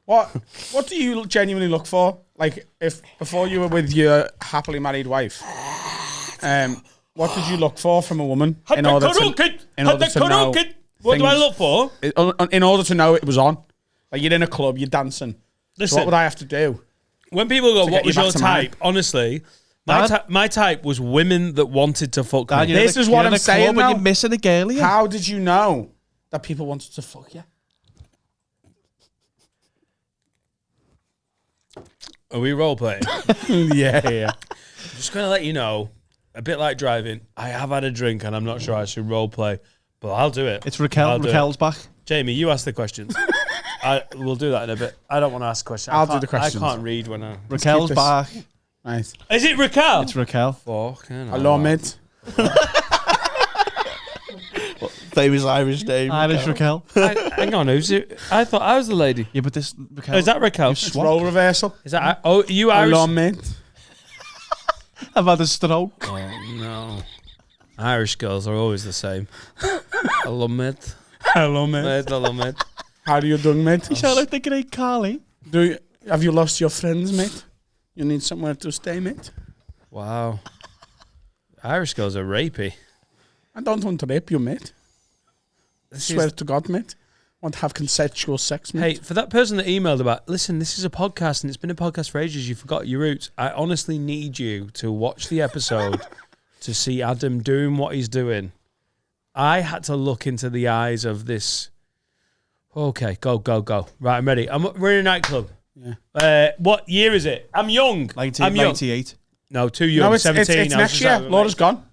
What do you genuinely look for? Like, if before you were with your happily married wife, what did you look for from a woman in order to know?
What do I look for?
In order to know it was on, like you're in a club, you're dancing.
Listen,
So what would I have to do?
when people go,
to
"What
get
was
you
your
back to mine?"
type?" Honestly,
Dad?
my type was women that wanted to fuck me.
This is what I'm saying
when
now.
you're missing a girl here.
How did you know that people wanted to fuck you?
Are we role playing?
yeah.
I'm just going to let you know, a bit like driving, I have had a drink and I'm not sure I should role play, but I'll do it.
It's Raquel.
I'll do
Raquel's back.
Jamie, you ask the questions. We'll do that in a bit. I don't want to ask questions.
I'll do the questions.
I can't read when I...
Raquel's
this.
back.
Nice.
Is it Raquel?
It's Raquel.
Fucking
Hello, mate.
Famous Irish name.
Irish Raquel.
Hang on, who's it? I thought I was the lady.
Yeah, but this Raquel.
Is that Raquel?
It's role reversal.
Is that... Oh, you Irish?
Hello, mate.
I've had a stroke.
Oh, no. Irish girls are always the same. Hello, mate.
Hello, mate.
Hello, mate.
How do you doing, mate?
You sound like the great Carly.
Have you lost your friends, mate? You need somewhere to stay, mate?
Wow. Irish girls are rapey.
I don't want to rape you, mate. I swear to God, mate. I want to have consensual sex, mate.
Hey, for that person that emailed about, listen, this is a podcast and it's been a podcast for ages, you forgot your roots. I honestly need you to watch the episode to see Adam doing what he's doing. I had to look into the eyes of this. Okay, go. Right, I'm ready. We're in a nightclub.
Yeah.
What year is it? I'm young.
1998.
No, too young.
No, it's
17.
it's next year. Laura's gone.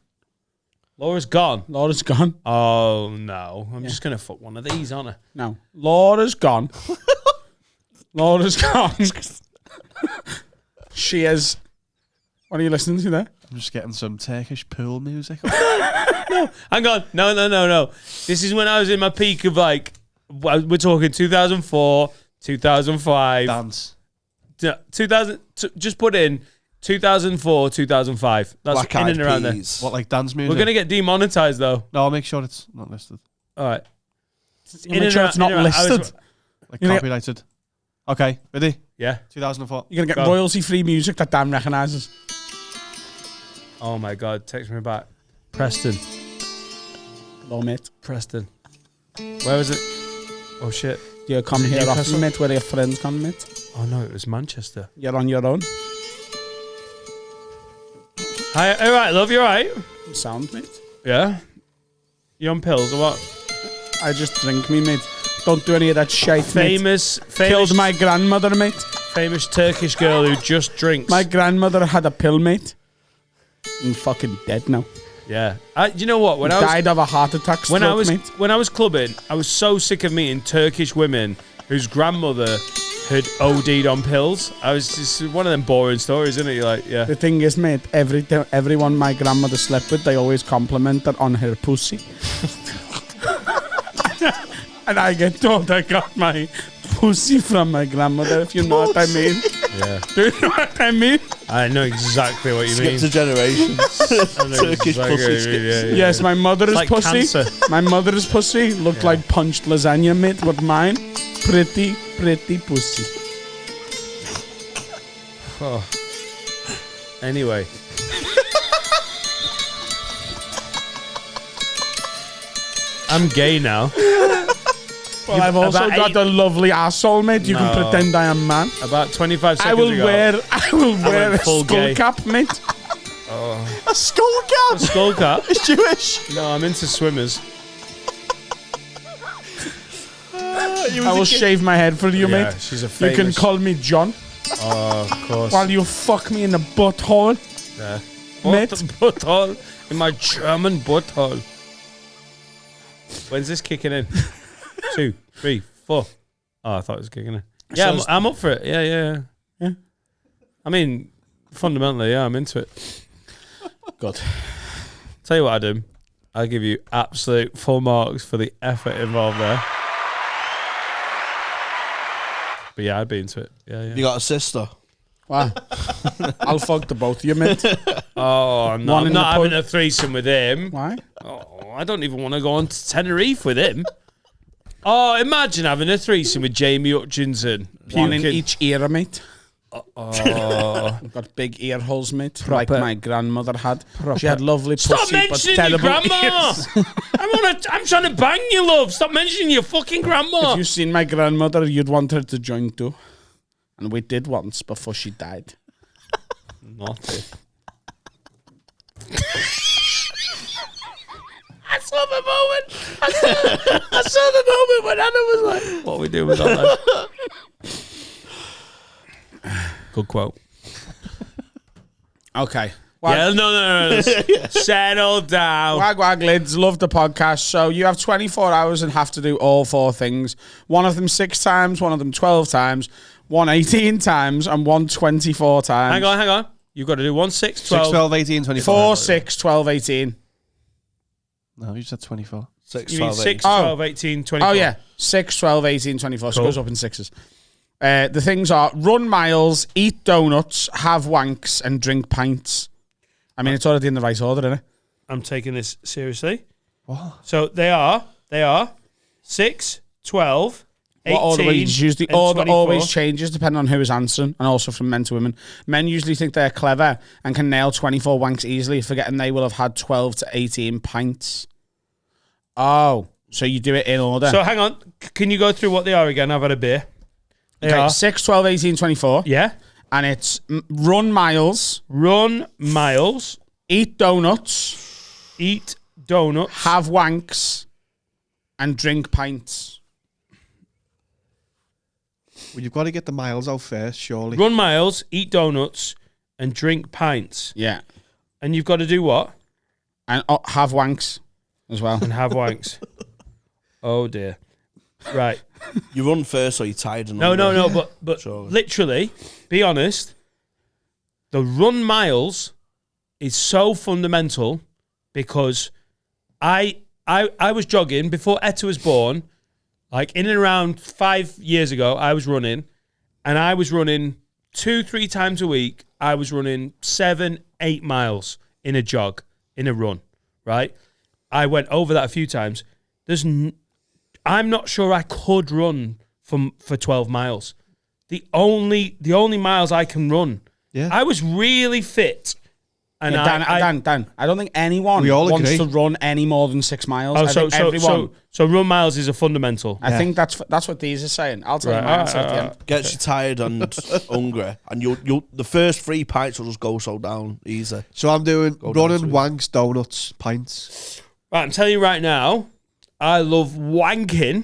Laura's gone.
Laura's gone.
Oh, no. I'm just going to fuck one of these, aren't I?
No. Laura's gone. Laura's gone. She is... What are you listening to there?
I'm just getting some Turkish pool music.
Hang on. No. This is when I was in my peak of like, we're talking 2004, 2005.
Dance.
2000, just put in 2004, 2005. That's
Black
in
Eyed
and around there.
Peas.
What, like dance music?
We're going to get demonetized though.
No, I'll make sure it's not listed.
All right.
Make sure it's not listed.
Like
You know-
copyrighted. Okay, ready?
Yeah.
2004.
You're going to get
Go.
royalty-free music that Dan recognises.
Oh my God. Text me back. Preston.
Hello, mate.
Preston. Where was it? Oh shit.
Do you come
Is it
here
Newcastle?
often, mate, where your friends come, mate?
Oh no, it was Manchester.
You're on your own.
Hi, all right, love, you all right?
Sound, mate.
Yeah. You on pills or what?
I just drink me, mate. Don't do any of that shit, mate.
Famous
Killed my grandmother, mate.
famous Turkish girl who just drinks.
My grandmother had a pill, mate. And fucking dead now.
Yeah. You know what? When I
Died of a heart attack stroke, mate.
when I was clubbing, I was so sick of meeting Turkish women whose grandmother had OD'd on pills. I was just one of them boring stories, isn't it? You're like, yeah.
The thing is, mate, everyone my grandmother slept with, they always complimented on her pussy. And I get told I got my pussy from my grandmother, if you know what I mean.
Yeah.
Do you know what I mean?
I know exactly what you mean.
Skipped a generation.
I know
Turkish
exactly
pussy
what you mean, yeah, yeah.
Yes, my mother's
Like
pussy.
cancer.
My mother's pussy looked like punched lasagna, mate, but mine, pretty pussy.
Oh. Anyway. I'm gay now.
Well, I've also
about
got
eight-
a lovely asshole, mate. You can
No.
pretend I am man.
About 25 seconds
I will
ago.
wear a
went full
skull
gay.
cap, mate.
A skull cap!
Skull cap?
It's Jewish!
No, I'm into swimmers.
I will shave my head for you,
Yeah,
mate.
she's a
You
famous...
can call me John
Oh, of course.
while you fuck me in the butthole.
Yeah.
Mate.
Butthole. In my German butthole. When's this kicking in? 2, 3, 4. Oh, I thought it was kicking in. Yeah,
So
I'm up for it. Yeah.
Yeah.
I mean, fundamentally, yeah, I'm into it.
Good.
Tell you what, Adam, I'll give you absolute full marks for the effort involved there. But yeah, I'd be into it. Yeah.
You got a sister?
Wow. I'll fuck the both of you, mate.
Oh, no,
One
I'm
in
not
the
having a threesome with him.
Why?
Oh, I don't even want to go on to Tenerife with him. Oh, imagine having a threesome with Jamie Hutchinson.
One in
Puking.
each ear, mate.
Oh.
I've got big ear holes, mate,
Proper.
like my grandmother had. She had lovely
Stop
pussy, but
mentioning your
terrible
grandma.
ears.
I'm trying to bang you, love. Stop mentioning your fucking grandma.
If you seen my grandmother, you'd want her to join too. And we did once before she died.
Naughty. I saw the moment. I saw the moment when Anna was like, "What are we doing with that?" Good quote.
Okay.
Yeah, no. Settle down.
Wag wag lids, love the podcast. So you have 24 hours and have to do all 4 things. One of them 6 times, one of them 12 times, one 18 times, and one 24 times.
Hang on. You've got to do 1, 6, 12.
6, 12, 18, 24.
4, 6, 12, 18.
No, you said 24.
6,
You mean
12,
6,
8.
12, 18, 24.
Oh, yeah. 6, 12, 18, 24. So
Cool.
it goes up in 6s. The things are run miles, eat donuts, have wanks, and drink pints. I mean, it's already in the right order, isn't it?
I'm taking this seriously.
What?
So they are 6, 12, 18,
What order we use? The
and
order
24.
always changes depending on who is answering, and also from men to women. Men usually think they're clever and can nail 24 wanks easily, forgetting they will have had 12 to 18 pints. Oh, so you do it in order.
So hang on. Can you go through what they are again? I've had a beer. They
okay,
are.
6, 12, 18, 24.
Yeah.
And it's run miles,
Run miles,
eat donuts,
eat donuts.
have wanks, and drink pints.
Well, you've got to get the miles out first, surely.
Run miles, eat donuts, and drink pints.
Yeah.
And you've got to do what?
And have wanks as well.
And have wanks. Oh dear. Right.
You run first or you're tired? And
No. But
Sure.
literally, be honest. The run miles is so fundamental because I was jogging before Etta was born, like in and around 5 years ago, I was running, and I was running 2-3 times a week. I was running 7-8 miles in a jog, in a run, right? I went over that a few times. I'm not sure I could run for 12 miles. The only miles I can run.
Yeah.
I was really fit. And
Dan, I don't think anyone
We all
wants
agree.
to run any more than 6 miles.
Oh,
I think everyone.
so run miles is a fundamental.
I think that's what these are saying. I'll tell you my answer at the end.
Gets you tired and hungry, and you'll the first 3 pints will just go so down easy.
So I'm doing
Go down
running,
to it.
wanks, donuts, pints.
Right, I'm telling you right now, I love wanking,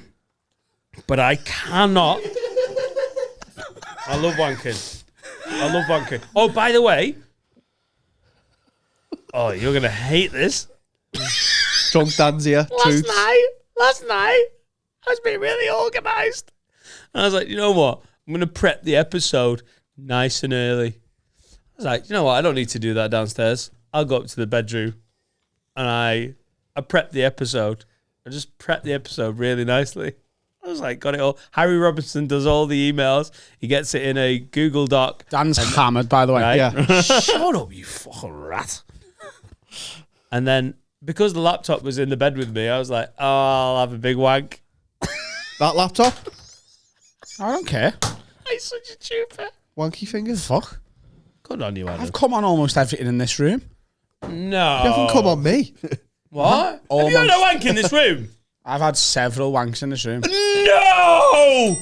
but I cannot. I love wanking. Oh, by the way. Oh, you're going to hate this.
Drunk Dan's here. Truths.
Last night, I was being really organised. And I was like, you know what? I'm going to prep the episode nice and early. I was like, you know what? I don't need to do that downstairs. I'll go up to the bedroom and I prepped the episode. I just prepped the episode really nicely. I was like, got it all. Harry Robinson does all the emails. He gets it in a Google Doc.
Dan's hammered, by the way.
Right?
Yeah.
Shut up, you fucking rat.
And then because the laptop was in the bed with me, I was like, oh, I'll have a big wank.
That laptop?
I don't care.
I'm such a trooper.
Wanky fingers.
Fuck.
Good on you, Adam.
I've come on almost everything in this room.
No.
You haven't come on me.
What? Have you had a wank in this room?
I've had several wanks in this room.
No!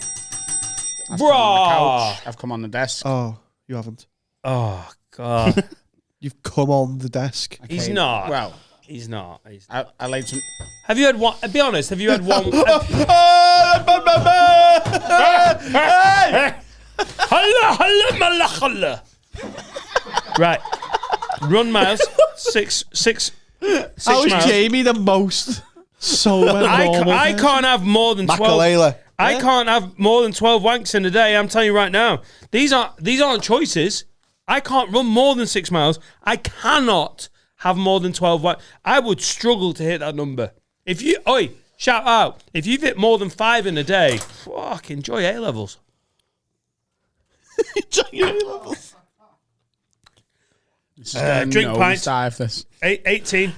I've come on the
Bruh.
couch. I've come on the desk.
Oh, you haven't.
Oh, God.
You've come on the desk.
He's
Okay,
not.
Well,
He's not. He's
I laid some.
Have you had one? Be honest. Have you had one? Right. Run miles. Six
How is
miles.
Jamie the most sober?
I can't have more than 12.
Makalele.
I can't have more than 12 wanks in a day. I'm telling you right now. These aren't choices. I can't run more than 6 miles. I cannot have more than 12 wanks. I would struggle to hit that number. Shout out. If you've hit more than 5 in a day, fuck, enjoy A-levels. Drink pints.
This.
18.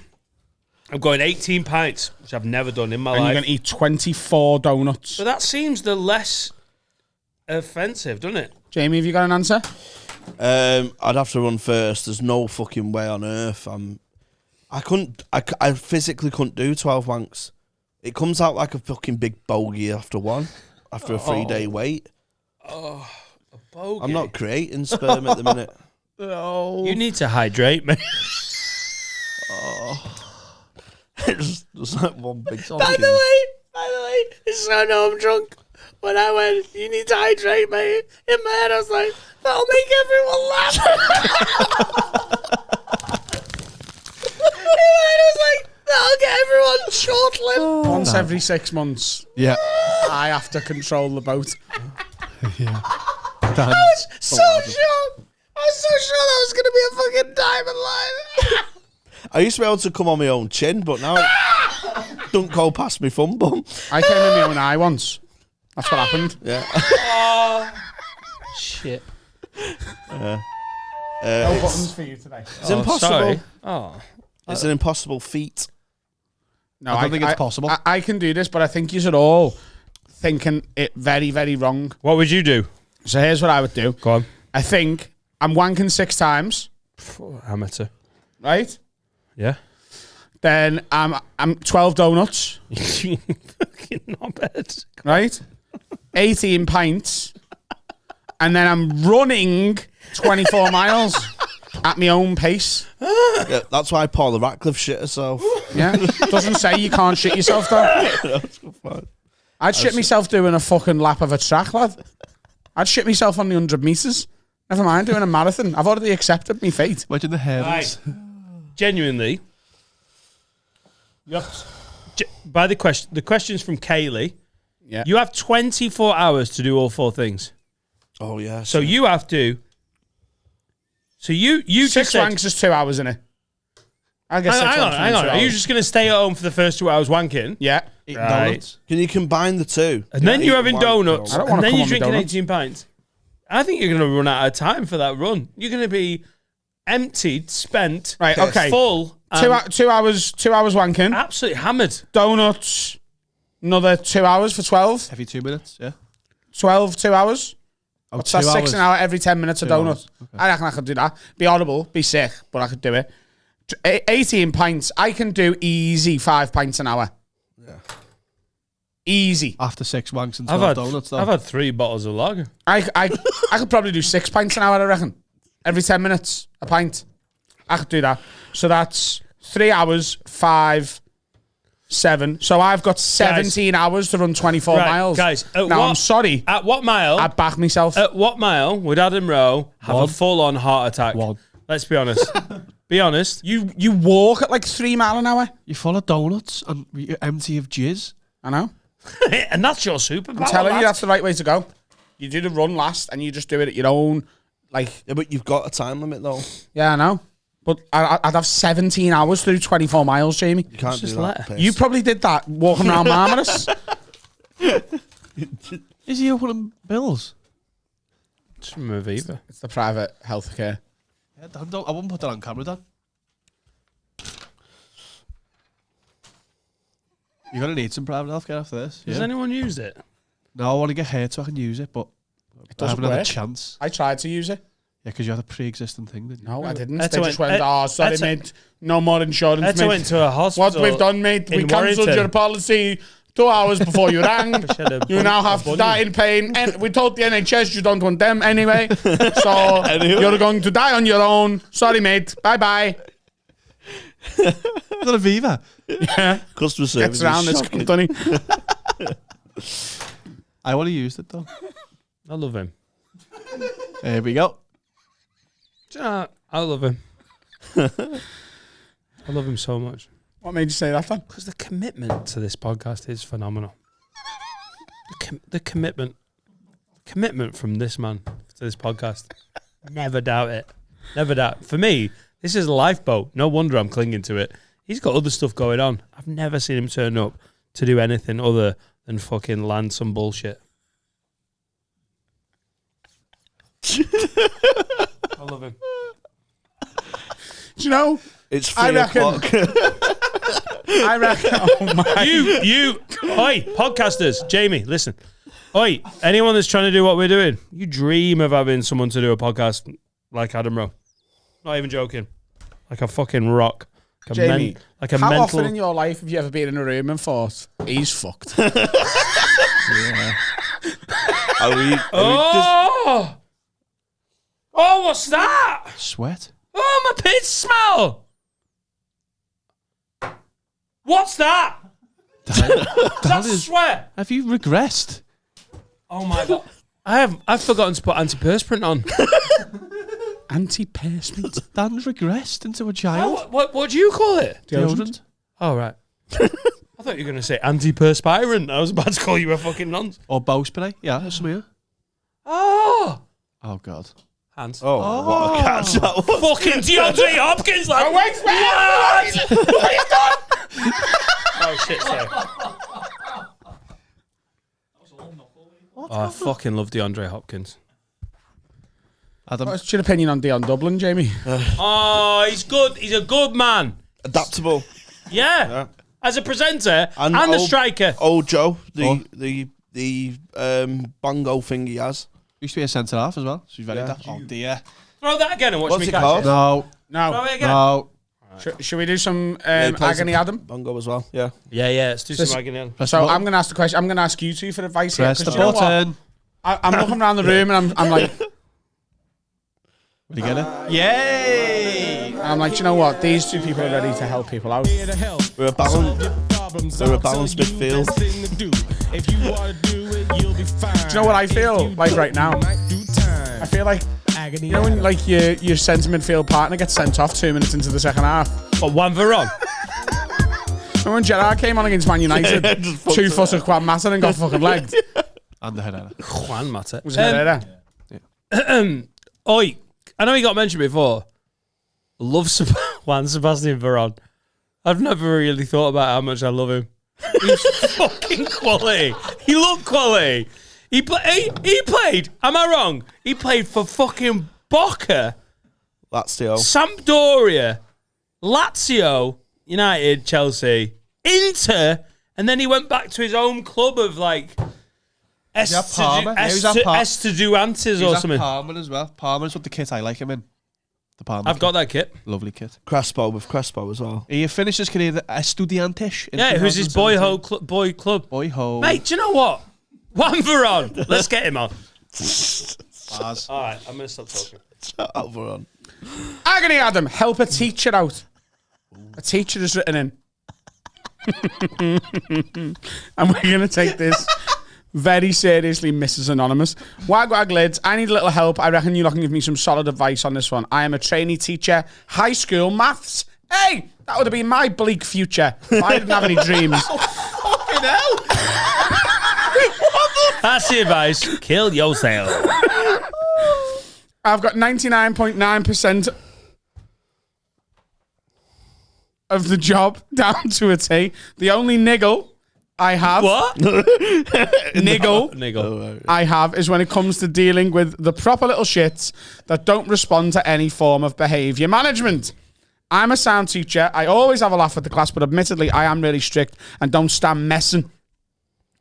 I'm going 18 pints, which I've never done in my
And
life.
you're going to eat 24 donuts.
But that seems the less offensive, doesn't it?
Jamie, have you got an answer?
I'd have to run first. There's no fucking way on earth. I physically couldn't do 12 wanks. It comes out like a fucking big bogey after one, after a 3-day wait.
Oh, a bogey.
I'm not creating sperm at the minute.
You need to hydrate, man.
It's just like one big
By the way, it's so I know I'm drunk. When I went, you need to hydrate, mate. In my head, I was like, that'll make everyone laugh. In my head, I was like, that'll get everyone chortling.
Once every 6 months,
Yeah.
I have to control the boat.
Yeah.
I was so sure. I was so sure that was going to be a fucking diamond line.
I used to be able to come on my own chin, but now it don't go past my thumb bum.
I came in my own eye once. That's what happened.
Yeah.
Shit.
No buttons for you today.
It's impossible.
Sorry. Oh.
It's an impossible feat.
No,
I don't think it's possible.
I can do this, but I think you're all thinking it very, very wrong.
What would you do?
So here's what I would do.
Go on.
I think I'm wanking 6 times,
Amateur.
right?
Yeah.
Then I'm 12 donuts,
Fucking not bad.
right? 18 pints, and then I'm running 24 miles at my own pace.
Yeah, that's why Paula Radcliffe shit herself.
Yeah, doesn't say you can't shit yourself though. I'd shit myself doing a fucking lap of a track, lad. I'd shit myself on the 100 metres. Never mind doing a marathon. I've already accepted my fate.
Imagine the hairs.
Genuinely. By the question's from Kaylee.
Yeah.
You have 24 hours to do all 4 things.
Oh yeah.
So you have to. So you
6
just said,
wanks is 2 hours in it. I guess
Hang on. Are you just going to stay at home for the first 2 hours wanking?
Yeah.
Eating
Right.
donuts.
Can you combine the two?
And then you're having
One
donuts.
I don't
And
wanna
then
come
you're
on with
drinking
donuts.
18 pints. I think you're going to run out of time for that run. You're going to be emptied, spent,
Right, okay.
full,
Two
and
hours wanking.
absolutely hammered.
Donuts. Another 2 hours for 12.
Every 2 minutes, yeah.
12, 2 hours.
Oh,
So that's 6 an hour every 10 minutes of
2
donut.
hours, okay.
I reckon I could do that. Be horrible, be sick, but I could do it. 18 pints. I can do easy 5 pints an hour.
Yeah.
Easy.
After 6 wanks and
I've
12
had,
donuts, though.
I've had 3 bottles of lager.
I could probably do 6 pints an hour, I reckon. Every 10 minutes, a pint. I could do that. So that's 3 hours, 5, 7. So I've got 17 hours to run 24
Right,
miles.
guys,
Now, I'm sorry.
At what mile?
I'd back myself.
At what mile would Adam Rowe have a
One.
full-on heart attack?
1.
Let's be honest. Be honest.
You walk at like 3 mile an hour.
You're full of donuts and you're empty of jizz.
I know.
And that's your superpower.
I'm telling you,
lad.
that's the right way to go. You do the run last and you just do it at your own, like,
Yeah, but you've got a time limit though.
yeah, I know. But I'd have 17 hours to do 24 miles, Jamie.
You can't do
just
that.
let-
piss.
You probably did that walking around Marmaris.
Is he opening bills?
It's from Aviva.
It's the private healthcare.
Yeah, I wouldn't put that on camera, Dan. You're going to need some private healthcare after this.
Has
Yeah.
anyone used it?
No, I want to get hurt so I can use it, but I
doesn't
haven't had a
work.
chance.
I tried to use it.
Yeah, because you had a pre-existing thing, didn't you?
No, I didn't.
That's
They
a
just
went-
went, oh, sorry,
that's a-
mate. No more insurance,
I
mate.
went to a hospital.
What we've done, mate, we
in
cancelled
Warrington.
your policy 2 hours before you rang.
Should have
You now have to die in pain. And we told the NHS you don't want them anyway. So you're going to die on your own. Sorry, mate. Bye-bye.
Is that a Viva?
Yeah.
Customer service
Gets around
is
this
shocking.
company.
I would have used it, though.
I love him.
There we go.
I love him. I love him so much.
What made you say that, then?
Because the commitment to this podcast is phenomenal. The commitment from this man to this podcast. Never doubt it. Never doubt. For me, this is a lifeboat. No wonder I'm clinging to it. He's got other stuff going on. I've never seen him turn up to do anything other than fucking land some bullshit. I love him.
Do you know?
It's
I
3
reckon-
o'clock.
I reckon. Oh, my.
Oi, podcasters, Jamie, listen. Oi, anyone that's trying to do what we're doing, you dream of having someone to do a podcast like Adam Rowe. Not even joking. Like a fucking rock. Like a
Jamie,
like a
how
mental.
often in your life have you ever been in a room and thought, he's fucked?
Are we just,
Oh! Oh, what's that?
Sweat.
Oh, my pits smell. What's that? That's sweat.
Have you regressed?
Oh my god. I've forgotten to put antiperspirant on.
Antiperspirant.
Dan's regressed into a child.
Oh, what do you call it?
Deodorant.
Oh, right. I thought you were going to say antiperspirant. I was about to call you a fucking nonce.
Or bow spray. Yeah, that's some here.
Oh.
Oh, God.
Hands.
oh, what a catch that was.
Fucking DeAndre Hopkins, like.
wait.
What? What have you done? Oh, shit, sorry. Oh, I fucking love DeAndre Hopkins.
Adam.
What's your opinion on Dion Dublin, Jamie?
Oh, he's good. He's a good man.
Adaptable.
Yeah.
Yeah.
As a presenter and a
old-
striker.
Old Joe,
Oh.
the bongo thing he has.
Used to be a centre half as well. So he's very
Yeah.
daft. Oh, dear.
Throw that again and watch
What's
me
it
catch
called?
it.
No.
No.
Throw it again.
No.
Should we do some
Yeah, he plays
agony,
the
Adam?
bongo as well. Yeah.
Yeah, let's do
This-
some agony.
Press
So
the button.
I'm going to ask the question. I'm going to ask you two for advice here.
Press
'cause
the
you know what?
button.
I'm looking around the room and I'm like,
Will you get it? Yay!
do you know what? These two people are ready to help people out.
We're a balanced midfield.
Do you know what I feel like right now? I feel like, you know when like your centre midfield partner gets sent off 2 minutes into the second half?
But one for wrong.
Remember when Gerrard came on against Man United?
just fucked
2 foot of Quan Mata and got fucking legged?
And the header.
Juan Mata.
Was it there?
Oi, I know he got mentioned before. Love support. Juan Sebastian Veron. I've never really thought about how much I love him. He's fucking quality. He looked quality. He played. Am I wrong? He played for fucking Boca,
Lazio,
Sampdoria, Lazio, United, Chelsea, Inter, and then he went back to his home club of like Estudiantes or something.
Parma as well. Parma's with the kit I like him in. The Parma.
I've got that kit.
Lovely kit.
Crespo as well.
He finished his career at Estudiantes.
Yeah, who's his boy club?
Boy ho.
Mate, do you know what? Juan Veron. Let's get him on.
Bars.
All right, I'm going to stop talking.
Shout out Veron.
Agony Adam, help a teacher out. A teacher is written in. And we're going to take this very seriously, Mrs. Anonymous. Wag lids, I need a little help. I reckon you lot can give me some solid advice on this one. I am a trainee teacher, high school maths. Hey, that would have been my bleak future if I didn't have any dreams.
Fucking hell.
That's the advice. Kill yourself.
I've got 99.9% of the job down to a T. The only niggle I have...
What?
Niggle I have is when it comes to dealing with the proper little shits that don't respond to any form of behaviour management. I'm a sound teacher. I always have a laugh with the class, but admittedly, I am really strict and don't stand messing.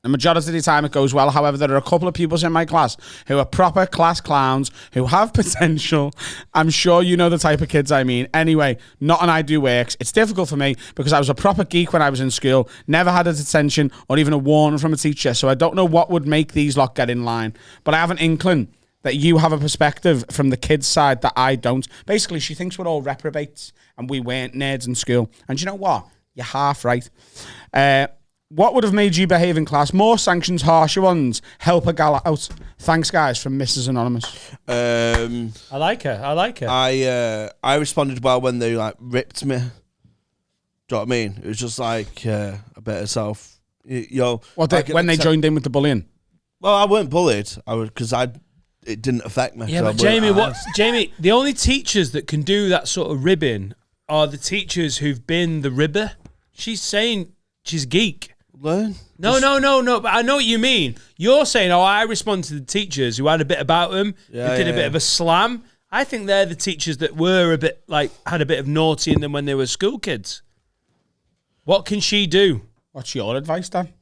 The majority of the time it goes well. However, there are a couple of pupils in my class who are proper class clowns, who have potential. I'm sure you know the type of kids I mean. Anyway, not an I do works. It's difficult for me because I was a proper geek when I was in school, never had a detention or even a warning from a teacher, so I don't know what would make these lot get in line. But I have an inkling that you have a perspective from the kids' side that I don't. Basically, she thinks we're all reprobates and we weren't nerds in school. And you know what? You're half right. What would have made you behave in class? More sanctions, harsher ones. Help a gal out. Thanks, guys, from Mrs. Anonymous.
I like her.
I responded well when they like ripped me. Do you know what I mean? It was just like a bit of self.
When they joined in with the bullying?
Well, I weren't bullied. It didn't affect me.
Yeah,
so
but Jamie, the only teachers that can do that sort of ribbing are the teachers who've been the ribber. She's saying she's geek.
Learn.
No. But I know what you mean. You're saying, I respond to the teachers who had a bit about them, who did a bit of a slam. I think they're the teachers that were a bit had a bit of naughty in them when they were school kids. What can she do?
What's your advice, Dan?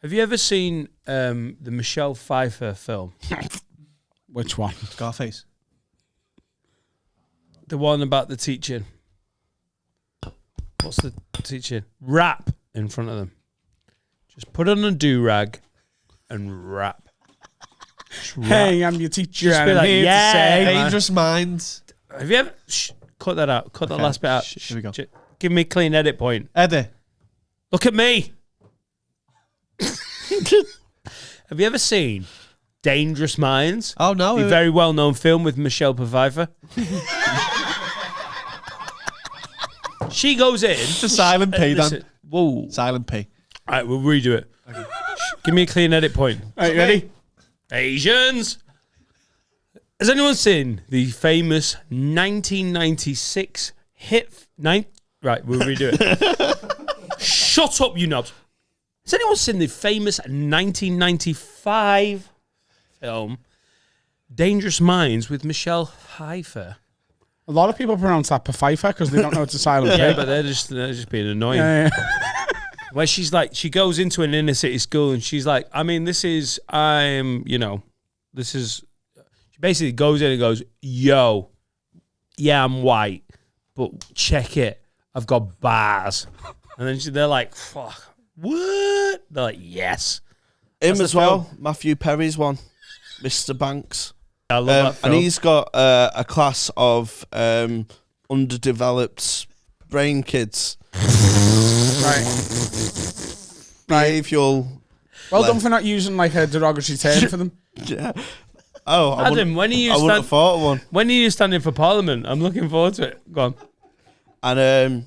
Have you ever seen the Michelle Pfeiffer film?
Which one?
Scarface.
The one about the teaching. What's the teaching? Rap in front of them. Just put on a do-rag and rap.
Hey, I'm your teacher.
Just be
and
like,
I'm here
yeah,
to say,
Dangerous Minds.
Have you ever... cut that out. Cut that last bit out.
Here we go.
Give me a clean edit point.
Eddie.
Look at me. Have you ever seen Dangerous Minds?
Oh, no.
A very well-known film with Michelle Pfeiffer. She goes in.
It's a silent P, Dan.
Whoa.
Silent P.
All right, we'll redo it. Okay. Give me a clean edit point.
All right, ready?
Asians. Has anyone seen the famous 1996 hit... Right, we'll redo it. Shut up, you knobs. Has anyone seen the famous 1995 film Dangerous Minds with Michelle Pfeiffer?
A lot of people pronounce that Pfeiffer because they don't know it's a silent
Yeah,
P.
but they're just being annoying.
Yeah.
Where she's like, she goes into an inner city school and she's like, she basically goes in and goes, yo, yeah, I'm white, but check it, I've got bars. And then they're like, fuck, what? They're like, yes.
Him as well, Matthew Perry's one, Mr. Banks.
I love that film.
And he's got a class of underdeveloped brain kids. Behavioural.
Well done for not using like a derogatory term for them.
Yeah. Oh,
Adam, when are you
I wouldn't have thought of one.
When are you standing for Parliament? I'm looking forward to it. Go on.
And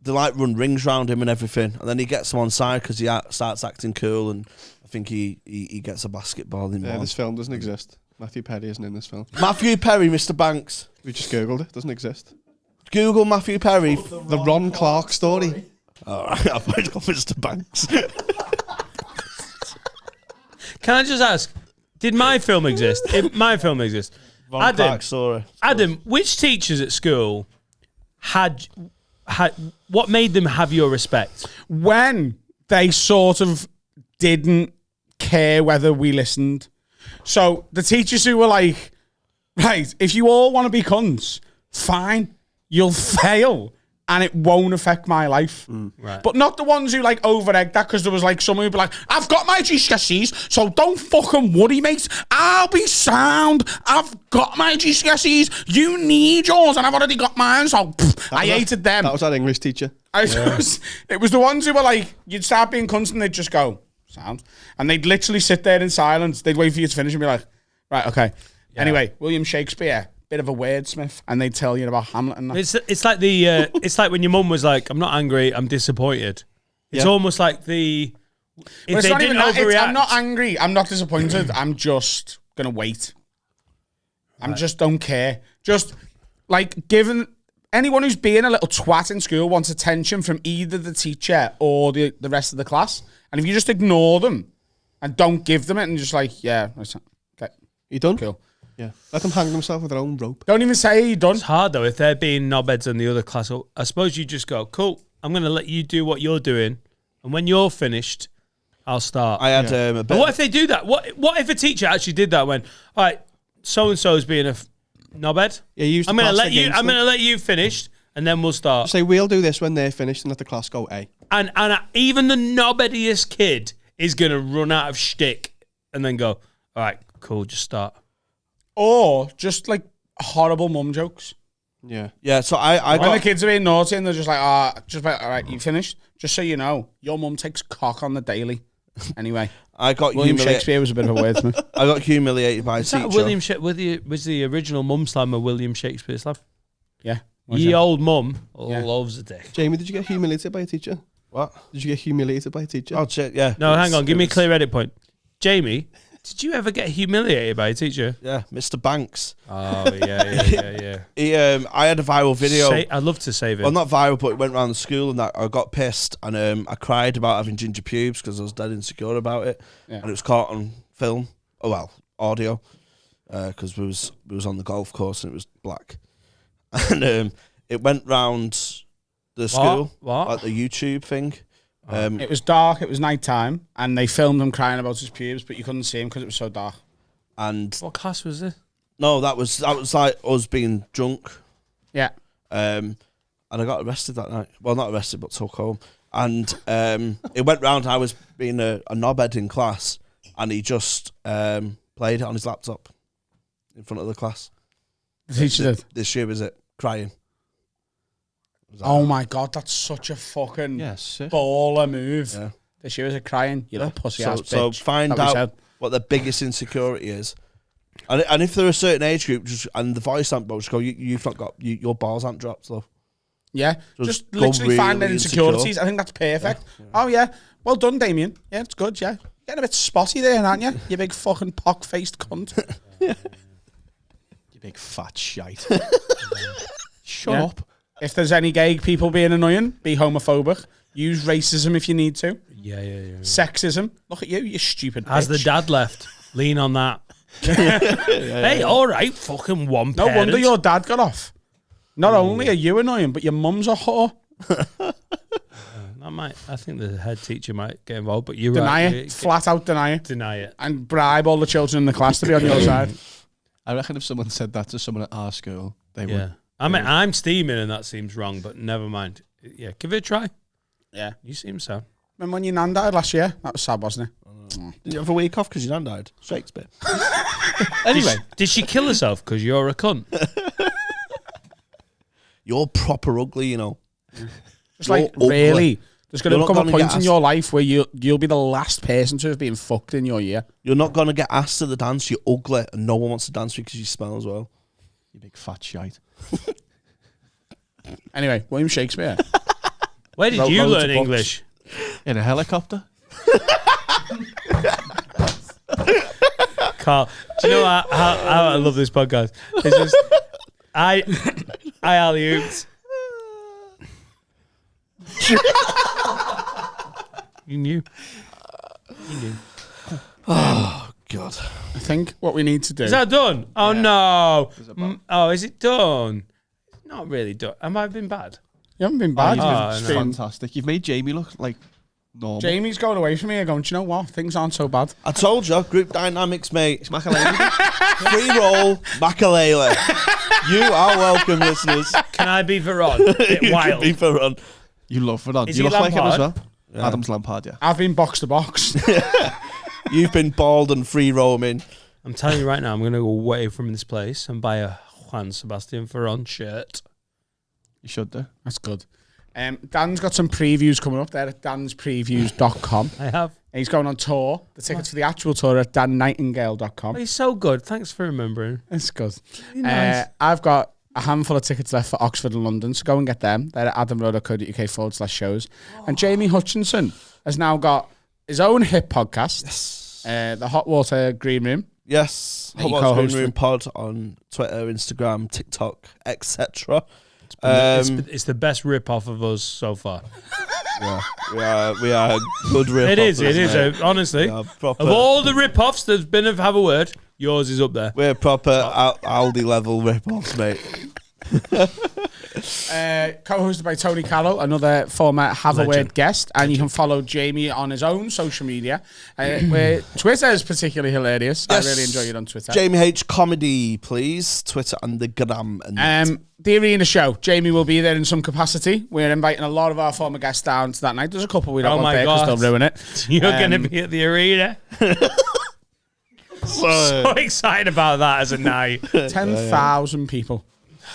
they like run rings round him and everything, and then he gets them on side because he starts acting cool, and I think he gets a basketball in.
Yeah, this film doesn't exist. Matthew Perry isn't in this film.
Matthew Perry, Mr. Banks.
We just googled it. Doesn't exist.
Google Matthew Perry.
The Ron Clark story.
All right, I've got Mr. Banks.
Can I just ask, did my film exist? My film exist.
Ron Clark story.
Adam, which teachers at school had what made them have your respect?
When they sort of didn't care whether we listened. So the teachers who were like, right, if you all want to be cunts, fine, you'll fail and it won't affect my life.
Right.
But not the ones who like over-egged that, because there was like someone who'd be like, I've got my GCSEs, so don't fucking worry, mate. I'll be sound. I've got my GCSEs. You need yours and I've already got mine, so I hated them.
That was our English teacher.
It was the ones who were like, you'd start being cunts and they'd just go, sound. And they'd literally sit there in silence. They'd wait for you to finish and be like, right, okay. Yeah. Anyway, William Shakespeare, bit of a wordsmith, and they'd tell you about Hamlet and that.
It's like it's like when your mum was like, I'm not angry, I'm disappointed. It's almost like if
it's
they
not
didn't
even that.
overreact.
I'm not angry. I'm not disappointed. I'm just going to wait. I just don't care. Just like given anyone who's being a little twat in school wants attention from either the teacher or the rest of the class. And if you just ignore them and don't give them it and just like, yeah, okay.
You done?
Cool.
Yeah. Let them hang themselves with their own rope.
Don't even say you're done.
It's hard though if they're being knobheads in the other class. I suppose you just go, cool, I'm going to let you do what you're doing. And when you're finished, I'll start.
I had a bit.
But what if they do that? What if a teacher actually did that when, all right, so-and-so is being a knobhead?
Yeah, you
I'm going to let you finish and then we'll start.
Say, we'll do this when they're finished and let the class go A.
And even the knobheadiest kid is going to run out of shtick and then go, all right, cool, just start.
Or just like horrible mum jokes.
Yeah.
Yeah, so I
When
got
the kids are being naughty and they're just like, all right, you finished? Just so you know, your mum takes cock on the daily. Anyway.
I got
William Shakespeare was a bit of a wordsmith.
I got humiliated by a
Is
teacher.
that was the original mum slammer William Shakespeare slam?
Yeah.
Ye old mum
Yeah.
loves a dick.
Jamie, did you get humiliated by a teacher?
What?
Did you get humiliated by a teacher?
Oh shit, yeah.
No, hang on, give me a clear edit point. Jamie, did you ever get humiliated by a teacher?
Yeah, Mr. Banks.
Oh, yeah.
He, I had a viral video.
I'd love to save it.
Well, not viral, but it went around the school and that I got pissed and I cried about having ginger pubes because I was dead insecure about it.
Yeah.
And it was caught on film. Oh, well, audio. Because we was on the golf course and it was black. And it went round the school.
What?
Like the YouTube thing.
It was dark, it was night time, and they filmed him crying about his pubes, but you couldn't see him because it was so dark.
And
What class was this?
no, that was like us being drunk.
Yeah.
And I got arrested that night. Well, not arrested, but took home. And it went round. I was being a knobhead in class, and he just played it on his laptop in front of the class.
The teacher did.
This year, is it? Crying.
Oh my God, that's such a fucking baller move.
Yeah.
This year is a crying, you little pussy ass bitch.
So find
That we
out
said.
what their biggest insecurity is. And if they're a certain age group, and the voice aren't just go, you've not got, your balls aren't dropped, though.
Yeah,
Just
just
go
literally find their
really
insecurities.
insecure.
I think that's perfect. Oh yeah, well done, Damien. Yeah, it's good. Yeah, getting a bit spotty there, aren't you? You big fucking pock-faced cunt.
You big fat shite. Shut
Yeah.
up.
If there's any gay people being annoying, be homophobic. Use racism if you need to.
Yeah.
Sexism. Look at you, you stupid
As the
bitch.
dad left, lean on that. Hey, all right, fucking one
No
parent.
wonder your dad got off. Not only are you annoying, but your mum's a whore.
I think the head teacher might get involved, but you're
Deny
right.
it. Flat out deny it.
Deny it.
And bribe all the children in the class to be on your side.
I reckon if someone said that to someone at our school, they
Yeah.
would.
I mean, I'm steaming and that seems wrong, but never mind. Yeah, give it a try.
Yeah.
You seem so.
Remember when your nan died last year? That was sad, wasn't it?
Did you have a week off because your nan died? Shakespeare.
Anyway,
Did she kill herself because you're a cunt?
You're proper ugly, you know.
Just
You're
like,
ugly.
really, there's going
You're
to
not
come a
gonna
point
get
in
asked-
your life where you'll be the last person to have been fucked in your year.
You're not going to get asked to the dance. You're ugly and no one wants to dance with you because you smell as well.
you big fat shite.
Anyway, William Shakespeare.
Where did
Wrote
you
loads of
learn
books.
English?
In a helicopter?
Carl, do you know how I love this podcast? It's just I alley-ooped You knew. You knew.
Oh God.
I think what we need to do.
Is that done? Oh no. Oh, is it done? It's not really done. Have I been bad?
You haven't been bad.
Oh,
You've
no.
been-
Fantastic. You've made Jamie look like normal.
Jamie's going away from here going, do you know what? Things aren't so bad.
I told you, group dynamics, mate.
It's Makalele.
Free roll, Makalele. You are welcome, listeners.
Can I be Veron?
You
Bit wild.
can be for run.
You love it on.
Is
You
he
look like him as well.
Lampard?
Yeah.
Adam's Lampard, yeah.
I've been box to box.
You've been bald and free roaming.
I'm telling you right now, I'm going to go away from this place and buy a Juan Sebastian Veron shirt.
You should do.
That's good. Dan's got some previews coming up there at danspreviews.com.
I have.
He's going on tour. The tickets for the actual tour are at dannightingale.com.
Oh, he's so good. Thanks for remembering.
That's good.
Really nice.
I've got a handful of tickets left for Oxford and London, so go and get them. They're at adamrowe.co.uk/shows. And Jamie Hutchinson has now got his own hit podcast, the Hot Water Green Room.
Yes.
That you
Hot Water Green
co-hosted.
Room Pod on Twitter, Instagram, TikTok, etc.
It's the best rip-off of us so far.
Yeah, we are good rip.
It is, honestly.
Proper,
Of all the rip-offs there's been of Have a Word, yours is up there.
we're proper Aldi level rip-offs, mate.
Co-hosted by Tony Callow, another former Have a
Legend.
Word guest, and you can follow Jamie on his own social media. Where Twitter is particularly hilarious.
Yes.
I really enjoy it on Twitter.
Jamie H Comedy, please. Twitter and the gram. And
The Arena show. Jamie will be there in some capacity. We're inviting a lot of our former guests down to that night. There's a couple we don't
Oh
want
my
there because
God.
they'll ruin it.
You're going to be at the arena. So excited about that as a night.
10,000 people.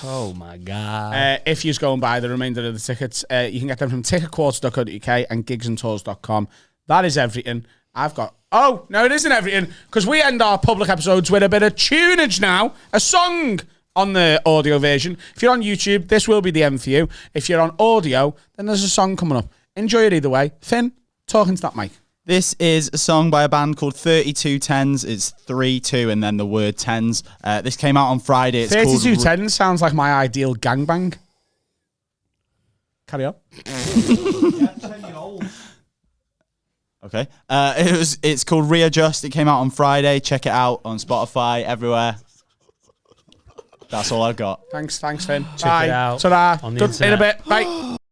Oh my God.
If you're going by the remainder of the tickets, you can get them from ticketquarters.co.uk and gigsandtours.com. That is everything. I've got... Oh, no, it isn't everything, because we end our public episodes with a bit of tunage now. A song on the audio version. If you're on YouTube, this will be the end for you. If you're on audio, then there's a song coming up. Enjoy it either way. Finn, talking to that mic.
This is a song by a band called 32 Tens. It's 3-2 and then the word tens. This came out on Friday. It's
3210 sounds like my ideal gangbang. Carry on.
Okay. It's called Readjust. It came out on Friday. Check it out on Spotify, everywhere. That's all I've got.
Thanks, Finn.
Check it out
Ta-da.
on the
Good, in a
internet.
bit. Bye.